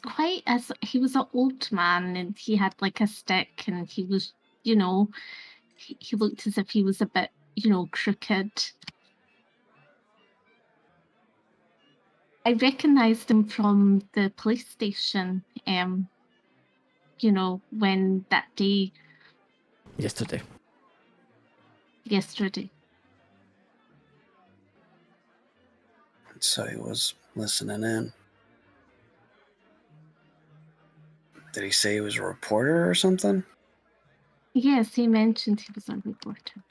quite he was an old man, and he had like a stick, and he was, he looked as if he was a bit, crooked. I recognized him from the police station, when that day Yesterday. So he was listening in. Did he say he was a reporter or something? Yes, he mentioned he was a reporter.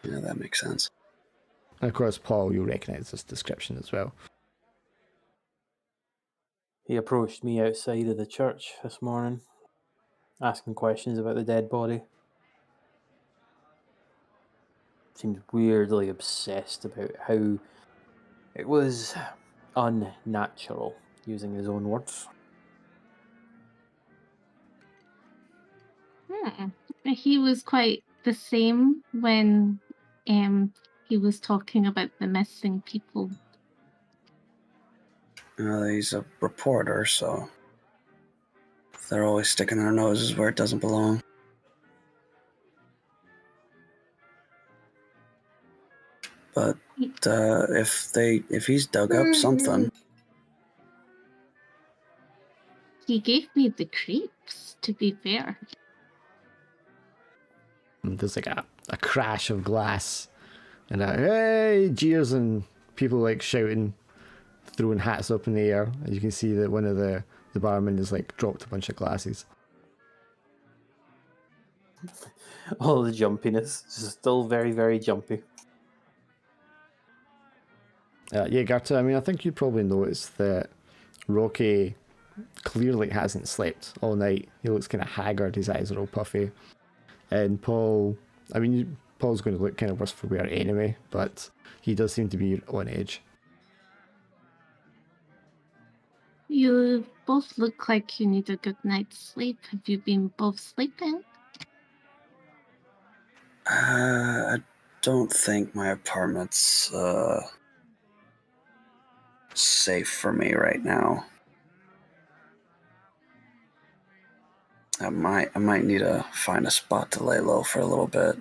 Yeah, that makes sense. And of course, Paul, you'll recognize this description as well. He approached me outside of the church this morning, asking questions about the dead body. Seemed weirdly obsessed about how it was unnatural, using his own words. He was quite the same when he was talking about the missing people. Well, he's a reporter, so they're always sticking their noses where it doesn't belong. But if he's dug up something, He gave me the creeps, to be fair. And there's like a crash of glass and a hey jeers and people like shouting, throwing hats up in the air. And you can see that one of the the barman has like dropped a bunch of glasses. All the jumpiness, still very, very jumpy. Yeah, Garta, I mean, I think you probably noticed that Rocky clearly hasn't slept all night. He looks kind of haggard, his eyes are all puffy. And Paul, I mean, Paul's going to look kind of worse for wear anyway, but he does seem to be on edge. You both look like you need a good night's sleep. Have you been both sleeping? I don't think my apartment's safe for me right now. I might need to find a spot to lay low for a little bit.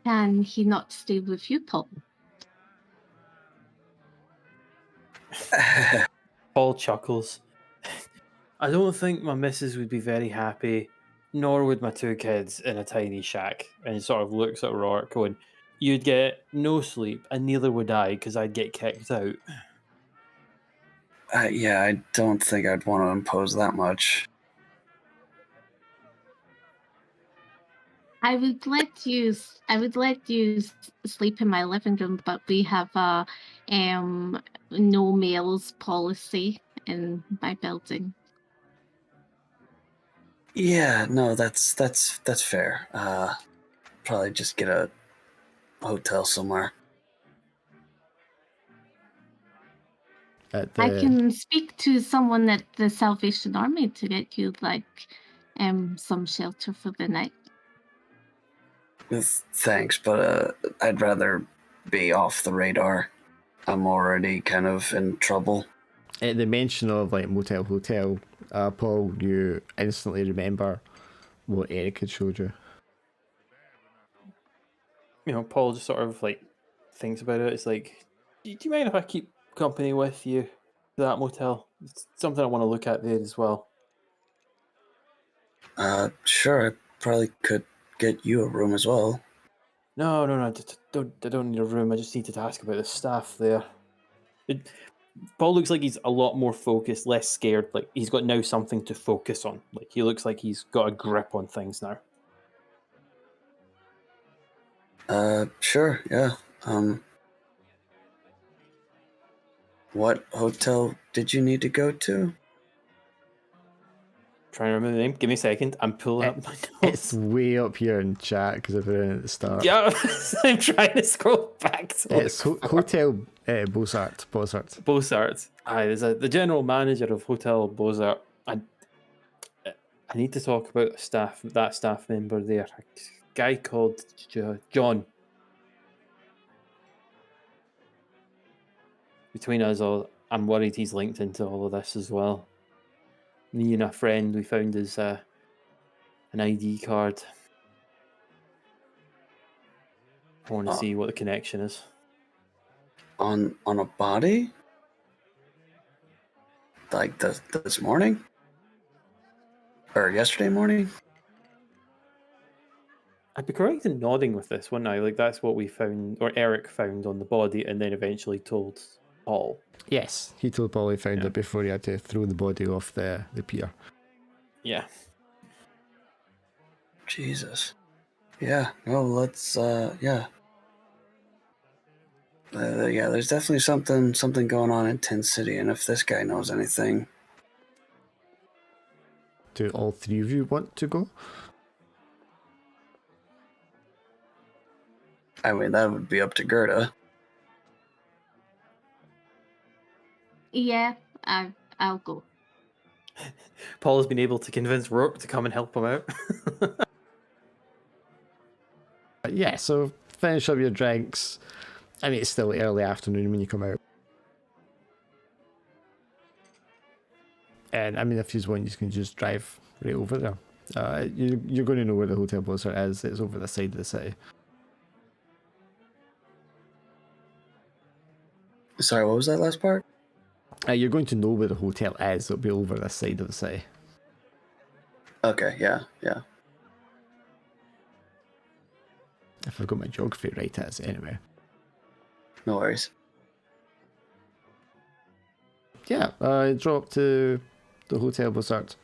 Can he not stay with you, Paul? Paul chuckles. I don't think my missus would be very happy, nor would my two kids in a tiny shack. And he sort of looks at Rourke going, you'd get no sleep, and neither would I, because I'd get kicked out. Yeah, I don't think I'd want to impose that much. I would let you sleep in my living room, but we have a no males policy in my building. Yeah, no, that's fair. Probably just get a hotel somewhere. I can speak to someone at the Salvation Army to get you some shelter for the night. Thanks, but I'd rather be off the radar. I'm already kind of in trouble. At the mention of like motel hotel, Paul, you instantly remember what Eric had showed you. You know, Paul just sort of like thinks about it. It's like, do you mind if I keep company with you to that motel? It's something I want to look at there as well. Sure, I probably could get you a room as well. No, I don't need a room. I just needed to ask about the staff there. Paul looks like he's a lot more focused, less scared. Like he's got now something to focus on. Like he looks like he's got a grip on things now. Sure, yeah. What hotel did you need to go to? Trying to remember the name. Give me a second. I'm pulling up my notes. It's way up here in chat because I put it in at the start. Yeah, I'm trying to scroll back to It's Hotel Bozart. Bozart. Aye, there's the general manager of Hotel Bozart. I need to talk about that staff member there. A guy called John. Between us all, I'm worried he's linked into all of this as well. Me and a friend, we found his an ID card. I want to see what the connection is. On a body? Like this morning? Or yesterday morning? I'd be correct in nodding with this, wouldn't I? Like that's what we found, or Eric found on the body, and then eventually told Paul. Yes, he told Paul he found it before he had to throw the body off the pier. Yeah. Jesus. Yeah. Well, let's. Yeah. Yeah. There's definitely something going on in Tin City, and if this guy knows anything, do all three of you want to go? I mean, that would be up to Gerda. Yeah, I'll go. Paul has been able to convince Rourke to come and help him out. Yeah, so finish up your drinks. I mean, it's still early afternoon when you come out. And I mean, if you want, you can just drive right over there. You're going to know where the Hotel Bozart is. It's over the side of the city. Sorry, what was that last part? You're going to know where the hotel is. It'll be over this side of the city. Okay, yeah. If I've got my geography right, it is anyway. No worries. Yeah, I drove up to the Hotel Bossart,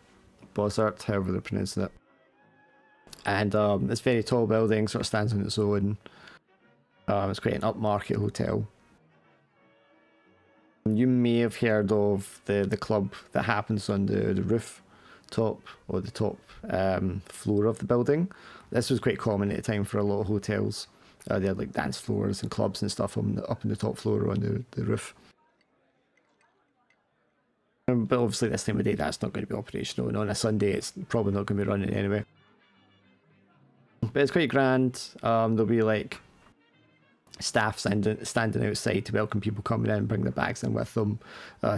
however they're pronouncing it. And it's a very tall building, sort of stands on its own. It's quite an upmarket hotel. You may have heard of the club that happens on the roof top, or the top floor of the building. This was quite common at the time for a lot of hotels. They had like dance floors and clubs and stuff up on the top floor on the roof. But obviously this time of day that's not going to be operational, and on a Sunday it's probably not going to be running anyway. But it's quite grand. There'll be like staff standing outside to welcome people coming in, bring their bags in with them.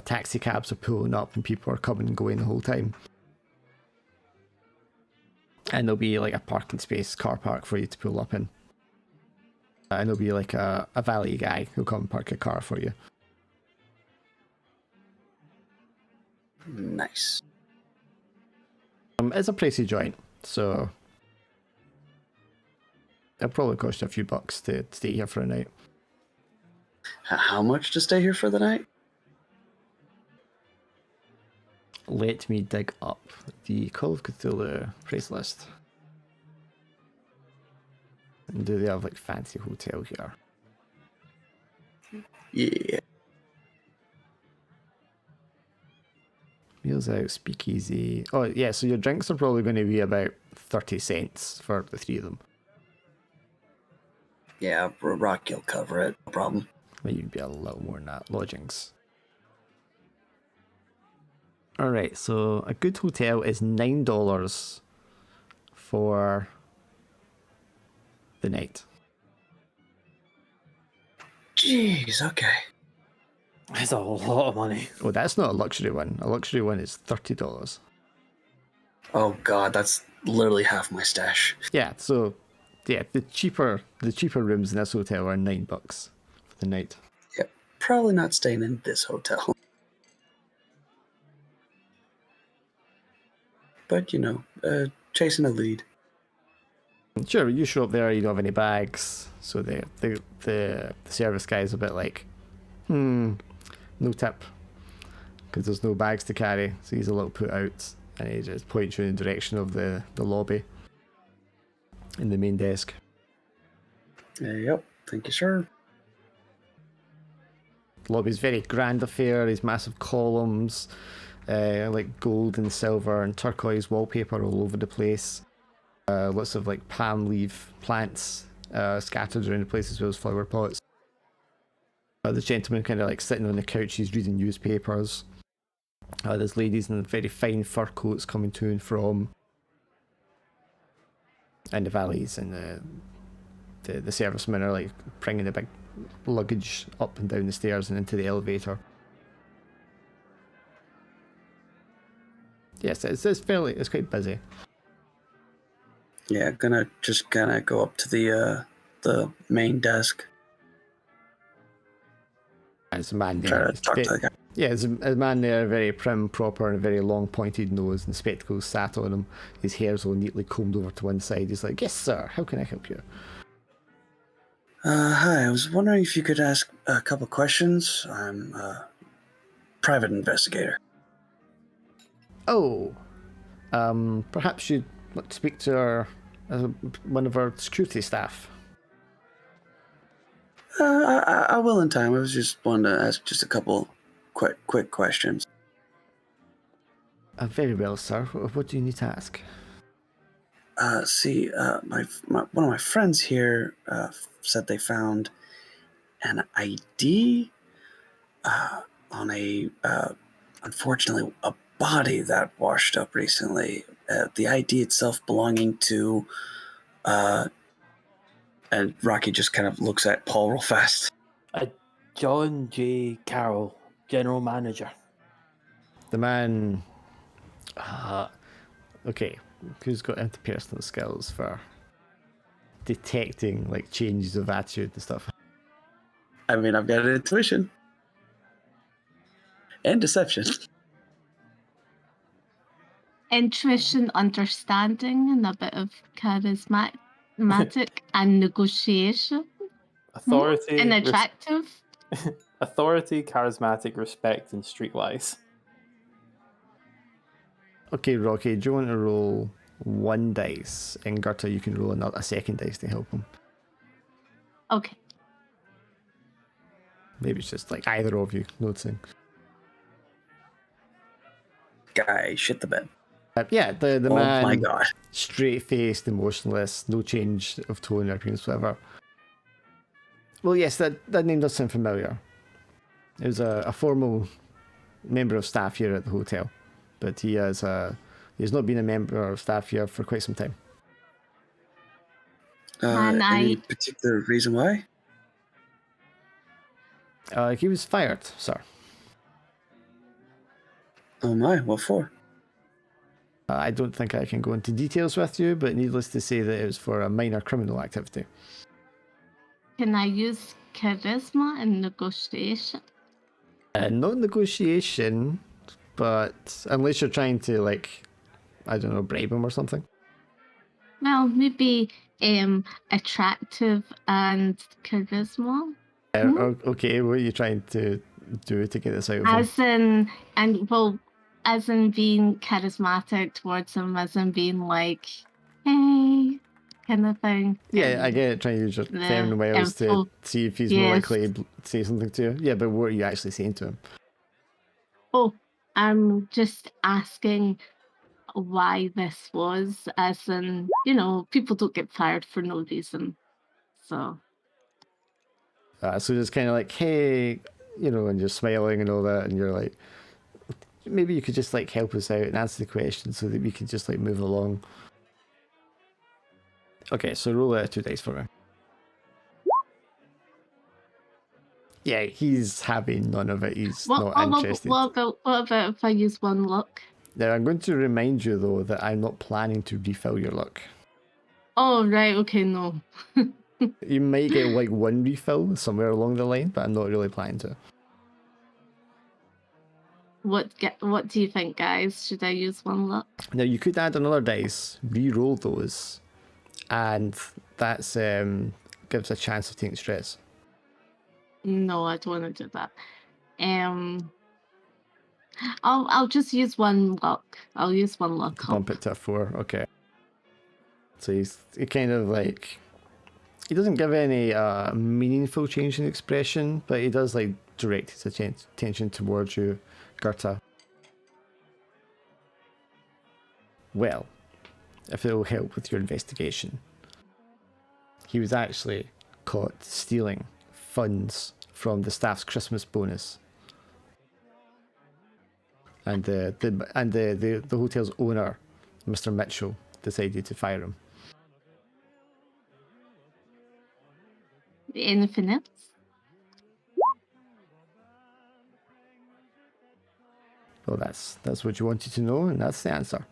Taxi cabs are pulling up and people are coming and going the whole time. And there'll be like a parking space, car park for you to pull up in. And there'll be like a valet guy who'll come and park your car for you. Nice. It's a pricey joint, so it'll probably cost you a few bucks to stay here for a night. How much to stay here for the night? Let me dig up the Call of Cthulhu price list. And do they have like fancy hotel here? Yeah. Meals out, speakeasy. Oh yeah, so your drinks are probably going to be about 30 cents for the three of them. Yeah, Rocky will cover it, no problem. Might even be a little more than that. Lodgings. Alright, so a good hotel is $9 for the night. Jeez, okay. That's a lot of money. Oh, that's not a luxury one. A luxury one is $30. Oh god, that's literally half my stash. Yeah, so yeah, the cheaper rooms in this hotel are $9 for the night. Yep, probably not staying in this hotel. But, you know, chasing a lead. Sure, you show up there, you don't have any bags, so the service guy is a bit like, no tip, because there's no bags to carry, so he's a little put out, and he just points you in the direction of the lobby in the main desk. Yep, thank you, sir. The lobby's very grand affair, these massive columns, like gold and silver and turquoise wallpaper all over the place. Lots of like palm leaf plants scattered around the place, as well as flower pots. The gentleman kind of like sitting on the couch, he's reading newspapers. There's ladies in very fine fur coats coming to and from. And the valets and the servicemen are like bringing the big luggage up and down the stairs and into the elevator. Yes, it's quite busy. Yeah, gonna go up to the main desk. There's a man there. Try to talk to the guy. Yeah, there's a man there, very prim, proper, and a very long pointed nose, and spectacles sat on him. His hair's all neatly combed over to one side. He's like, "Yes, sir. How can I help you?" Hi, I was wondering if you could ask a couple questions. I'm a private investigator. Oh, perhaps you'd like to speak to one of our security staff. I will in time. I was just wanting to ask just a couple quick questions. Very well, sir. What do you need to ask? One of my friends here said they found an ID on unfortunately, a body that washed up recently. The ID itself belonging to, and Rocky just kind of looks at Paul real fast. John J. Carroll, general manager. The man. Okay, who's got interpersonal skills for detecting like changes of attitude and stuff? I mean, I've got an intuition and deception. Intuition, understanding, and a bit of charismatic and negotiation. Authority. And attractive. Authority, charismatic, respect, and streetwise. Okay, Rocky, do you want to roll 1 dice? And Gerta, you can roll a second dice to help him. Okay. Maybe it's just like either of you noticing. Guy, shit the bed. Yeah, the Oh man, my god. straight-faced, emotionless, no change of tone or appearance whatsoever. Well, yes, that name does sound familiar. It was a formal member of staff here at the hotel, but he has not been a member of staff here for quite some time. Can Any I- particular reason why? He was fired, sir. Oh my, what for? I don't think I can go into details with you, but needless to say that it was for a minor criminal activity. Can I use charisma in negotiation? Not negotiation, but unless you're trying to, like, I don't know, bribe him or something. Well, maybe attractive and charisma. Okay, what are you trying to do to get this out of him? As in being charismatic towards him, as in being like, hey, kind of thing. Yeah, I get it, trying to use your feminine ways to see if he's more likely to say something to you. Yeah, but what are you actually saying to him? Oh, I'm just asking why this was, as in, people don't get fired for no reason. So So just kind of like, hey, and you're smiling and all that, and you're like, maybe you could just like help us out and answer the question so that we can just like move along. Okay, so roll 2 dice for me. Yeah, he's having none of it. He's not interested. What about if I use 1 luck? Now, I'm going to remind you, though, that I'm not planning to refill your luck. Oh, right, okay, no. You might get like 1 refill somewhere along the line, but I'm not really planning to. What do you think, guys? Should I use 1 luck? Now, you could add another dice, re-roll those, and that's gives a chance of taking stress. No, I don't want to do that. I'll just use 1 luck. I'll use 1 luck. Bump it to a 4, okay. So he kind of like, he doesn't give any meaningful change in expression, but he does like direct his attention towards you, Gerta. Well, if it will help with your investigation, he was actually caught stealing funds from the staff's Christmas bonus, and the hotel's owner, Mr. Mitchell, decided to fire him. Anything else? Well, that's what you wanted to know, and that's the answer.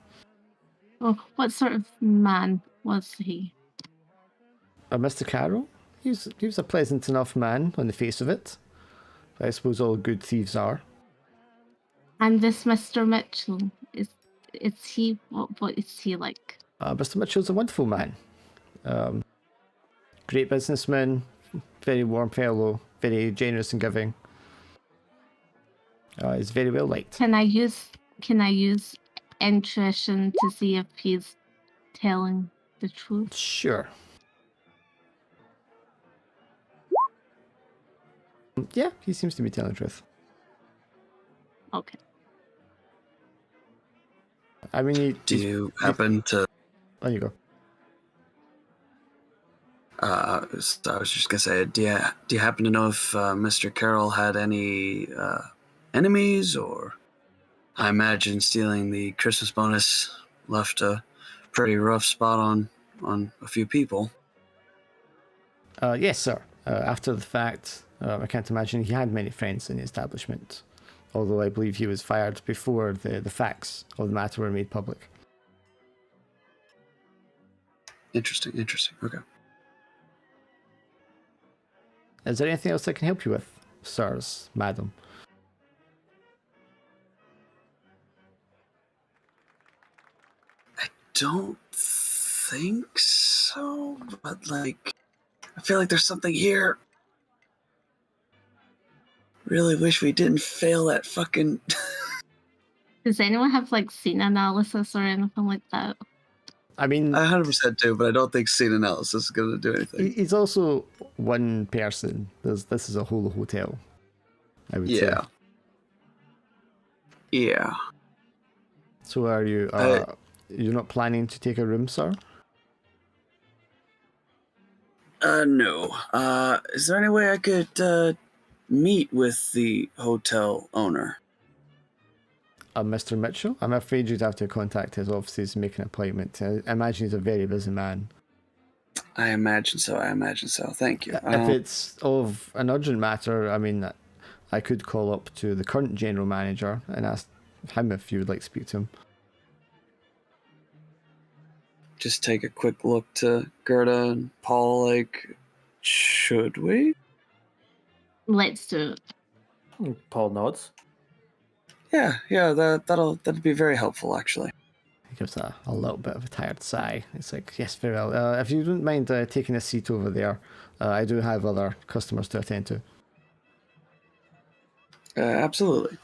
Oh, what sort of man was he? Mr. Carroll? He was a pleasant enough man on the face of it. I suppose all good thieves are. And this Mr. Mitchell, is he, what is he like? Mr. Mitchell's a wonderful man. Great businessman, very warm fellow, very generous and giving. He's very well liked. Can I use intuition to see if he's telling the truth? Sure. Yeah, he seems to be telling the truth. Okay. I mean, Do you happen to... There you go. So I was just gonna say, do you happen to know if Mr. Carroll had any enemies, or I imagine stealing the Christmas bonus left a pretty rough spot on a few people. Yes, sir. After the fact, I can't imagine he had many friends in the establishment, although I believe he was fired before the facts of the matter were made public. Interesting. Okay. Is there anything else I can help you with, sirs, madam? I don't think so, but like, I feel like there's something here. really wish we didn't fail that fucking. Does anyone have like scene analysis or anything like that? I mean, I 100% do, but I don't think scene analysis is going to do anything. he's also one person. This is a whole hotel, I would say. Yeah. So are you? You're not planning to take a room, sir? No. Is there any way I could meet with the hotel owner? Mr. Mitchell? I'm afraid you'd have to contact his offices and make an appointment. I imagine he's a very busy man. I imagine so. Thank you. If it's of an urgent matter, I mean, I could call up to the current general manager and ask him if you would like to speak to him. Just take a quick look to Gerda and Paul, like, should we? Let's do it. Paul nods. Yeah, that'd be very helpful, actually. He gives a little bit of a tired sigh. It's like, yes, very well. If you wouldn't mind taking a seat over there, I do have other customers to attend to. Absolutely.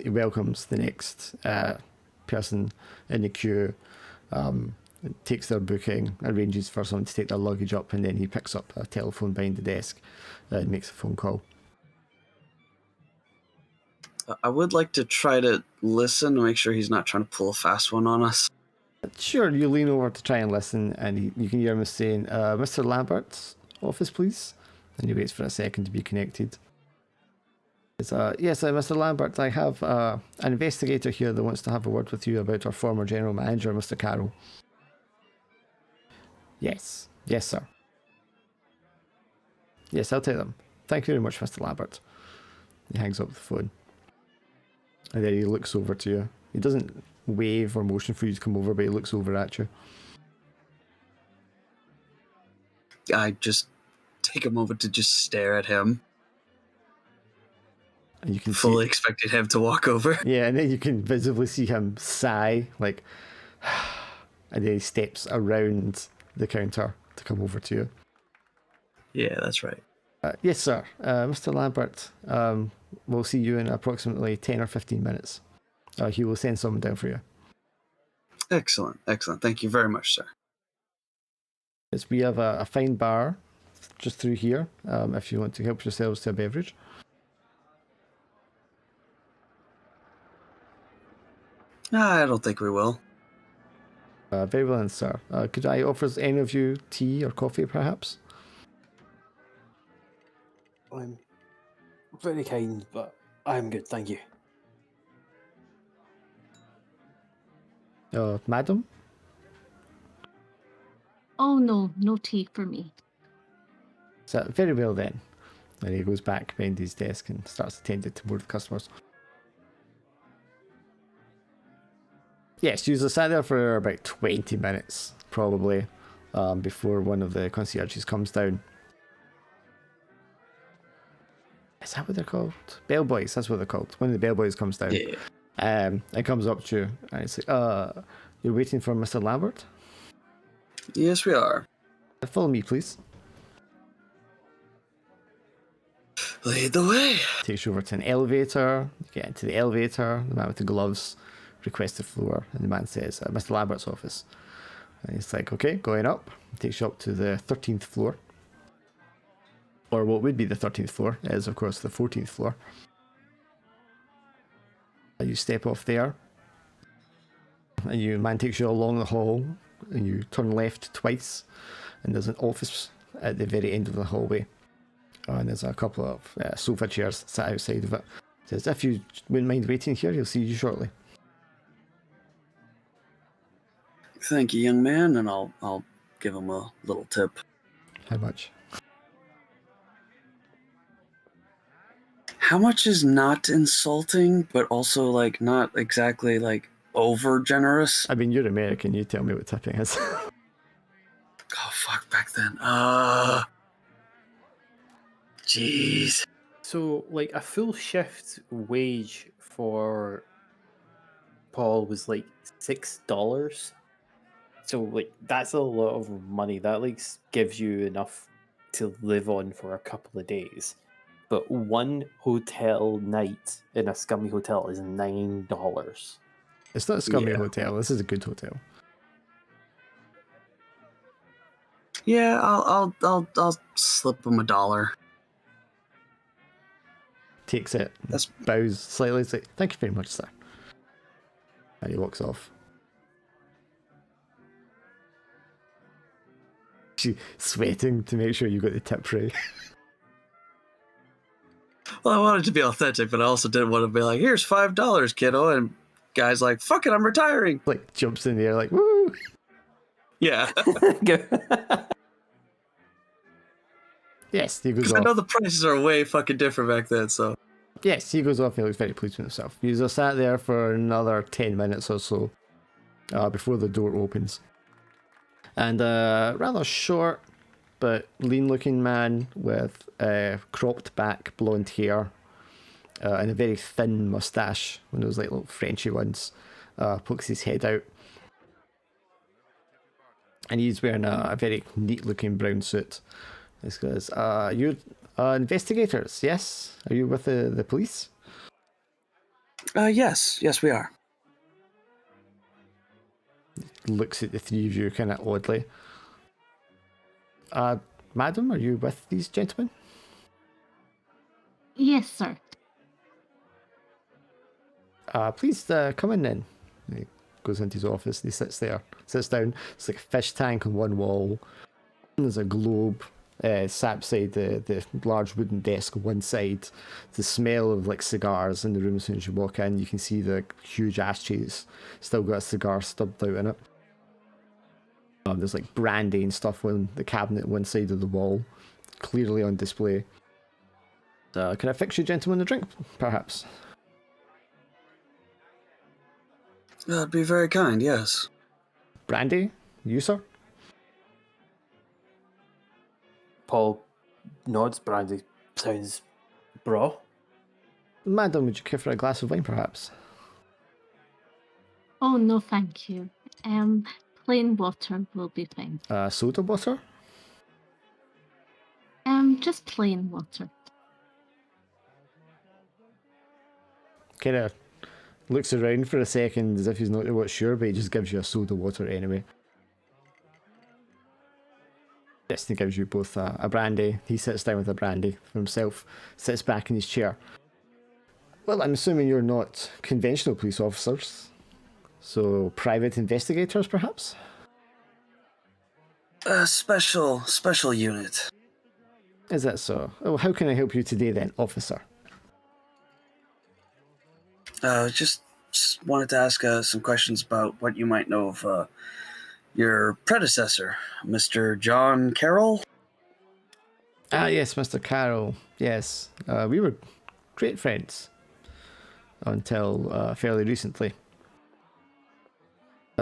He welcomes the next person in the queue, takes their booking, arranges for someone to take their luggage up, and then he picks up a telephone behind the desk and makes a phone call. I would like to try to listen to make sure he's not trying to pull a fast one on us. Sure, you lean over to try and listen, and you can hear him saying, Mr. Lambert's office, please. And he waits for a second to be connected. It's, yes, Mr. Lambert, I have an investigator here that wants to have a word with you about our former general manager, Mr. Carroll. Yes, sir. Yes, I'll tell them. Thank you very much, Mr. Lambert. He hangs up the phone. And then he looks over to you. He doesn't wave or motion for you to come over, but he looks over at you. I just take a moment to just stare at him. And you can fully expected him to walk over. Yeah, and then you can visibly see him sigh, like, and then he steps around the counter to come over to you. Yeah, that's right. Yes, sir. Mr. Lambert, we'll see you in approximately 10 or 15 minutes. He will send someone down for you. Excellent. Thank you very much, sir. Yes, we have a fine bar just through here, if you want to help yourselves to a beverage. I don't think we will. Very well then, sir. Could I offer any of you tea or coffee, perhaps? I'm very kind, but I'm good, thank you. Madam? Oh no tea for me. So, very well then. And he goes back behind his desk and starts attending to more of the customers. Yes, you sat there for about 20 minutes, probably, before one of the concierges comes down. Is that what they're called? Bellboys, that's what they're called. One of the bellboys comes down. Yeah. And comes up to you, and it's like, you're waiting for Mr. Lambert? Yes, we are. Follow me, please. Lead the way. Takes you over to an elevator. You get into the elevator. The man with the gloves requests the floor, and the man says, Mr. Lambert's office. And he's like, okay, going up. Takes you up to the 13th floor. Or what would be the 13th floor is, of course, the 14th floor. You step off there, and man takes you along the hall, and you turn left twice, and there's an office at the very end of the hallway. And there's a couple of sofa chairs sat outside of it. It says, if you wouldn't mind waiting here, he'll see you shortly. Thank you, young man, and I'll give him a little tip. How much? How much is not insulting, but also like not exactly like over generous? I mean, you're American. You tell me what tipping is. Oh fuck! Back then, jeez. So, like, a full shift wage for Paul was like $6. So, like, that's a lot of money. That, like, gives you enough to live on for a couple of days. but one hotel night in a scummy hotel is $9. It's not a scummy Yeah. hotel. This is a good hotel. Yeah, I'll slip him $1. Takes it, That's- bows slightly. It's like, thank you very much, sir. And he walks off. She sweating to make sure you got the tip right. Well, I wanted to be authentic, but I also didn't want to be like, here's $5, kiddo. And guy's like, fuck it, I'm retiring. Like jumps in the air like, woo! Yeah. Yes, he goes Because I know off. the prices are way fucking different back then, so. Yes, he goes off and he looks very pleased with himself. He's sat there for another 10 minutes or so before the door opens. And a rather short but lean looking man with cropped back blonde hair and a very thin moustache, one of those like little Frenchy ones, pokes his head out. And he's wearing a very neat looking brown suit. He goes, you're investigators, yes? Are you with the police? Yes, we are. Looks at the three of you kind of oddly. Madam, are you with these gentlemen? Yes, sir. Please come in then. He goes into his office and he sits down. It's like a fish tank on one wall. There's a globe sat beside the large wooden desk on one side. The smell of like cigars in the room as soon as you walk in. You can see the huge ashtrays still got a cigar stubbed out in it. There's like brandy and stuff on the cabinet on one side of the wall, clearly on display. Can I fix you gentlemen a drink, perhaps? That'd be very kind, yes. Brandy? You, sir? Paul nods. Brandy sounds bra. Madam, would you care for a glass of wine, perhaps? Oh, no, thank you. Plain water will be fine. Soda water? Just plain water. Kind of looks around for a second as if he's not what sure, but he just gives you a soda water anyway. Yes, he gives you both a brandy. He sits down with a brandy for himself, sits back in his chair. Well, I'm assuming you're not conventional police officers, so private investigators, perhaps? Special unit. Is that so? Oh, how can I help you today then, officer? Just wanted to ask some questions about what you might know of your predecessor, Mr. John Carroll. Yes, Mr. Carroll. Yes, we were great friends until fairly recently.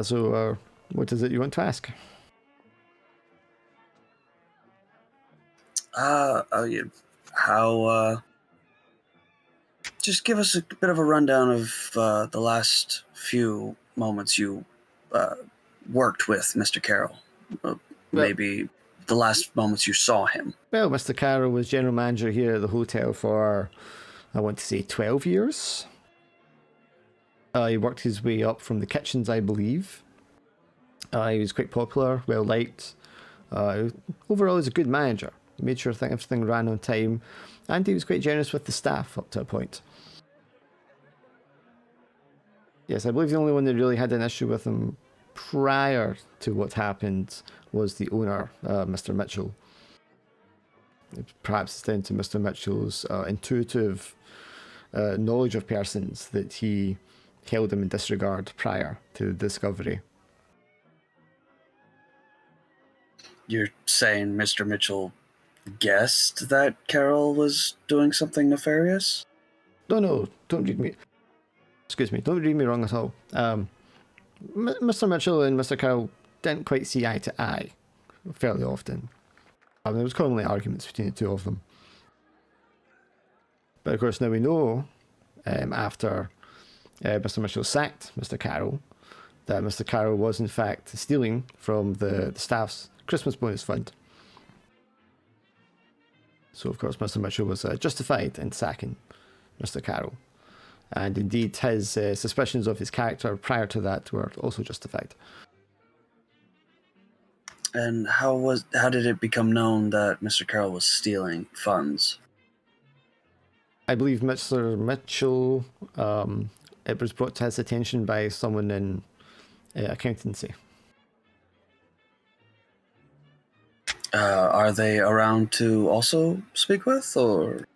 So, what is it you want to ask? How? Just give us a bit of a rundown of the last few moments you worked with Mr. Carroll. Maybe the last moments you saw him. Well, Mr. Carroll was general manager here at the hotel for, I want to say, 12 years. He worked his way up from the kitchens, I believe. He was quite popular, well liked. Overall, he was a good manager. He made sure everything ran on time, and he was quite generous with the staff up to a point. Yes, I believe the only one that really had an issue with him prior to what happened was the owner, Mr. Mitchell. Perhaps it's down to Mr. Mitchell's intuitive knowledge of persons that he held them in disregard prior to the discovery. You're saying Mr. Mitchell guessed that Carroll was doing something nefarious? No, don't read me. Excuse me, don't read me wrong at all. Mr. Mitchell and Mr. Carroll didn't quite see eye to eye fairly often. There was commonly arguments between the two of them. But of course, now we know, after Mr. Mitchell sacked Mr. Carroll, that Mr. Carroll was in fact stealing from the staff's Christmas bonus fund. So, of course, Mr. Mitchell was justified in sacking Mr. Carroll. And indeed, his suspicions of his character prior to that were also justified. And how did it become known that Mr. Carroll was stealing funds? I believe Mr. Mitchell, it was brought to his attention by someone in accountancy. Are they around to also speak with, or?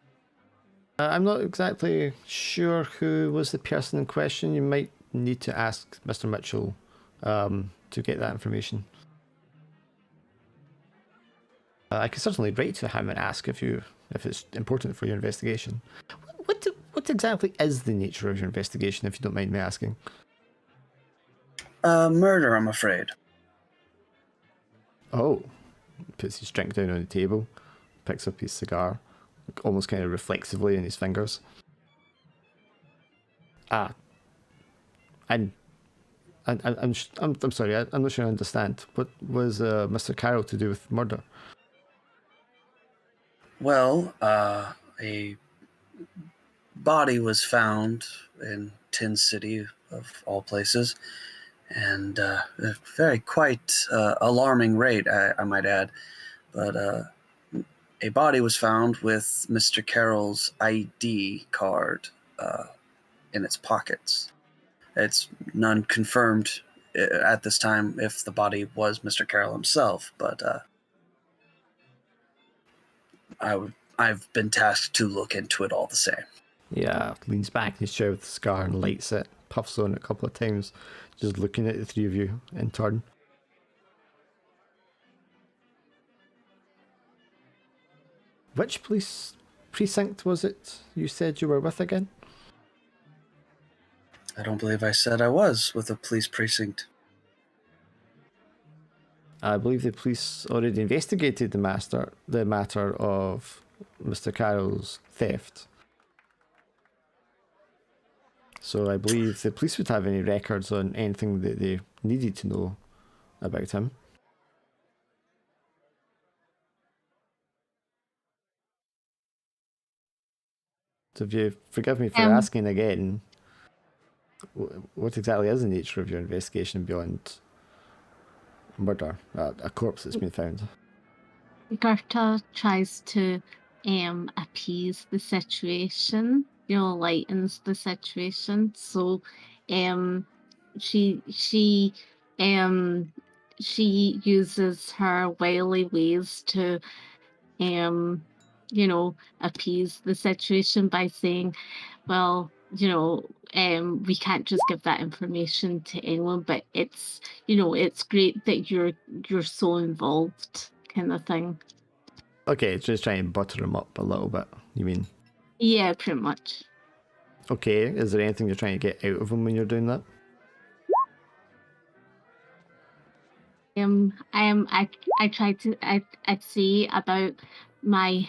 I'm not exactly sure who was the person in question. You might need to ask Mr. Mitchell to get that information. I could certainly write to him and ask if it's important for your investigation. What exactly is the nature of your investigation, if you don't mind me asking? Murder, I'm afraid. Oh, puts his drink down on the table, picks up his cigar, almost kind of reflexively in his fingers. I'm sorry, I'm not sure I understand. What was Mr. Carroll to do with murder? Well, a body was found in Tin City, of all places, and a very quite alarming rate, I might add. But a body was found with Mr. Carroll's ID card in its pockets. It's none confirmed at this time if the body was Mr. Carroll himself, but I've been tasked to look into it all the same. Yeah, leans back in his chair with the cigar and lights it, puffs on it a couple of times, just looking at the three of you in turn. Which police precinct was it you said you were with again? I don't believe I said I was with a police precinct. I believe the police already investigated the matter of Mr. Carroll's theft. So I believe the police would have any records on anything that they needed to know about him. So if you forgive me for asking again, what exactly is the nature of your investigation beyond murder, a corpse that's been found? Gerta tries to appease the situation, lightens the situation. So she uses her wily ways to appease the situation by saying, well, we can't just give that information to anyone, but it's great that you're so involved, kind of thing. Okay, just try and butter him up a little bit, you mean? Yeah, pretty much. Okay, is there anything you're trying to get out of him when you're doing that? I tried to I'd say about my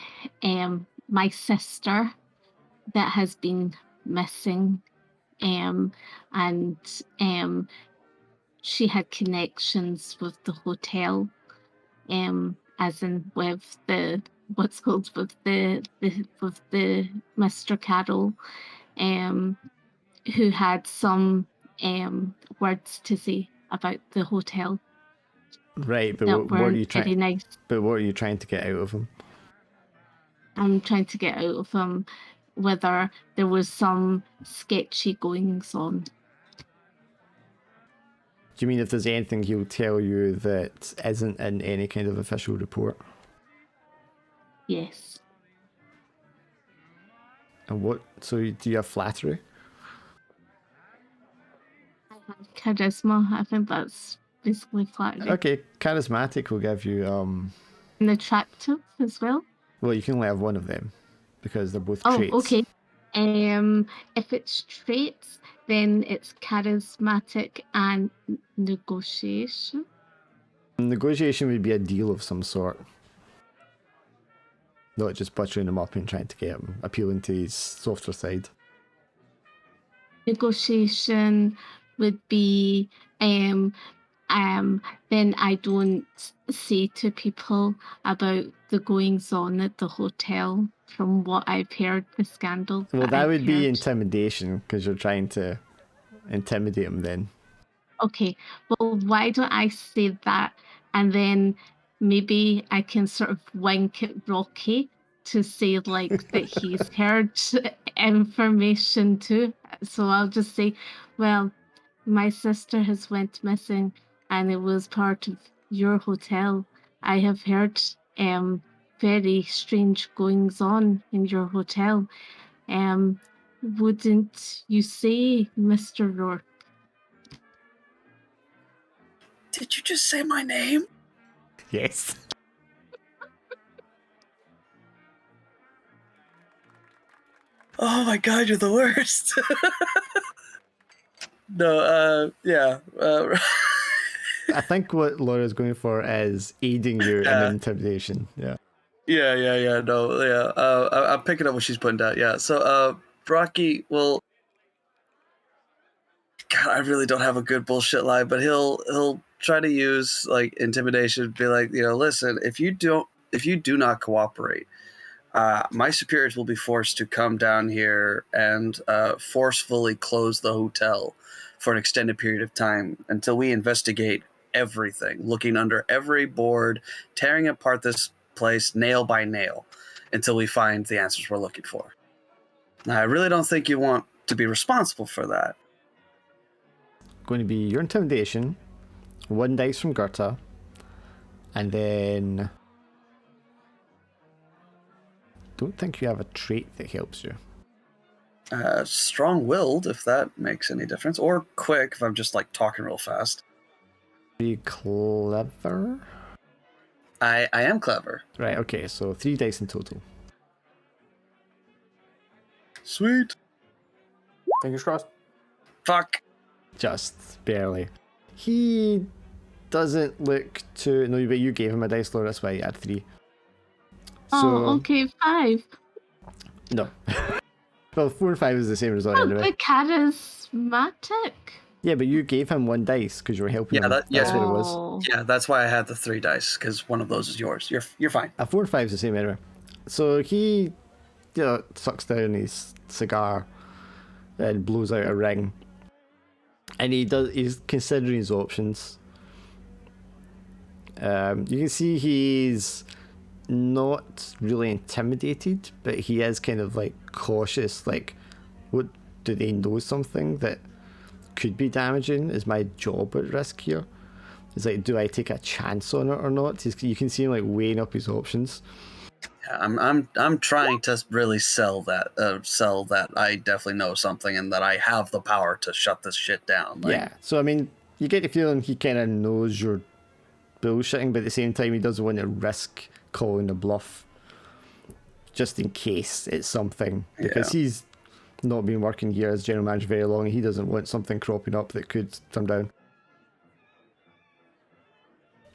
my sister that has been missing, and she had connections with the hotel, as in with the Mr. Carroll, who had some words to say about the hotel. Right, but that what are you very trying? nice. But what are you trying to get out of him? I'm trying to get out of him whether there was some sketchy goings on. Do you mean if there's anything he'll tell you that isn't in any kind of official report? Yes. And what? So do you have flattery? I have charisma. I think that's basically flattery. Okay, charismatic will give you And attractive as well. Well, you can only have one of them because they're both traits. Oh, okay. If it's traits, then it's charismatic and negotiation. Negotiation would be a deal of some sort. Not just buttering him up and trying to get him appealing to his softer side. Negotiation would be then I don't say to people about the goings on at the hotel. From what I've heard, the scandal. Well, that I've would be heard. intimidation because you're trying to intimidate him then. Okay, well, why don't I say that, and then maybe I can sort of wink at Rocky to say like that he's heard information too. So I'll just say, well, my sister has went missing, and it was part of your hotel. I have heard very strange goings on in your hotel. Wouldn't you say, Mr. Rourke? Did you just say my name? Yes. Oh my god, you're the worst. No, yeah. I think what Laura's going for is aiding you in intimidation. Yeah. Yeah. No, yeah. I'm picking up what she's putting down. Yeah. So, Rocky will. God, I really don't have a good bullshit lie, but he'll try to use like intimidation, be like, listen, if you do not cooperate, my superiors will be forced to come down here and forcefully close the hotel for an extended period of time until we investigate everything, looking under every board, tearing apart this place nail by nail until we find the answers we're looking for. Now, I really don't think you want to be responsible for that. Going to be your intimidation, 1 dice from Gerta, and then don't think you have a trait that helps you. Strong-willed, if that makes any difference, or quick if I'm just like talking real fast. Are you clever? I am clever. Right, okay, so 3 dice in total. Sweet. Fingers crossed. Fuck. Just barely. He doesn't look too... No, but you gave him a dice, Laura, that's why you had 3. Oh, okay, 5. No. Well, 4 and 5 is the same result Oh, anyway. the charismatic. Yeah, but you gave him 1 dice because you were helping him. That's what it was. Oh. Yeah, that's why I had the 3 dice, because one of those is yours. You're fine. A 4 and 5 is the same anyway. So he, sucks down his cigar and blows out a ring. And he's considering his options. You can see he's not really intimidated, but he is kind of like cautious. Like, what, do they know something that could be damaging? Is my job at risk here? It's like, do I take a chance on it or not? You can see him like weighing up his options. I'm trying to really sell that I definitely know something and that I have the power to shut this shit down. Yeah. So I mean, you get the feeling he kind of knows you're bullshitting, but at the same time, he doesn't want to risk calling a bluff, just in case it's something, because he's not been working here as general manager very long. And he doesn't want something cropping up that could turn down.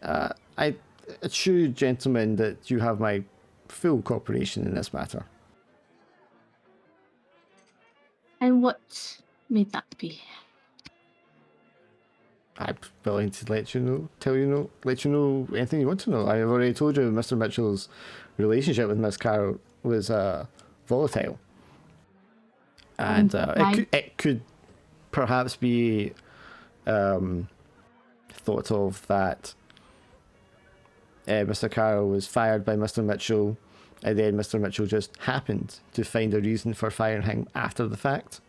I assure you, gentlemen, that you have my full cooperation in this matter. And what may that be? I'm willing to let you know anything you want to know. I've already told you Mr. Mitchell's relationship with Miss Carroll was volatile. And it could perhaps be thought of that Mr. Carroll was fired by Mr. Mitchell, and then Mr. Mitchell just happened to find a reason for firing him after the fact.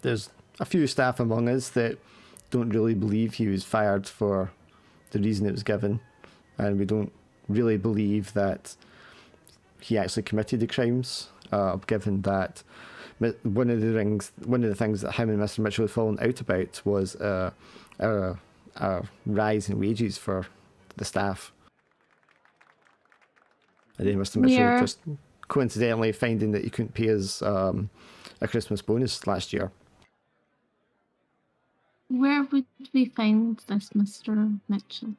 There's a few staff among us that don't really believe he was fired for the reason it was given, and we don't really believe that he actually committed the crimes, given that one of the things that him and Mr. Mitchell had fallen out about was a rise in wages for the staff. And then Mr. Mitchell just coincidentally finding that he couldn't pay us a Christmas bonus last year. Where would we find this Mr. Mitchell?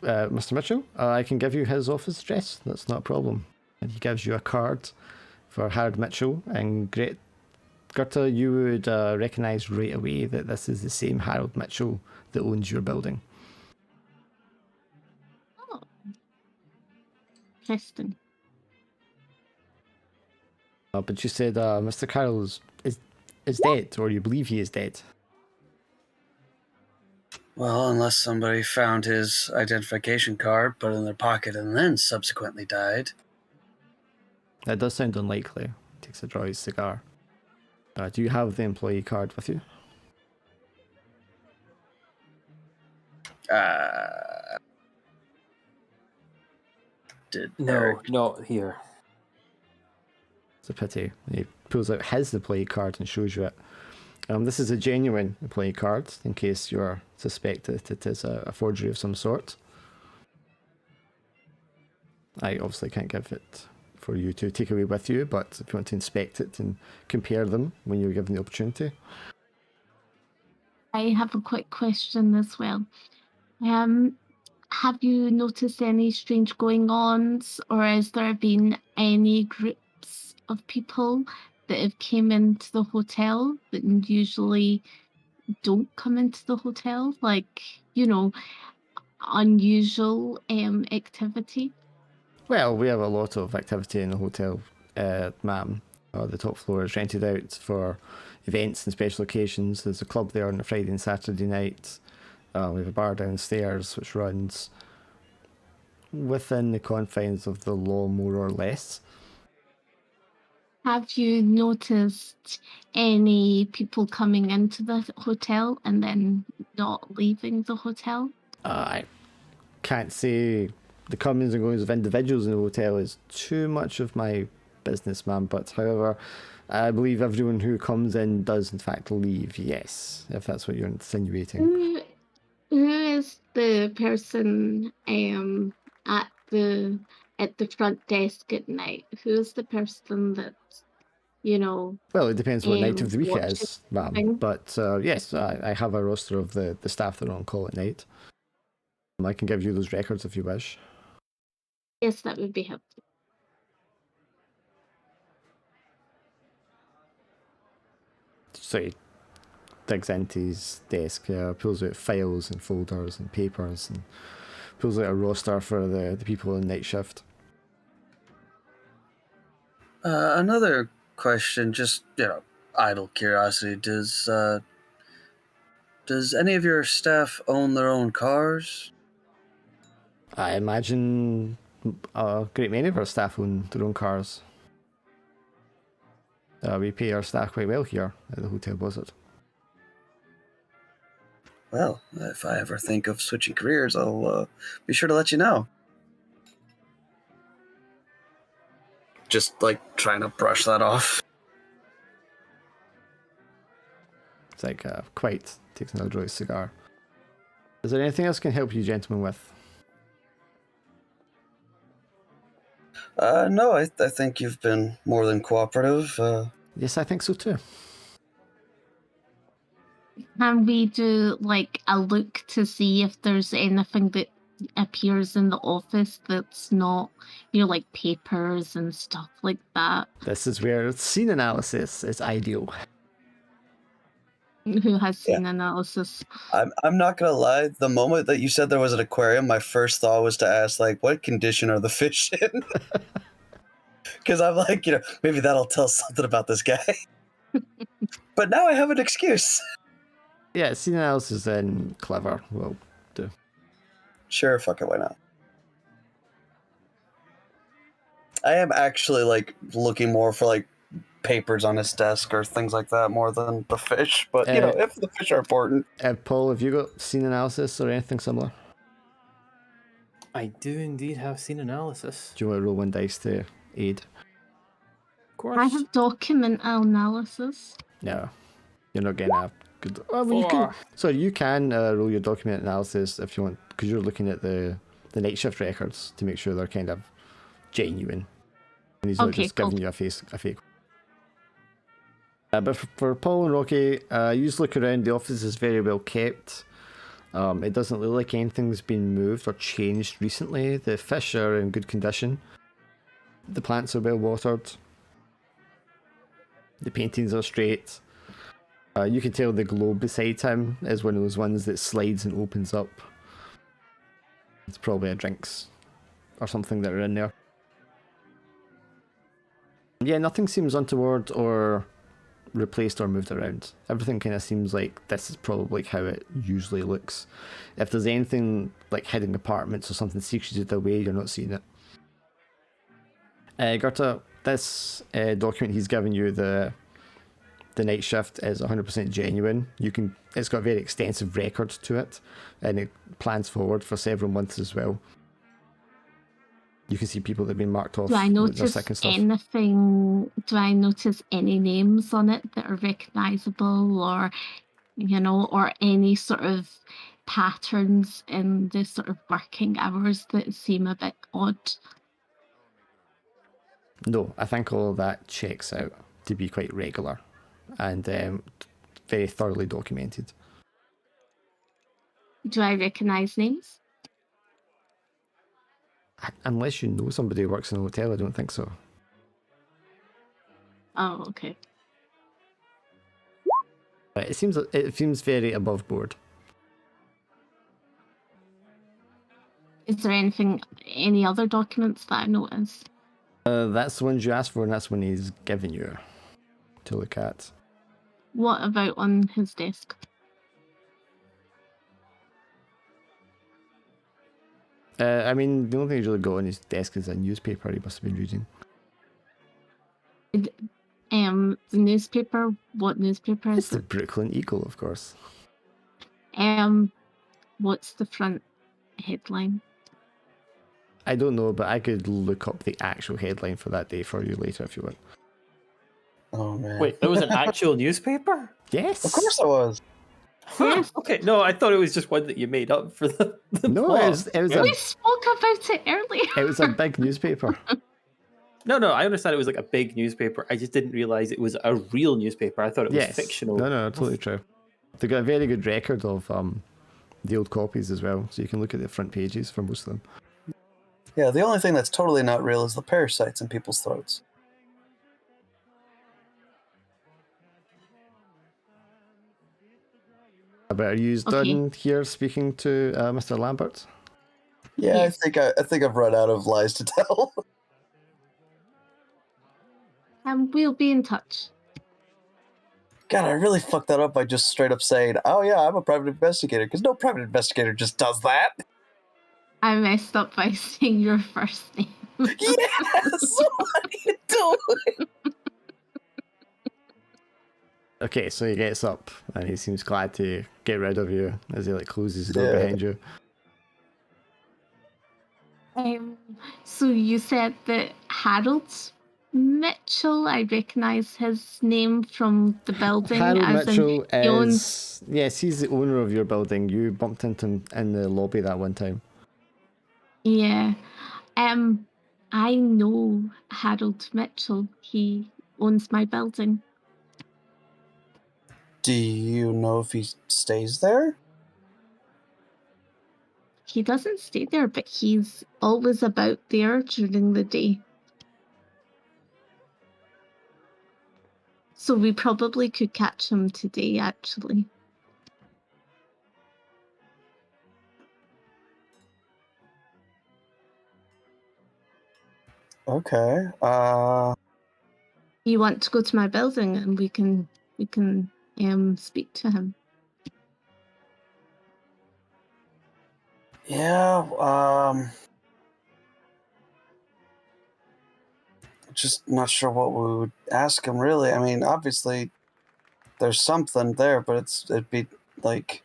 Mr. Mitchell, I can give you his office address. That's not a problem. And he gives you a card for Howard Mitchell in Great Gerta, you would recognise right away that this is the same Harold Mitchell that owns your building. Oh, interesting. But you said Mr. Carroll is dead, or you believe he is dead. Well, unless somebody found his identification card, put it in their pocket, and then subsequently died. That does sound unlikely. Takes a draw his cigar. Do you have the employee card with you? Did No, Eric? not here. It's a pity. He pulls out his employee card and shows you it. This is a genuine employee card, in case you're suspected that it is a forgery of some sort. I obviously can't give it for you to take away with you, but if you want to inspect it and compare them when you're given the opportunity. I have a quick question as well. Have you noticed any strange going-ons, or has there been any groups of people that have came into the hotel that usually don't come into the hotel? Like, unusual activity? Well, we have a lot of activity in the hotel, ma'am. The top floor is rented out for events and special occasions. There's a club there on a Friday and Saturday night. We have a bar downstairs which runs within the confines of the law, more or less. Have you noticed any people coming into the hotel and then not leaving the hotel? I can't say the comings and goings of individuals in the hotel is too much of my business, ma'am, but however, I believe everyone who comes in does in fact leave, yes, if that's what you're insinuating. Who is the person at the front desk at night? Who's the person that Well, it depends what night of the week it watches is, ma'am, everything? but yes, I have a roster of the staff that are on call at night. I can give you those records if you wish. Yes, that would be helpful. So he digs into his desk, pulls out files and folders and papers, and pulls out a roster for the people on night shift. Another question, just idle curiosity. Does any of your staff own their own cars? I imagine a great many of our staff own their own cars. We pay our staff quite well here at the Hotel Buzzard. Well, if I ever think of switching careers, I'll be sure to let you know. Just trying to brush that off. It's quite takes another draw of his cigar. Is there anything else I can help you gentlemen with? No, I think you've been more than cooperative. Yes, I think so too. Can we do a look to see if there's anything that appears in the office that's not, like papers and stuff like that? This is where scene analysis is ideal. Who has scene analysis? I'm not gonna lie. The moment that you said there was an aquarium, my first thought was to ask, what condition are the fish in? Because I'm maybe that'll tell something about this guy. But now I have an excuse. Yeah, scene analysis and clever will do. Sure, fuck it, why not? I am actually looking more for papers on his desk or things like that more than the fish. But if the fish are important. Paul, have you got scene analysis or anything similar? I do indeed have scene analysis. Do you want to roll one dice to aid? Of course. I have document analysis. No, you're not getting a good. Oh, well, you can. So you can roll your document analysis if you want, because you're looking at the night shift records to make sure they're kind of genuine, and he's not just giving you a fake. But for Paul and Rocky, you just look around. The office is very well kept. It doesn't look like anything's been moved or changed recently. The fish are in good condition. The plants are well watered. The paintings are straight. You can tell the globe beside him is one of those ones that slides and opens up. It's probably a drinks or something that are in there. Yeah, nothing seems untoward or replaced or moved around. Everything kind of seems like this is probably how it usually looks. If there's anything like hidden compartments or something secreted away, you're not seeing it. Gerta, this document he's given you, the night shift, is 100% genuine. It's got a very extensive record to it, and it plans forward for several months as well. You can see people that have been marked off. Do I with their notice sick and stuff. anything? Do I notice any names on it that are recognizable, or or any sort of patterns in the sort of working hours that seem a bit odd? No, I think all of that checks out to be quite regular and very thoroughly documented. Do I recognize names? Unless you know somebody who works in a hotel, I don't think so. Oh, okay. But it seems very above board. Is there any other documents that I noticed? That's the ones you asked for, and that's one he's given you to look at. What about on his desk? I mean, the only thing he's really got on his desk is a newspaper he must have been reading. The newspaper. What newspaper It's is the it? Brooklyn Eagle, of course. What's the front headline? I don't know, but I could look up the actual headline for that day for you later if you want. Oh man. Wait, that was an actual newspaper? Yes. Of course I was. Yes. Okay, no, I thought it was just one that you made up for the No, plot. it was We spoke about it earlier. it was a big newspaper. No, I understand it was like a big newspaper. I just didn't realize it was a real newspaper. I thought it was Yes. fictional. No, totally true. They got a very good record of the old copies as well, so you can look at the front pages for most of them. Yeah, the only thing that's totally not real is the parasites in people's throats. But are you done here speaking to Mr. Lambert? Yeah, Yes. I think I've run out of lies to tell. We'll be in touch. God, I really fucked that up by just straight up saying, "Oh yeah, I'm a private investigator," because no private investigator just does that. I messed up by saying your first name. Yes, what are you doing? Okay, so he gets up and he seems glad to get rid of you as he closes the door Yeah. behind you. So you said that Harold Mitchell, I recognize his name from the building. Harold as Mitchell in he owns- is... Yes, he's the owner of your building. You bumped into him in the lobby that one time. Yeah. I know Harold Mitchell. He owns my building. Do you know if he stays there? He doesn't stay there, but he's always about there during the day. So we probably could catch him today, actually. Okay. You want to go to my building and we can speak to him. Yeah, just not sure what we would ask him, really. I mean, obviously, there's something there, but it'd be like...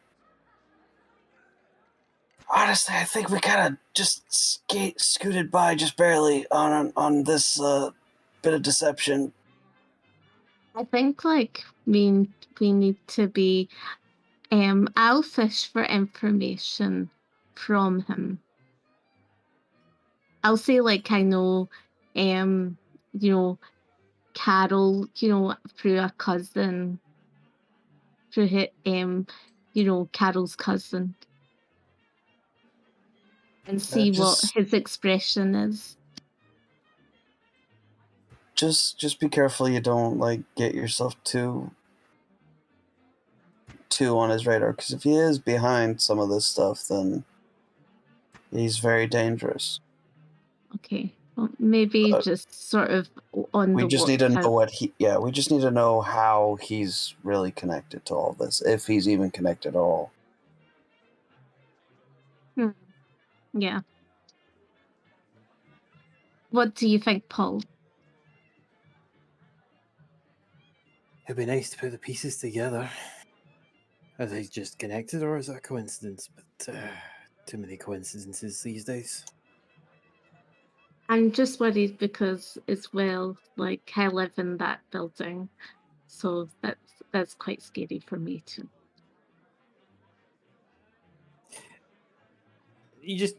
Honestly, I think we kind of just scooted by just barely on this bit of deception. I think we need to be I'll fish for information from him. I'll say I know Carol, through a cousin, through Carol's cousin, and see what his expression is. just be careful you don't like get yourself too on his radar, because if he is behind some of this stuff, then he's very dangerous. Okay. Well, maybe just sort of on We the just need to know watch. we just need to know how he's really connected to all this, if he's even connected at all. Yeah. What do you think, Paul? It'd be nice to put the pieces together. Are they just connected, or is that a coincidence? But too many coincidences these days. I'm just worried because, as well, like I live in that building, so that's quite scary for me too. He just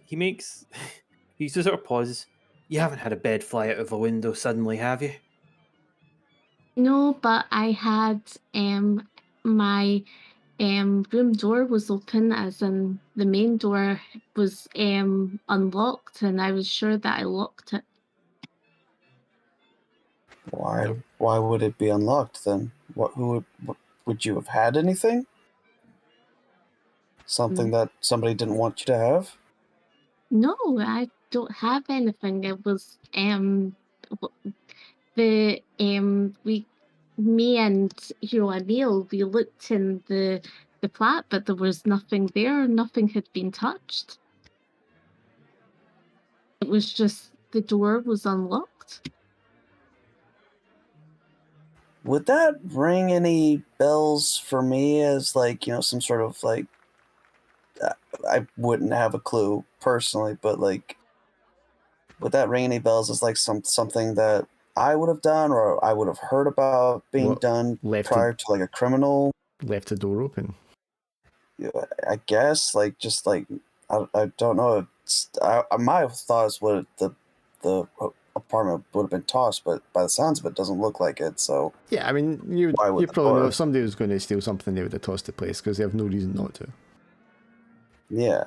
sort of pauses. You haven't had a bed fly out of a window suddenly, have you? No, but I had my room door was open, as in the main door was unlocked, and I was sure that I locked it. Why would it be unlocked then? What would you have had anything? Something that somebody didn't want you to have? No, I don't have anything. It was the me and Neil, we looked in the flat, but there was nothing there. Nothing had been touched. It was just the door was unlocked. Would that ring any bells for me as like, some sort of like, I wouldn't have a clue personally, but like, would that ring any bells as like something that I would have done or I would have heard about being done prior to like a criminal? Left the door open. Yeah, I guess like just like I don't know. My thoughts would the apartment would have been tossed, but by the sounds of it, doesn't look like it. So yeah, I mean, you probably know if somebody was going to steal something, they would have tossed the place because they have no reason not to. Yeah.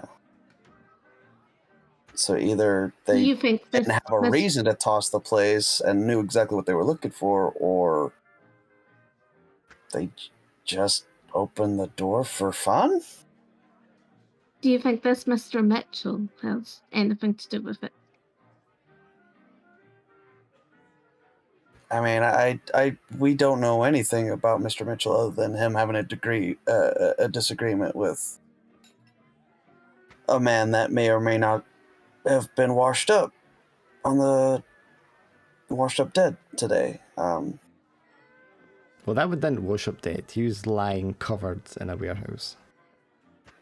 So either they didn't have a reason to toss the place and knew exactly what they were looking for, or they just opened the door for fun? Do you think this Mr. Mitchell has anything to do with it? I mean, we don't know anything about Mr. Mitchell other than him having a disagreement with a man that may or may not have been washed up dead today. Well, that one didn't wash up dead. He was lying covered in a warehouse.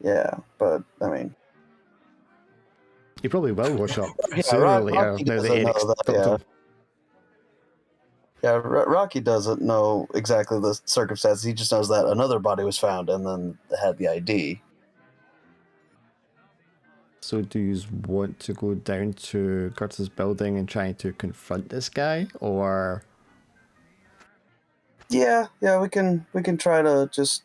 Yeah, but I mean, he probably will wash up yeah, sooner or later. Rocky Now that doesn't Eric's know that, yeah, Rocky doesn't know exactly the circumstances. He just knows that another body was found and then had the ID. So do you want to go down to Curtis' building and try to confront this guy, or? Yeah, we can try to just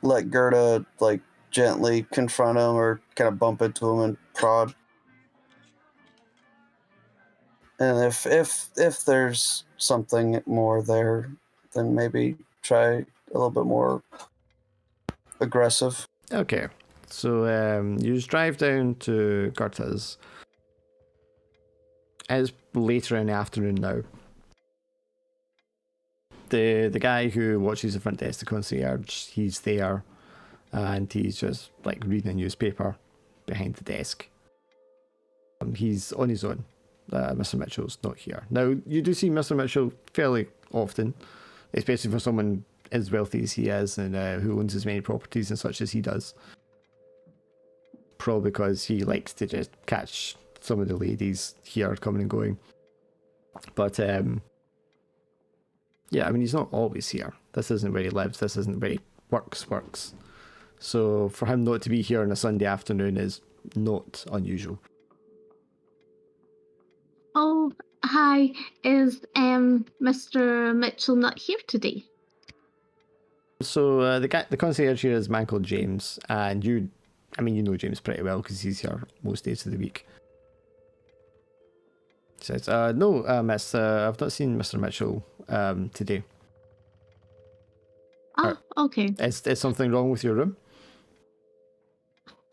let Gerda like gently confront him or kind of bump into him and prod. And if there's something more there, then maybe try a little bit more aggressive. Okay, so you just drive down to Curtis. It's later in the afternoon now. The guy who watches the front desk, the concierge, he's there, and he's just like reading a newspaper behind the desk. He's on his own. Mr. Mitchell's not here. Now, you do see Mr. Mitchell fairly often, especially for someone as wealthy as he is and who owns as many properties and such as he does. Probably because he likes to just catch some of the ladies here coming and going. But, yeah, I mean, he's not always here. This isn't where he lives. This isn't where he works. So for him not to be here on a Sunday afternoon is not unusual. Oh, hi. Is Mr. Mitchell not here today? So the concierge here is a man called James, and you know James pretty well because he's here most days of the week. Says, no, miss, I've not seen Mr. Mitchell today. Oh, okay. Is something wrong with your room?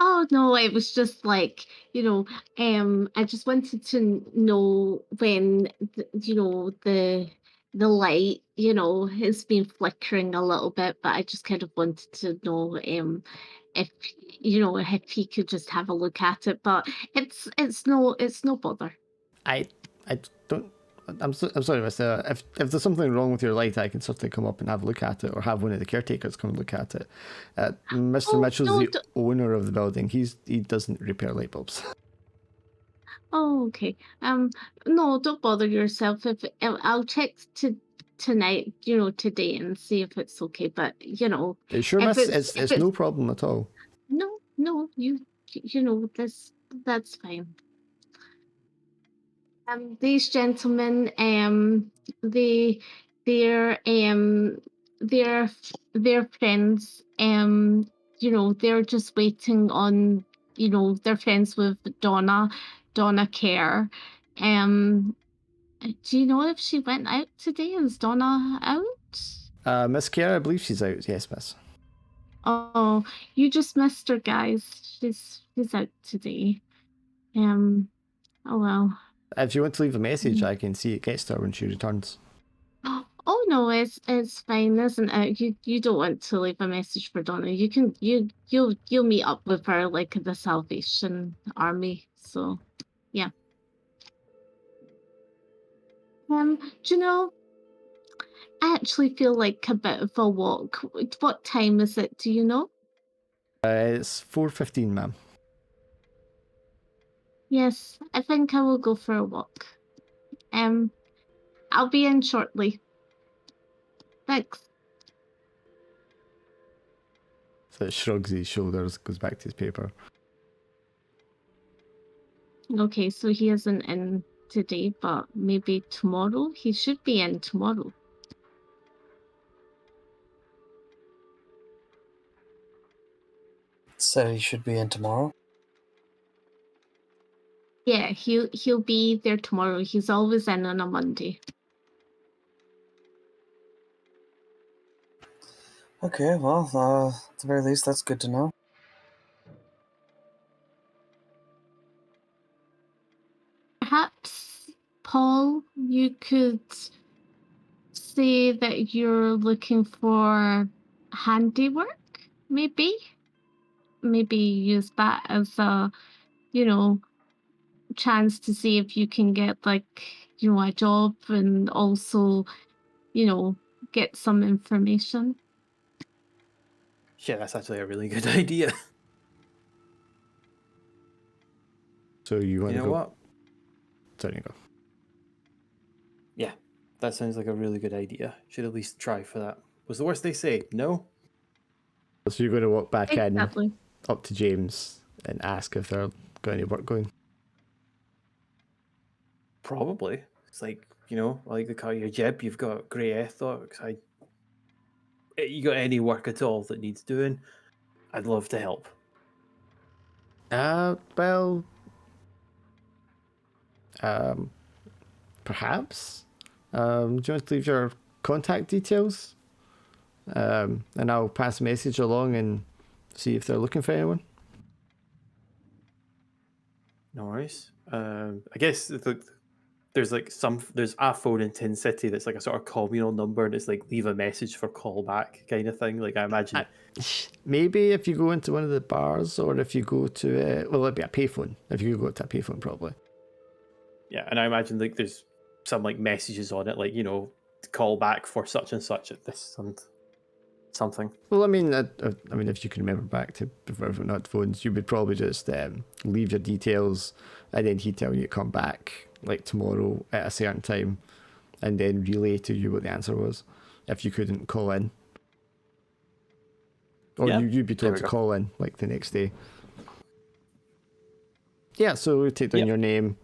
Oh no, it was just like, I just wanted to know when the light, has been flickering a little bit, but I just kind of wanted to know if if he could just have a look at it. But it's no bother. I don't. I'm sorry, mister. If there's something wrong with your light, I can certainly come up and have a look at it, or have one of the caretakers come and look at it. Mr. Oh, Mitchell's no, the owner of the building. He doesn't repair light bulbs. Oh, okay. No, don't bother yourself. If I'll check tonight, today, and see if it's okay. But Sure, if miss. it's It's no problem at all. no, that's fine. These gentlemen, they they're they're they're friends. They're just waiting on. They're friends with Donna Kerr. Um, do you know if she went out today? Is Donna out? Miss Kerr, I believe she's out. Yes, miss. Oh, you just missed her, guys. She's out today. Oh well. If you want to leave a message, I can see it gets to her when she returns. Oh no, it's fine, isn't it? You don't want to leave a message for Donna. You'll meet up with her like at the Salvation Army. So yeah. Do you know? I actually feel like a bit of a walk. What time is it? Do you know? It's 4:15, ma'am. Yes, I think I will go for a walk. I'll be in shortly. Thanks. So it shrugs his shoulders, goes back to his paper. Okay, so he isn't in today, but maybe tomorrow? He should be in tomorrow. Said he should be in tomorrow. Yeah, he'll be there tomorrow. He's always in on a Monday. Okay, well, at the very least, that's good to know. Perhaps, Paul, you could say that you're looking for handiwork, maybe? Maybe use that as a, chance to see if you can get a job and also, get some information. Yeah, that's actually a really good idea. So you want You to know go? what? Sorry, you go. Yeah, that sounds like a really good idea. Should at least try for that. Was the worst they say? No? So you're going to walk back in Exactly. up to James and ask if they're got any work going. Probably. It's like, I like the car your Jeb, you've got great ethics. You got any work at all that needs doing, I'd love to help. Well, perhaps. Do you want to leave your contact details? And I'll pass a message along and see if they're looking for anyone. No worries. I guess there's a phone in Tin City that's like a sort of communal number, and it's like leave a message for call back kind of thing. Like I imagine. Maybe if you go into one of the bars, or if you go to it'd be a payphone. If you go to a payphone, probably. Yeah, and I imagine like there's some like messages on it, like call back for such and such at this and something. Well, I mean, if you can remember back to before everyone had phones, you would probably just leave your details, and then he'd tell you to come back like tomorrow at a certain time, and then relay to you what the answer was if you couldn't call in, or Yeah, you'd be told there we to go. call in like the next day. Yeah, so we take down your name,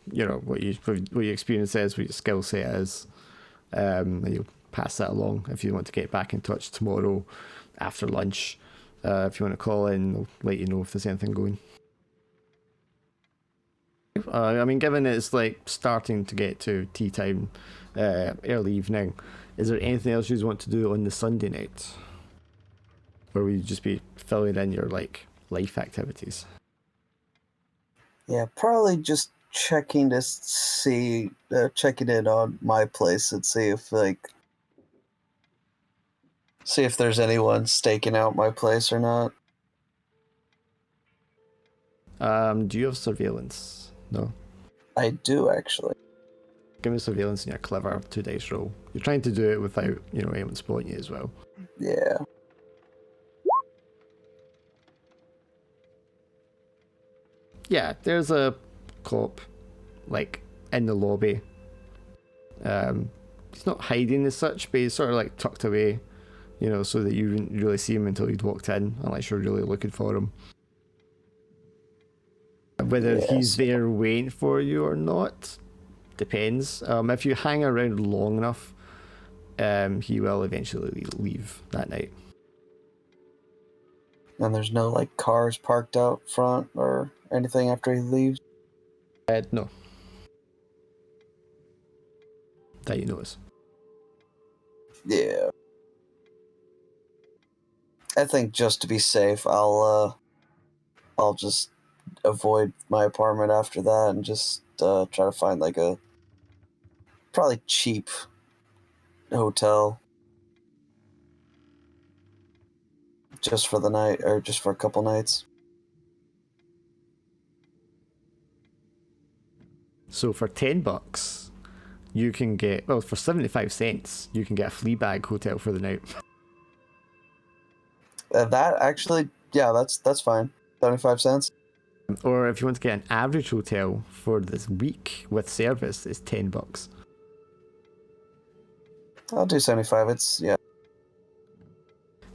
what your experience is, what your skill set is, and you'll pass that along if you want to get back in touch tomorrow after lunch. If you want to call in, they'll let you know if there's anything going. I mean, given it's like starting to get to tea time, early evening, is there anything else you want to do on the Sunday night? Or will you just be filling in your like life activities? Yeah, probably just checking to see, checking in on my place and see if there's anyone staking out my place or not. Do you have surveillance? No. I do actually. Give me surveillance and your clever 2 dice roll. You're trying to do it without, anyone spotting you as well. Yeah. Yeah, there's a cop, like, in the lobby. He's not hiding as such, but he's sort of like tucked away, so that you wouldn't really see him until you'd walked in, unless you're really looking for him. Whether he's there waiting for you or not depends. If you hang around long enough, he will eventually leave that night. And there's no like cars parked out front or anything after he leaves? No. That you notice. Yeah. I think just to be safe, I'll just avoid my apartment after that and just try to find like a probably cheap hotel just for the night or just for a couple nights. So for $10, you can get, well, for 75 cents, you can get a Fleabag hotel for the night. That actually, yeah, that's fine. 75 cents. Or if you want to get an average hotel for this week with service, it's $10. I'll do 75. It's, yeah.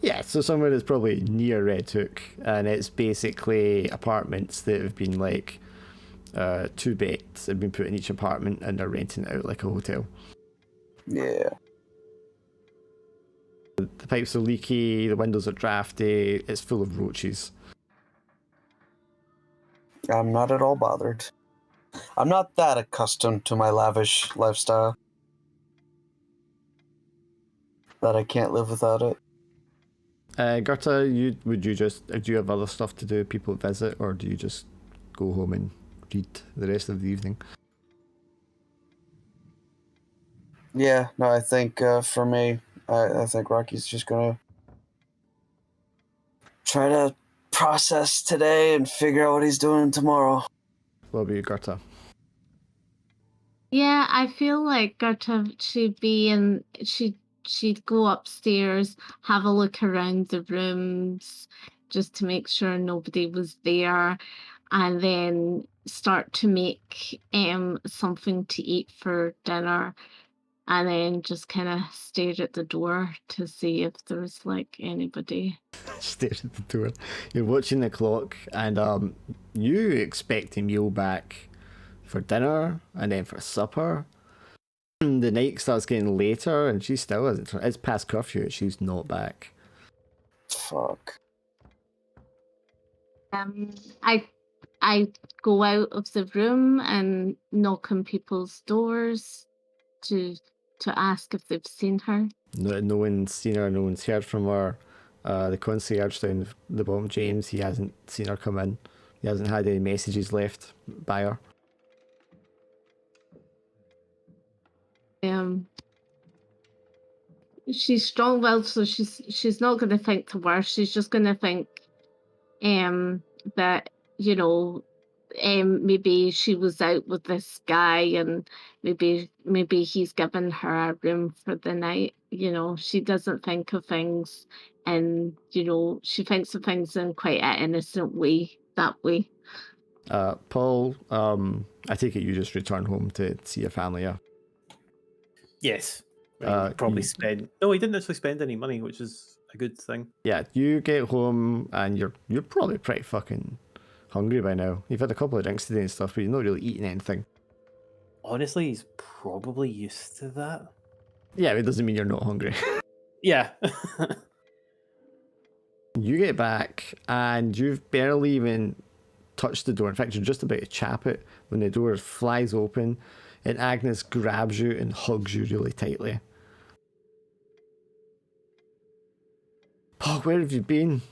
Yeah, so somewhere that's probably near Red Hook, and it's basically apartments that have been like 2 beds have been put in each apartment, and they're renting it out like a hotel. Yeah. The pipes are leaky, the windows are drafty, it's full of roaches. I'm not at all bothered. I'm not that accustomed to my lavish lifestyle that I can't live without it. Gerta, do you have other stuff to do, people visit, or do you just go home and read the rest of the evening? Yeah, no, I think for me, I think Rocky's just gonna try to process today and figure out what he's doing tomorrow. What about you, Gerta? Yeah, I feel like Gerta should be in. She'd go upstairs, have a look around the rooms, just to make sure nobody was there, and then start to make something to eat for dinner, and then just kind of stare at the door to see if there's like anybody. Stare at the door. You're watching the clock, and you expect a meal back for dinner and then for supper. The night starts getting later, and she still isn't. It's past curfew. She's not back. Fuck. I go out of the room and knock on people's doors to ask if they've seen her. No one's seen her. No one's heard from her. The concierge down the bottom, James, he hasn't seen her come in. He hasn't had any messages left by her. She's strong-willed, so she's not going to think the worst. She's just going to think that maybe she was out with this guy, and maybe he's given her a room for the night. She doesn't think of things, and she thinks of things in quite an innocent way that way. Paul, I take it you just returned home to see your family, yeah? Yes. Probably you- spend. No, he didn't actually spend any money, which is a good thing. Yeah, you get home and you're probably pretty fucking hungry by now. You've had a couple of drinks today and stuff, but you're not really eating anything. Honestly, he's probably used to that. Yeah, it doesn't mean you're not hungry. Yeah. You get back and you've barely even touch the door. In fact, you're just about to chap it when the door flies open and Agnes grabs you and hugs you really tightly. Paul, where have you been?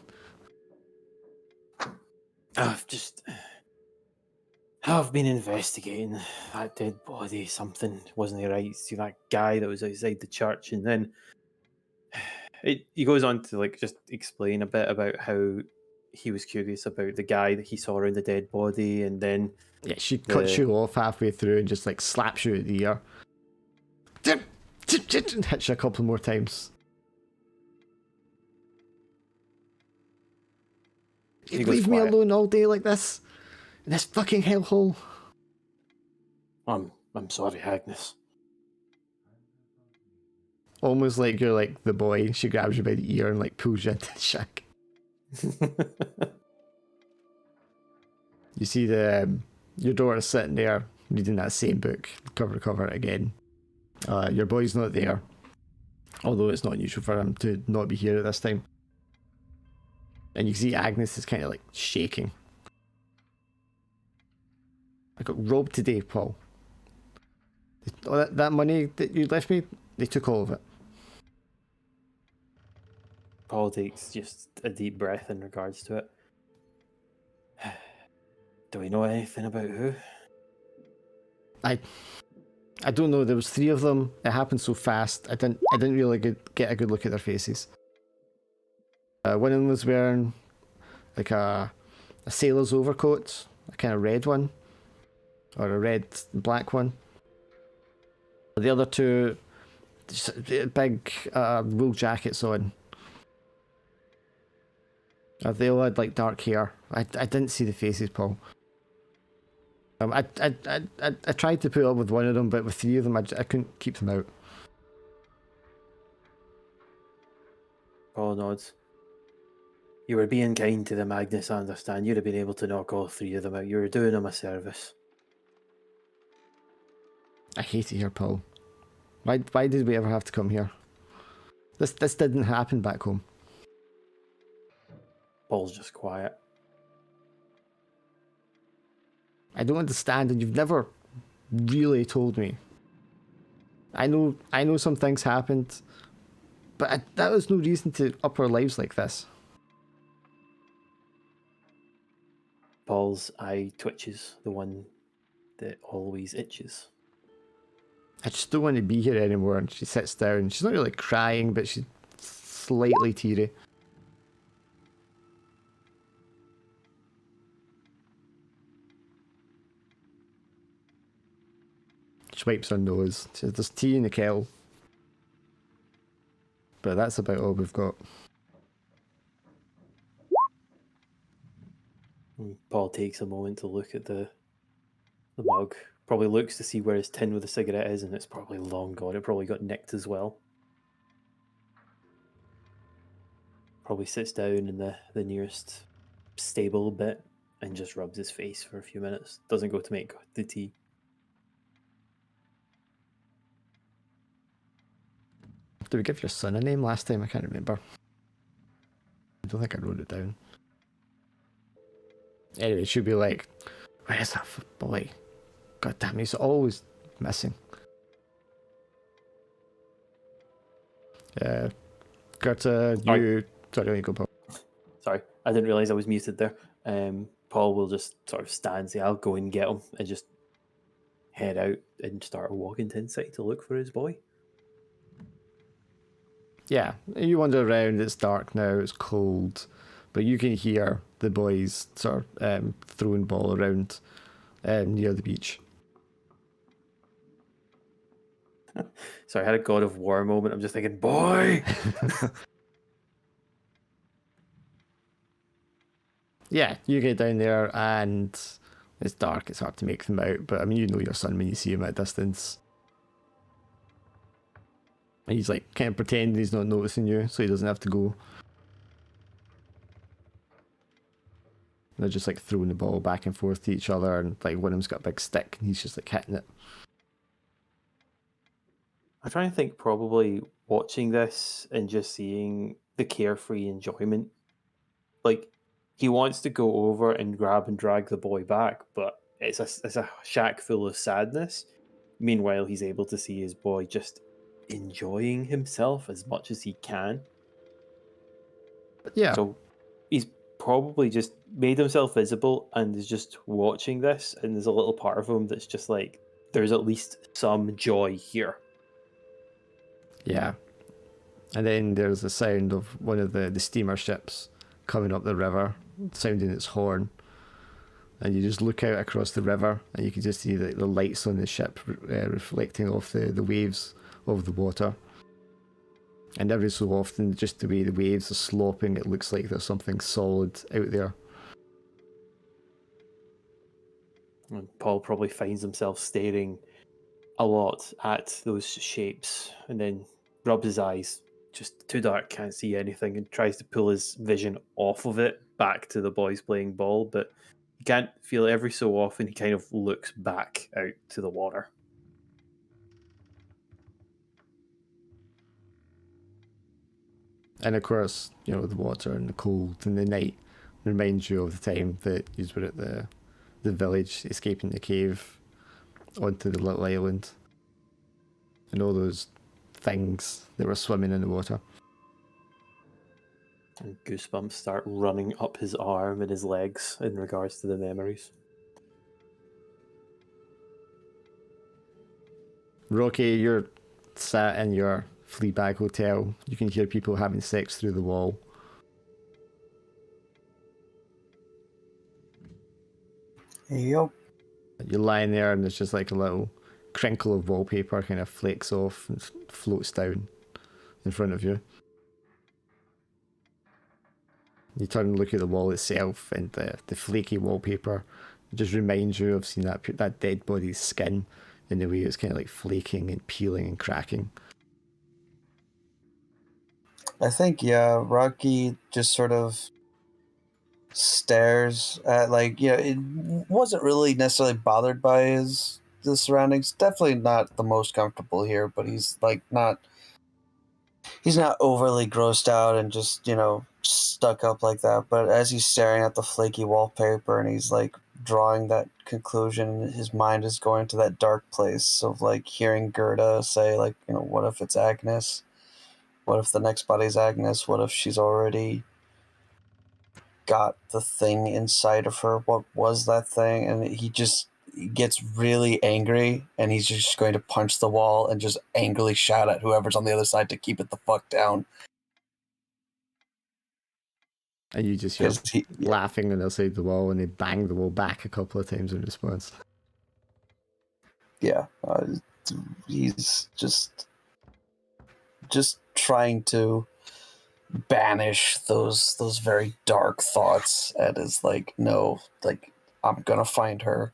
I've been investigating that dead body. Something wasn't right. See that guy that was outside the church, and then he goes on to like just explain a bit about how he was curious about the guy that he saw around the dead body, and then Yeah, she cuts you off halfway through and just like slaps you at the ear. And hits you a couple more times. You leave me alone all day like this? In this fucking hellhole? I'm sorry, Agnes. Almost like you're like the boy. She grabs you by the ear and like pulls you into the shack. You see your daughter sitting there reading that same book, cover to cover again. Your boy's not there, although it's not unusual for him to not be here at this time. And you see Agnes is kind of like shaking. I got robbed today, Paul. That money that you left me, they took all of it. Paul takes just a deep breath in regards to it. Do we know anything about who? I don't know. There was 3 of them. It happened so fast. I didn't really get a good look at their faces. One of them was wearing like a sailor's overcoat, a kind of red one, or a red and black one. The other 2, big wool jackets on. They all had like dark hair. I didn't see the faces, Paul. I tried to put up with one of them, but with 3 of them, I couldn't keep them out. Paul nods. You were being kind to them, Agnes, I understand. You'd have been able to knock all 3 of them out. You were doing them a service. I hate it here, Paul. Why did we ever have to come here? This didn't happen back home. Paul's just quiet. I don't understand, and you've never really told me. I know some things happened, but that was no reason to up our lives like this. Paul's eye twitches, the one that always itches. I just don't want to be here anymore. And she sits down. She's not really crying, but she's slightly teary. She wipes her nose. She says, there's tea in the kettle. But that's about all we've got. Paul takes a moment to look at the mug. Probably looks to see where his tin with a cigarette is, and it's probably long gone. It probably got nicked as well. Probably sits down in the nearest stable bit and just rubs his face for a few minutes. Doesn't go to make the tea. Did we give your son a name last time? I can't remember. I don't think I wrote it down. Anyway, it should be like, where's that boy? God damn, he's always missing. Gerta, you... Sorry, you go, Paul. Sorry, I didn't realise I was muted there. Paul will just sort of stand and say, I'll go and get him, and just head out and start walking to inside to look for his boy. Yeah, you wander around, it's dark now, it's cold, but you can hear the boys sort of throwing ball around near the beach. Sorry, I had a God of War moment. I'm just thinking, boy! Yeah, you get down there and it's dark, it's hard to make them out, but I mean, you know your son when you see him at a distance. And he's like kind of pretending he's not noticing you, so he doesn't have to go. They're just like throwing the ball back and forth to each other, and like one of them's got a big stick and he's just like hitting it. I'm trying to think, probably watching this and just seeing the carefree enjoyment. Like, he wants to go over and grab and drag the boy back, but it's a shack full of sadness. Meanwhile, he's able to see his boy just enjoying himself as much as he can. Yeah. So he's probably just made himself visible and is just watching this, and there's a little part of him that's just like, there's at least some joy here. Yeah. And then there's the sound of one of the steamer ships coming up the river, sounding its horn. And you just look out across the river and you can just see the lights on the ship reflecting off the waves of the water. And every so often, just the way the waves are sloping, it looks like there's something solid out there. And Paul probably finds himself staring a lot at those shapes and then rubs his eyes. Just too dark, can't see anything, and tries to pull his vision off of it back to the boys playing ball, but he can't feel it. Every so often he kind of looks back out to the water. And of course, the water and the cold and the night reminds you of the time that you were at the village, escaping the cave onto the little island, and all those things that were swimming in the water. And goosebumps start running up his arm and his legs in regards to the memories. Rocky, you're sat in your Fleabag hotel. You can hear people having sex through the wall. Yep. You're lying there and there's just like a little crinkle of wallpaper kind of flakes off and floats down in front of you. You turn and look at the wall itself, and the flaky wallpaper just reminds you of seeing that dead body's skin in the way it's kind of like flaking and peeling and cracking. I think, yeah, Rocky just sort of stares at, it wasn't really necessarily bothered by the surroundings. Definitely not the most comfortable here, but he's not overly grossed out and just, stuck up like that. But as he's staring at the flaky wallpaper and he's like drawing that conclusion, his mind is going to that dark place of like hearing Gerda say, like, what if it's Agnes? What if the next body's Agnes? What if she's already got the thing inside of her? What was that thing? And he just gets really angry, and he's just going to punch the wall and just angrily shout at whoever's on the other side to keep it the fuck down. And you just hear laughing on the side of the wall, and they bang the wall back a couple of times in response. Yeah, he's just trying to banish those very dark thoughts, and is like, no, like, I'm gonna find her.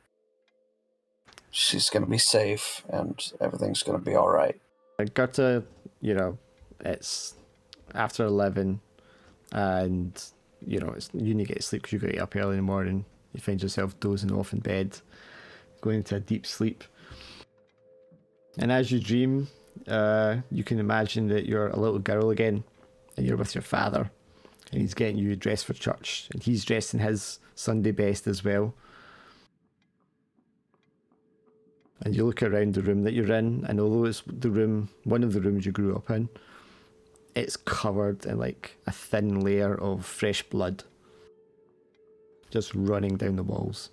She's gonna be safe, and everything's gonna be all right. Gerta, it's after 11, and you need to get sleep because you got to get up early in the morning. You find yourself dozing off in bed, going into a deep sleep. And as you dream, you can imagine that you're a little girl again, and you're with your father, and he's getting you dressed for church, and he's dressed in his Sunday best as well. And you look around the room that you're in, and although it's one of the rooms you grew up in, it's covered in like a thin layer of fresh blood just running down the walls.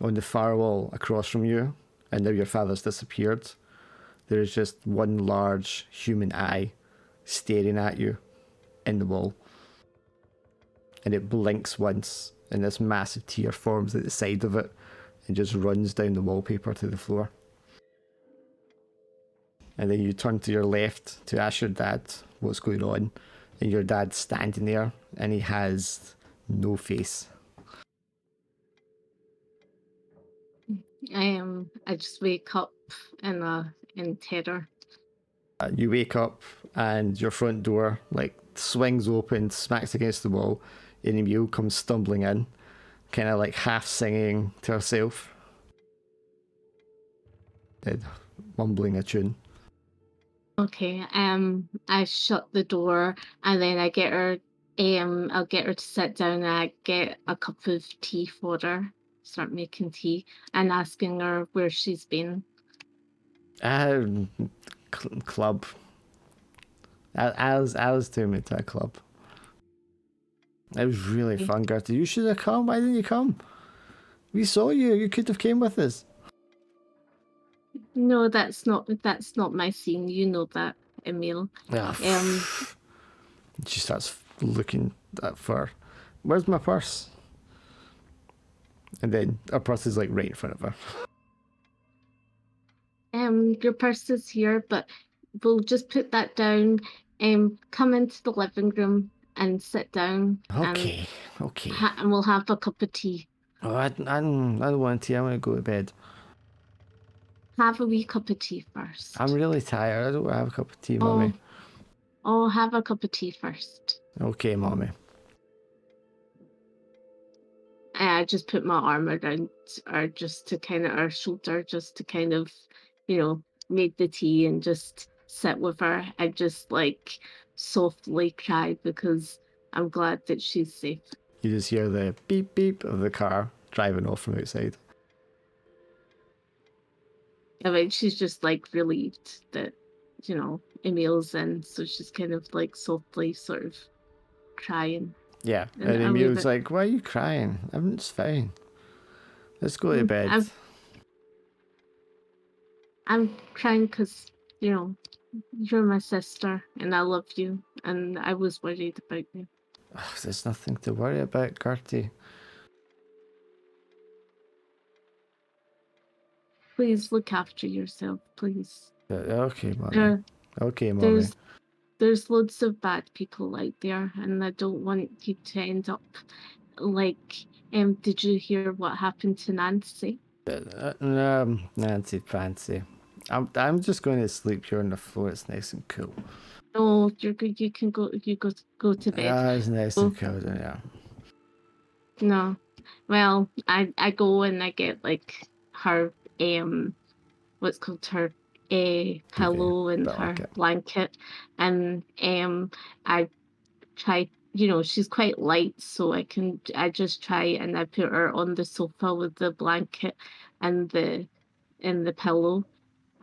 On the far wall across from you, and now your father's disappeared, there is just one large human eye staring at you in the wall. And it blinks once, and this massive tear forms at the side of it and just runs down the wallpaper to the floor. And then you turn to your left to ask your dad what's going on, and your dad's standing there, and he has no face. I just wake up in terror. You wake up, and your front door like swings open, smacks against the wall, and Emile comes stumbling in, kind of like half singing to herself, mumbling a tune. Okay, I shut the door, and then I get her I'll get her to sit down and I get a cup of tea for her, start making tea, and asking her where she's been. Club. Alice took me to a club. It was really fun, Gertie. You should have come. Why didn't you come? We saw you. You could have came with us. No, that's not my scene. You know that, Emil. She starts looking for, where's my purse? And then her purse is like right in front of her. Your purse is here, but we'll just put that down. Come into the living room and sit down. Okay. And we'll have a cup of tea. Oh, I don't want tea. I want to go to bed. Have a wee cup of tea first. I'm really tired. I don't want to have a cup of tea, Mommy. Oh, have a cup of tea first. Okay, Mommy. I just put my arm around her just to kind of her shoulder, just to kind of, make the tea and just sit with her. I just like softly cry because I'm glad that she's safe. You just hear the beep beep of the car driving off from outside. I mean, she's just like relieved that, Emil's in, so she's kind of like softly sort of crying. Yeah, and Emil's like, why are you crying? It's fine. Let's go to bed. I'm crying because, you're my sister and I love you and I was worried about you. Oh, there's nothing to worry about, Gertie. Please look after yourself, please. Okay, Mommy. Okay, Mommy. There's loads of bad people out there, and I don't want you to end up like. Did you hear what happened to Nancy? Nancy Fancy. I'm just going to sleep here on the floor. It's nice and cool. No, you're good. You can go. You go to bed. Yeah, it's nice and cool. Yeah. No, well, I go and I get like her what's called her pillow and her blanket, and I try. She's quite light, so I just try and I put her on the sofa with the blanket and the pillow,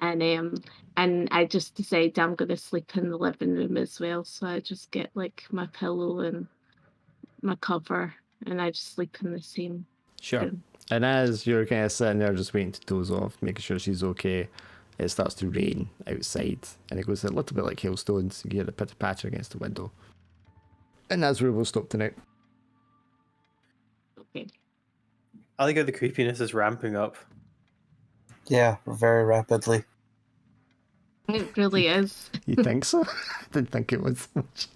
and I just decide I'm gonna sleep in the living room as well. So I just get like my pillow and my cover, and I just sleep in the same room. And as you're kind of sitting there just waiting to doze off, making sure she's okay, it starts to rain outside, and it goes a little bit like hailstones. You hear the pitter patter against the window. And that's where we'll stop tonight. Okay. I think how the creepiness is ramping up. Yeah, very rapidly. It really is. You think so? I didn't think it was much.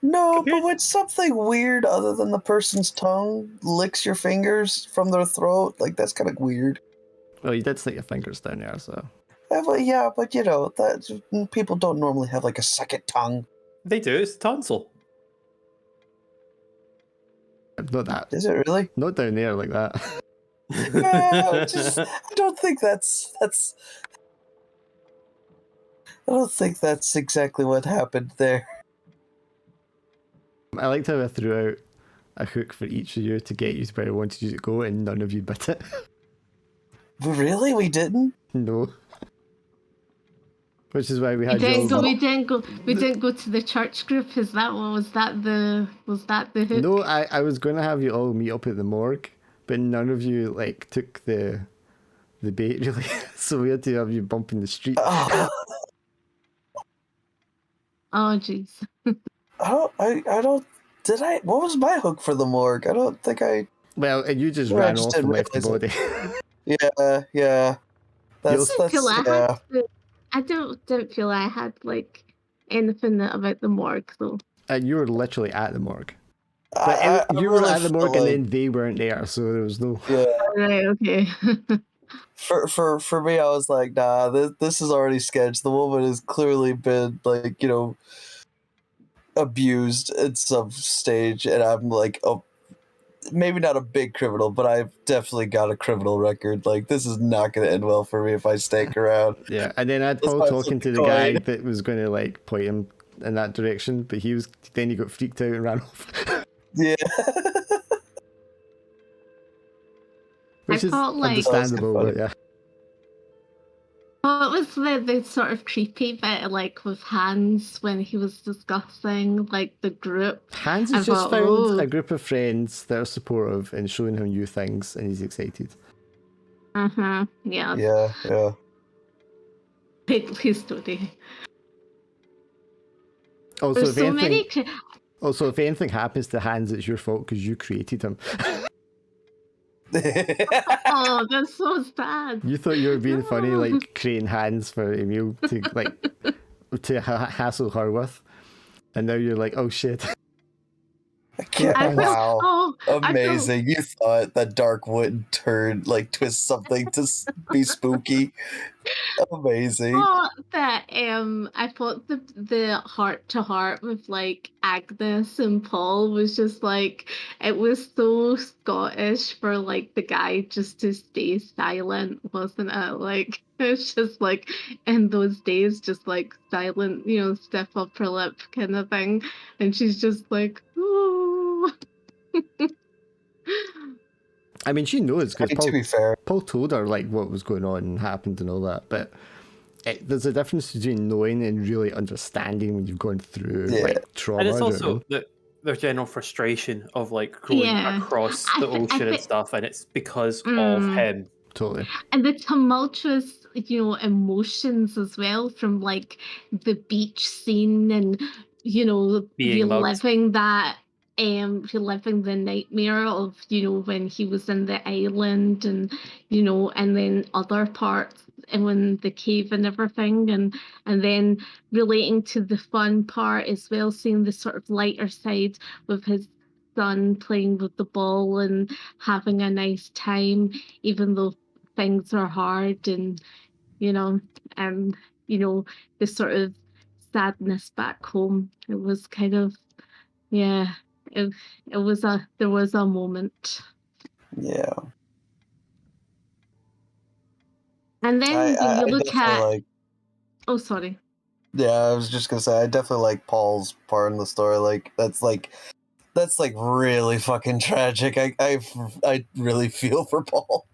No, but when something weird other than the person's tongue licks your fingers from their throat, like that's kind of weird. Well, you did stick your fingers down there, so. Yeah, but that people don't normally have like a second tongue. They do. It's tonsil. Not that. Is it really? Not down there like that. I don't think that's I don't think that's exactly what happened there. I liked how I threw out a hook for each of you to get you to where I wanted you to go, and none of you bit it. Really? We didn't? No. Which is why we had We didn't go to the church group. Is that what was that the hook? No, I was going to have you all meet up at the morgue, but none of you took the bait really. So we had to have you bump in the street. Oh, jeez. I don't. Did I? What was my hook for the morgue? I don't think I. Well, and you just ran off and left the body. Yeah. I don't feel I had like anything about the morgue though. You were literally at the morgue. But you were at the morgue and then they weren't there, so there was no. Yeah. Right. Okay. For me, I was like, nah, this is already sketched. The woman has clearly been abused at some stage, and I'm like, oh, maybe not a big criminal, but I've definitely got a criminal record. Like, this is not going to end well for me if I stake around. Yeah, and then I'd Paul talking to the guy that was going to point him in that direction, but he got freaked out and ran off. Yeah. Which I is felt like understandable, That was but yeah. what was the sort of creepy bit, like with Hans when he was discussing like the group? Hans I has just thought, found oh, a group of friends that are supportive and showing him new things, and he's excited. yeah, Yeah. big story. Also, There's so many. if anything happens to Hans, it's your fault because you created him. Oh, that's so sad. You thought you were being funny, No. like creating Hans for Emil to hassle her with, and now you're like, oh shit. I feel, Wow. oh, Amazing. You thought that Dark would twist something to be spooky. Amazing. I thought the heart to heart with like Agnes and Paul was just like, it was so Scottish for like the guy just to stay silent, wasn't it? Like it's just like in those days, just like silent, stiff upper lip kind of thing, and she's just like, oh. I mean, she knows because To be fair, Paul told her like what was going on and happened and all that, but there's a difference between knowing and really understanding when you've gone through like trauma. And it's do you know also what I mean? their general frustration of like going across the ocean and stuff, and it's because of him. Totally. And the tumultuous, emotions as well from like the beach scene and, Being mugged. reliving the nightmare of, when he was in the island and, and then other parts and when the cave and everything and then relating to the fun part as well, seeing the sort of lighter side with his son playing with the ball and having a nice time, even though things are hard and the sort of sadness back home. It was kind of it there was a moment. yeah. And then when you look at oh sorry. Yeah, I was just gonna say I definitely like Paul's part in the story. That's really fucking tragic. I really feel for Paul.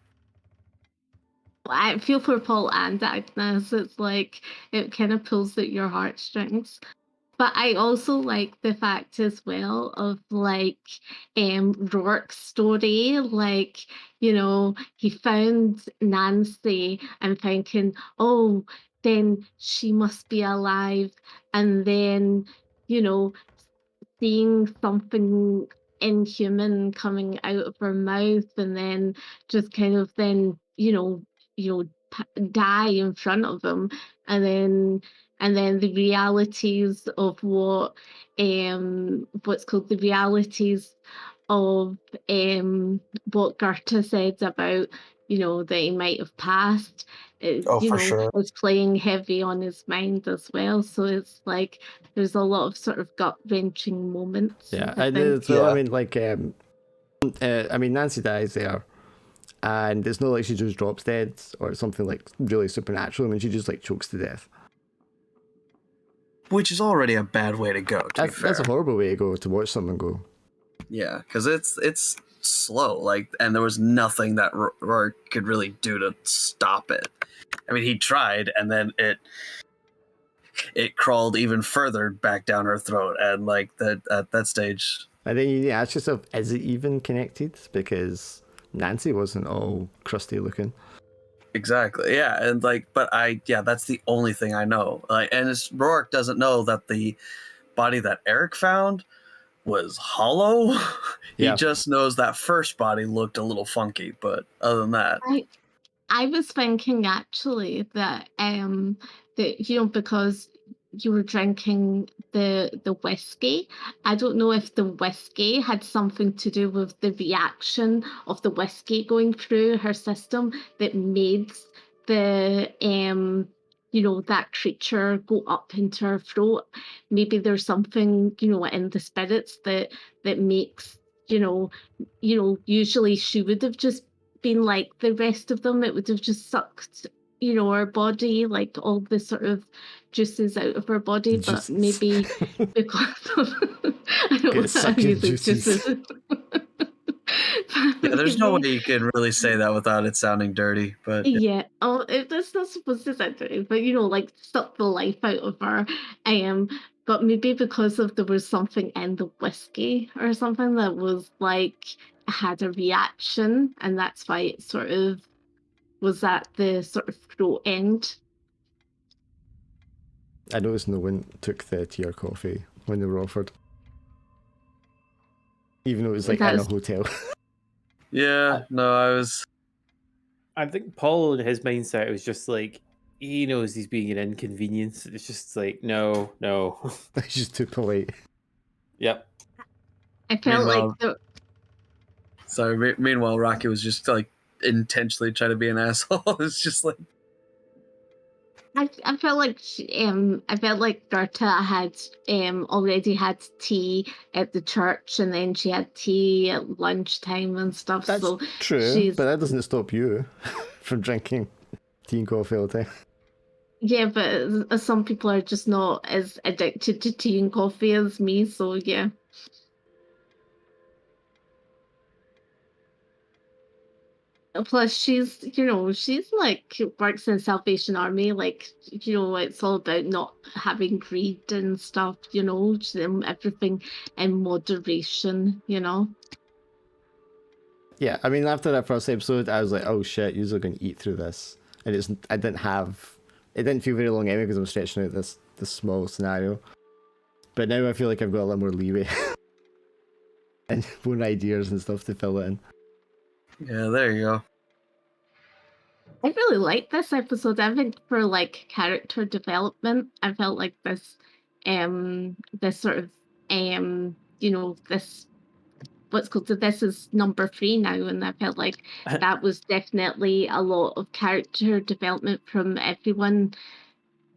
I feel for Paul and Agnes. It's like it kind of pulls at your heartstrings. But I also like the fact as well of like Rourke's story. Like, he found Nancy and thinking, oh, then she must be alive. And then, you know, seeing something inhuman coming out of her mouth and then just kind of then die in front of him and then the realities of what's called the realities of what Goethe said about that he might have passed For sure. is playing heavy on his mind as well, so it's like there's a lot of sort of gut-wrenching moments. Yeah, I I did think. as well. I mean, Nancy dies there, and it's not like she just drops dead or something like really supernatural. I mean, she just like chokes to death. Which is already a bad way to go. That's a horrible way to go, to watch someone go. Yeah, because it's slow. And there was nothing that Rourke could really do to stop it. I mean, he tried, and then it crawled even further back down her throat, and at that stage. And then you ask yourself, is it even connected? Because Nancy wasn't all crusty looking. Exactly. Yeah, and that's the only thing I know. And Rourke doesn't know that the body that Eric found was hollow. He just knows that first body looked a little funky, but other than that, I was thinking actually that because you were drinking the whiskey, I don't know if the whiskey had something to do with the reaction of the whiskey going through her system that made the that creature go up into her throat. Maybe there's something in the spirits that makes usually she would have just been like the rest of them. It would have just sucked our body, like all the sort of juices out of our body, but Juices. maybe because of I don't Get know suck how your to use juices. juices. Yeah, there's no way you can really say that without it sounding dirty, but Yeah. Oh, that's not supposed to sound dirty, but like suck the life out of her. But maybe because of there was something in the whiskey or something that was like had a reaction, and that's why it sort of was at the sort of throat end. I noticed no one took the tea or coffee when they were offered. Even though it was like in a That's hotel. yeah, no, I think Paul in his mindset was just like he knows he's being an inconvenience. It's just like no. It's just too polite. Yep. I felt like Meanwhile- meanwhile, Rocky was just like intentionally trying to be an asshole. It's just like, I felt like I felt like Berta had already had tea at the church, and then she had tea at lunchtime and stuff. That's so true, but that doesn't stop you from drinking tea and coffee all the time. yeah, but some people are just not as addicted to tea and coffee as me. So yeah. Plus, she's like works in Salvation Army. Like, it's all about not having greed and stuff. Everything in moderation. Yeah, I mean, after that first episode, I was like, oh shit, you're going to eat through this. And it didn't feel very long anyway because I'm stretching out this small scenario. But now I feel like I've got a little more leeway and more ideas and stuff to fill it in. yeah, there you go. I really like this episode. I think for like character development, I felt like this sort of this what's called, so this is number 3 now, and I felt like that was definitely a lot of character development from everyone.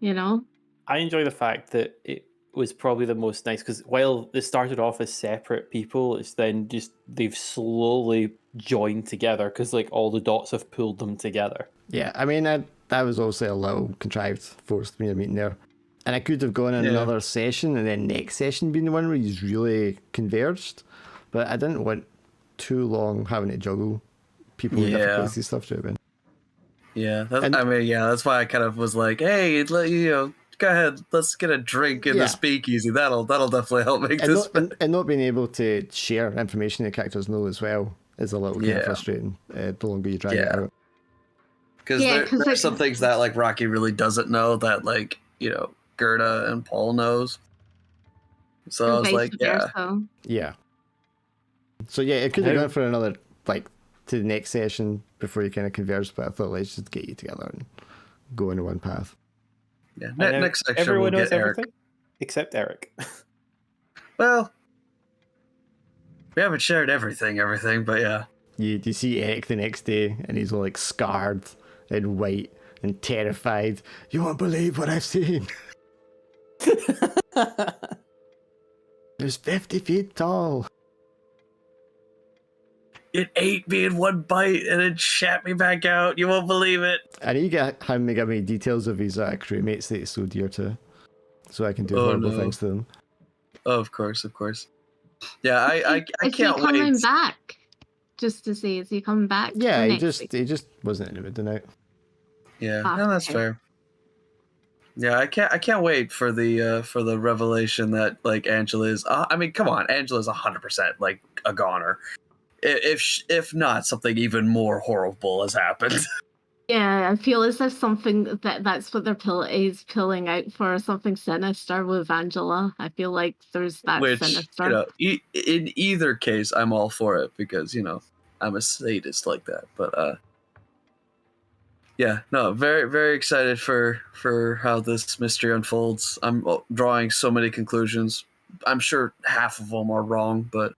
I enjoy the fact that it was probably the most nice because while they started off as separate people, it's then just they've slowly joined together because like all the dots have pulled them together. Yeah, I mean, that was also a little contrived, forced me a meeting there. And I could have gone in another session and then next session being the one where he's really converged. But I didn't want too long having to juggle people in different places stuff to have been. Yeah, that's why I kind of was like, hey, go ahead, let's get a drink in the speakeasy. That'll definitely help make this better. And not being able to share information the characters know as well is a little kind of frustrating the longer you drag it out. Because there's some things that like Rocky really doesn't know that like, Gerda and Paul knows. So I was like, Yeah. So yeah, it could have gone for another, like, to the next session before you kind of converge, but I thought let's just get you together and go into one path. Yeah, next section everyone we'll knows get Eric. everything except Eric. Well, we haven't shared everything, but yeah. You see Eric the next day, and he's all like scarred and white and terrified. You won't believe what I've seen. It's 50 feet tall. It ate me in one bite and it shat me back out. You won't believe it. I need to get him to give me details of his crewmates that he's so dear to, so I can do horrible things to them. Oh, of course. Yeah, I can't wait. Is he coming back? Just to see, is he coming back? Yeah, he just wasn't in the mood tonight. Yeah, no, that's fair. Yeah, I can't wait for the revelation that like Angela is. I mean, come on, Angela's 100% like a goner. If not, something even more horrible has happened. Yeah, I feel as if something that's what they're pulling out for, something sinister with Angela. I feel like there's that sinister. In either case, I'm all for it because I'm a sadist like that. But yeah, no, very very excited for how this mystery unfolds. I'm drawing so many conclusions. I'm sure half of them are wrong, but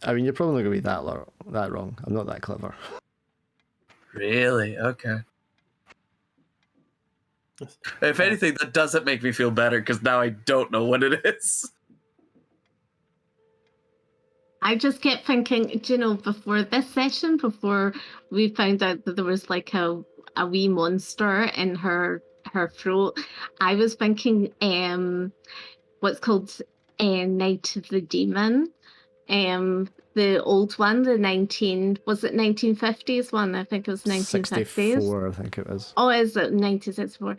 I mean, you're probably not going to be that wrong. I'm not that clever. Really? Okay. If anything, that doesn't make me feel better because now I don't know what it is. I just kept thinking, before this session, before we found out that there was like a a wee monster in her throat. I was thinking what's called Night of the Demon. The old one, the 1950s one? I think it was 1950s. 64, I think it was. Oh, is it 1964?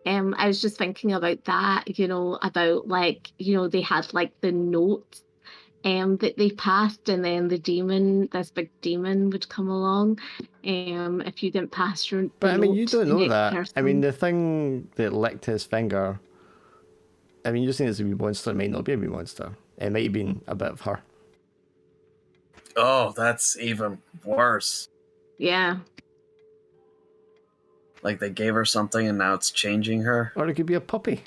I was just thinking about that, about like, they had like the note that they passed, and then the demon, this big demon would come along. If you didn't pass your But I mean, you note don't to the know next that. person. I mean, the thing that licked his finger, I mean, you're saying it's a wee monster. It might not be a wee monster. It might have been a bit of her. Oh, that's even worse. Yeah. Like they gave her something and now it's changing her. Or it could be a puppy.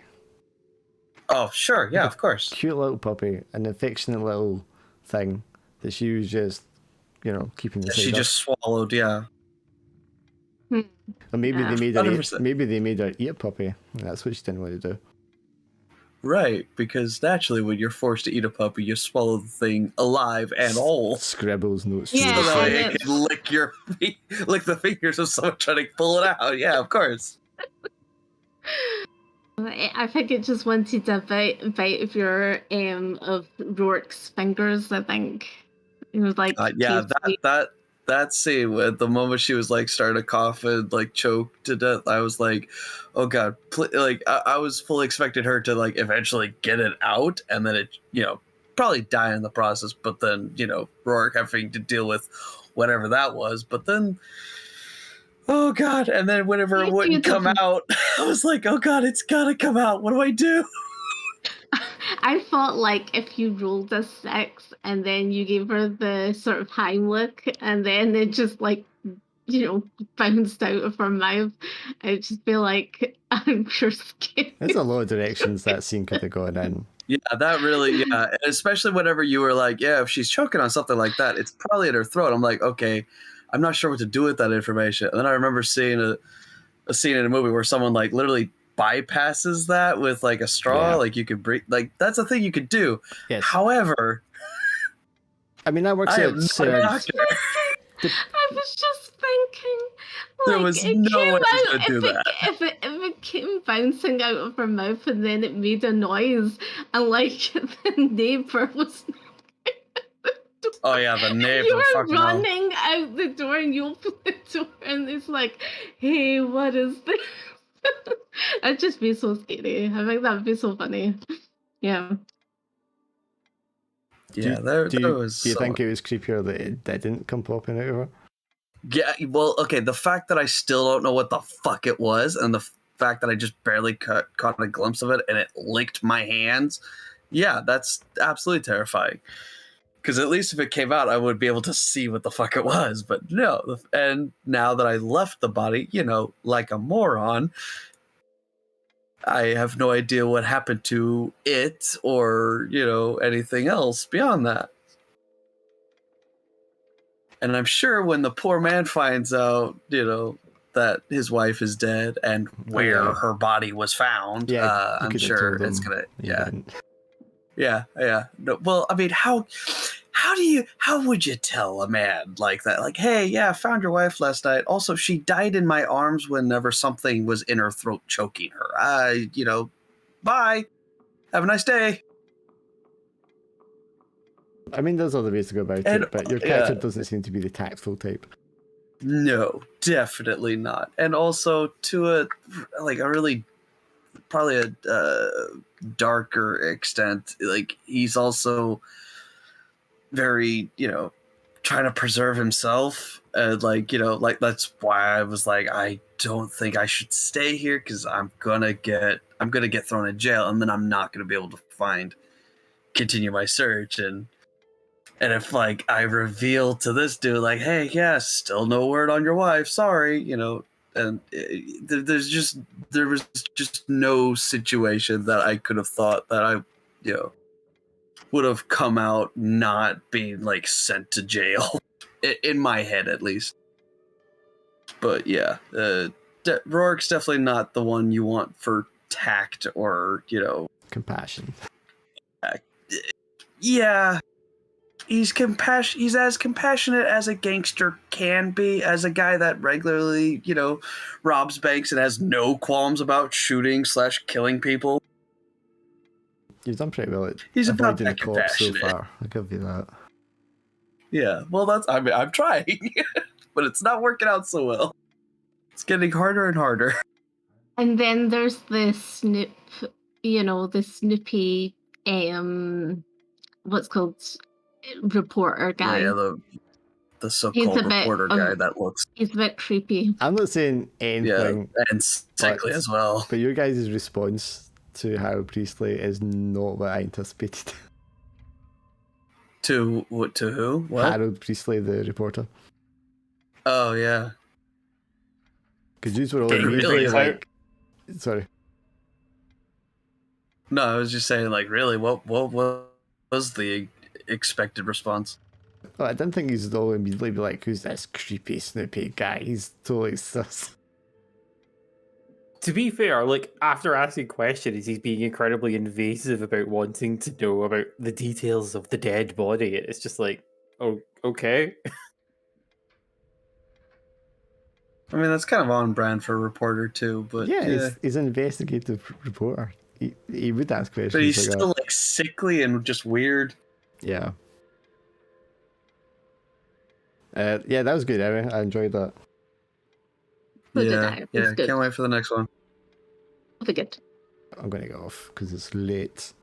Oh, sure. Yeah, of course. Cute little puppy, an affectionate little thing that she was just, keeping the She just swallowed, yeah. Or maybe Yeah. they made her 100%. maybe they made her eat a puppy. That's what she didn't want to do. Right, because naturally when you're forced to eat a puppy, you swallow the thing alive and whole. Scribbles notes. Yeah, So that way and it can lick the fingers of someone trying to pull it out. Yeah, of course. I think it just wanted a bite of your of Rourke's fingers. I think it was like Yeah, tasty. that scene with the moment she was like starting to cough and like choke to death, I was like, oh god, I was fully expecting her to like eventually get it out and then it probably die in the process, but then Rourke having to deal with whatever that was, but then oh god, and then whenever it wouldn't come out, I was like, oh god, it's gotta come out. What do I do? I thought like if you rolled a 6 and then you gave her the sort of Heimlich and then it just like bounced out of her mouth, I'd just be like, I'm pure scared. There's a lot of directions that scene could have gone in. Yeah, that really, yeah. Especially whenever you were like, yeah, if she's choking on something like that, it's probably in her throat. I'm like, okay, I'm not sure what to do with that information. And then I remember seeing a scene in a movie where someone like literally bypasses that with like a straw, Yeah. like you could breathe. Like that's a thing you could do. Yes. However, I mean, that works I out. am not a doctor. I was just thinking, There like, was it no came way I was out, gonna do that. if it came bouncing out of her mouth and then it made a noise, and like the neighbor was. Oh yeah, the neighbor. You were fucking hell. running out the door and you open the door and it's like, hey, what is this? That'd just be so scary. I think that'd be so funny. Yeah. Yeah, Do there was. you think it was creepier that it didn't come popping out of her? Yeah, well, okay, the fact that I still don't know what the fuck it was, and the fact that I just barely caught a glimpse of it, and it licked my hands, yeah, that's absolutely terrifying. Because at least if it came out, I would be able to see what the fuck it was. But no, and now that I left the body, like a moron, I have no idea what happened to it or, anything else beyond that. And I'm sure when the poor man finds out, that his wife is dead and where her body was found, I'm sure it's gonna, yeah. No, well, I mean, how would you tell a man like that? Like, hey, yeah, I found your wife last night. Also, she died in my arms whenever something was in her throat choking her. Bye. Have a nice day. I mean, there's other ways to go about it, but your character doesn't seem to be the tactful type. No, definitely not. And also to a really probably a darker extent, like he's also very trying to preserve himself, and like that's why I was like, I don't think I should stay here because I'm gonna get thrown in jail, and then I'm not gonna be able to continue my search. And if like I reveal to this dude like, hey, yeah, still no word on your wife, sorry, and there was just no situation that I could have thought that I would have come out not being like sent to jail in my head at least. But yeah, Rourke's definitely not the one you want for tact or Compassion. Yeah, he's as compassionate as a gangster can be, as a guy that regularly, robs banks and has no qualms about shooting/killing people. You've done pretty well at He's about avoiding the that cops so compassionate. far. I'll give you that. Yeah, well, I'm trying, but it's not working out so well. It's getting harder and harder. And then there's the Snoop, the Snoopy, what's called reporter guy. Yeah, the so-called reporter guy that looks. He's a bit creepy. I'm not saying anything. Yeah, and sickly as well. But your guys' response to Harold Priestley is not what I anticipated. To who? What? Harold Priestley, the reporter. Oh yeah. Because you were all Really? immediately like, sorry. No, I was just saying, like, really, what was the expected response? Oh, I didn't think he's all immediately be like, who's this creepy Snoopy guy? He's totally sus. To be fair, like, after asking questions, he's being incredibly invasive about wanting to know about the details of the dead body. It's just like, oh, okay. I mean, that's kind of on brand for a reporter too, but yeah. He's an investigative reporter. He would ask questions. But he's like still that. like sickly and just weird. Yeah. Yeah, that was good, Erin. I enjoyed that. Yeah, can't wait for the next one. Good. I'm gonna get off because it's late.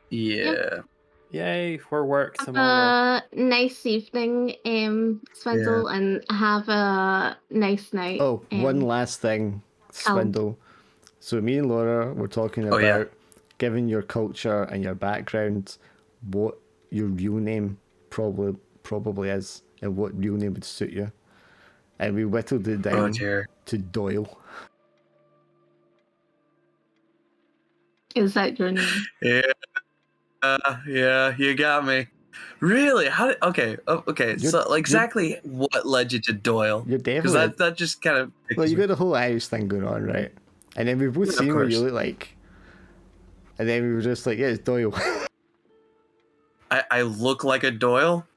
Yeah. Yay for work Have tomorrow. a nice evening, Swindle, and have a nice night. Oh, one last thing, Swindle. So me and Laura were talking about, given your culture and your background, what your real name probably is, and what real name would suit you. And we whittled it down to Doyle. Is that your name? Yeah, you got me. Really? Okay. So, exactly what led you to Doyle? You're definitely because that just kind of. Well, you got the whole Irish thing going on, right? And then we've both seen what you look like, and then we were just like, yeah, it's Doyle. I look like a Doyle.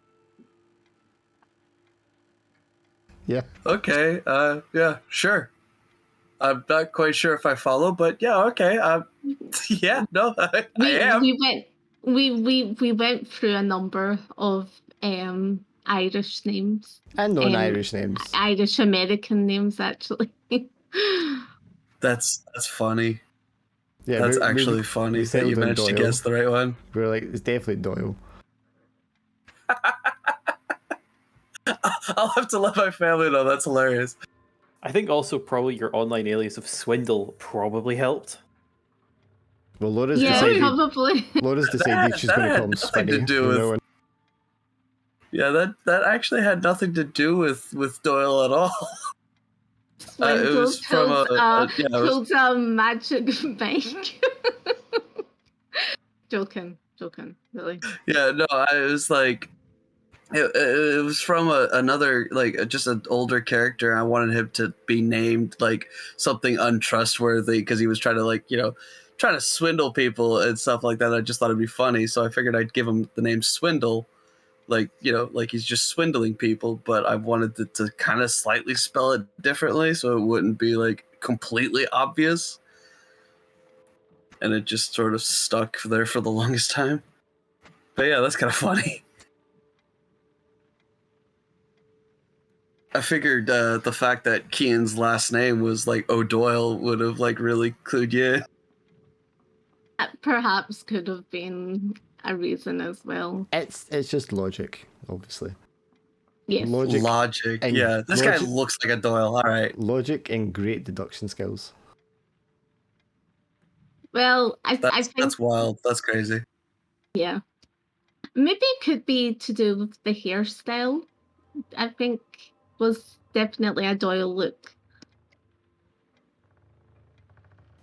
Yeah. Okay. Yeah. Sure. I'm not quite sure if I follow, but yeah. Okay. Yeah. No. I am. We went through a number of Irish names and non-Irish names. Irish American names, actually. That's funny. Yeah, that's actually funny that you managed to guess the right one. We're like, it's definitely Doyle. I'll have to let my family know. That's hilarious. I think also probably your online alias of Swindle probably helped. Well, Laura's decided. Probably. Laura's decided she's going to call him Spinny. Yeah, that actually had nothing to do with Doyle at all. It was from a magic bank. Joking, really. Yeah, no, I was like, it was from another, like, just an older character. I wanted him to be named like something untrustworthy because he was trying to, like, trying to swindle people and stuff like that. I just thought it'd be funny, so I figured I'd give him the name Swindle. Like, like he's just swindling people, but I wanted to kind of slightly spell it differently so it wouldn't be like completely obvious. And it just sort of stuck there for the longest time. But yeah, that's kind of funny. I figured the fact that Keane's last name was like O'Doyle would have like really clued you in. That perhaps could have been a reason as well. It's just logic, obviously. Yes. Logic. Yeah, this guy looks like a Doyle. All right. Logic and great deduction skills. Well, I think that's wild. That's crazy. Yeah. Maybe it could be to do with the hairstyle. I think was definitely a Doyle look.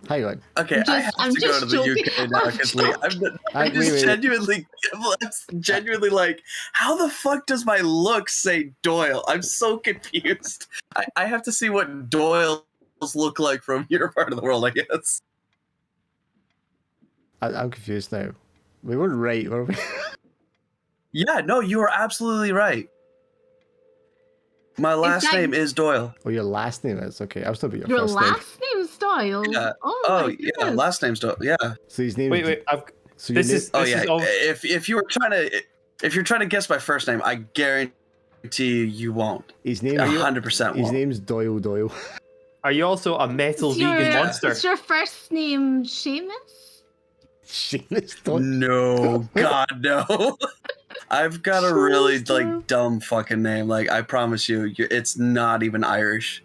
Hang on. Okay, I have to go to the UK now because I'm genuinely like, how the fuck does my look say Doyle? I'm so confused. I have to see what Doyles look like from your part of the world, I guess. I'm confused now. We weren't right, were we? Yeah, no, you are absolutely right. My last that- name is Doyle. Oh, your last name is okay. I was talking about Your your first name. last name's Doyle. Yeah. Oh, Oh, my yeah, goodness. last name's Doyle. Yeah. So his name. Wait. So your This name, is Oh this yeah. is all. If you're trying to guess my first name, I guarantee you won't. his name. 100% His won't. name's Doyle. Are you also a metal vegan monster? Is your first name Seamus? Seamus Doyle. No, God no. I've got a really Seamus Doyle. like dumb fucking name. Like I promise you, it's not even Irish.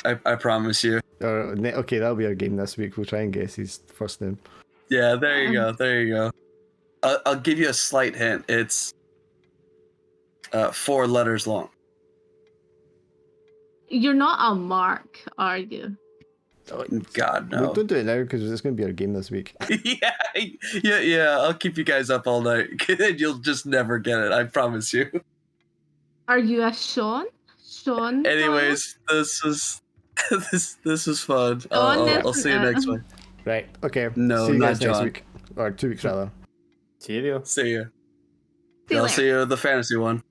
I promise you. Okay, that'll be our game this week. We'll try and guess his first name. Yeah, there you go. There you go. I'll give you a slight hint. It's 4 letters long. You're not a Mark, are you? God No, no. don't do it now because it's going to be our game this week. yeah. I'll keep you guys up all night. You'll just never get it. I promise you. Are you a Sean? Sean? Anyways, this was this was fun. John I'll see you next one. Right. Okay. No, see you not guys next John. week or 2 weeks rather. Cheerio. See you. See you I'll later. see you the fantasy one.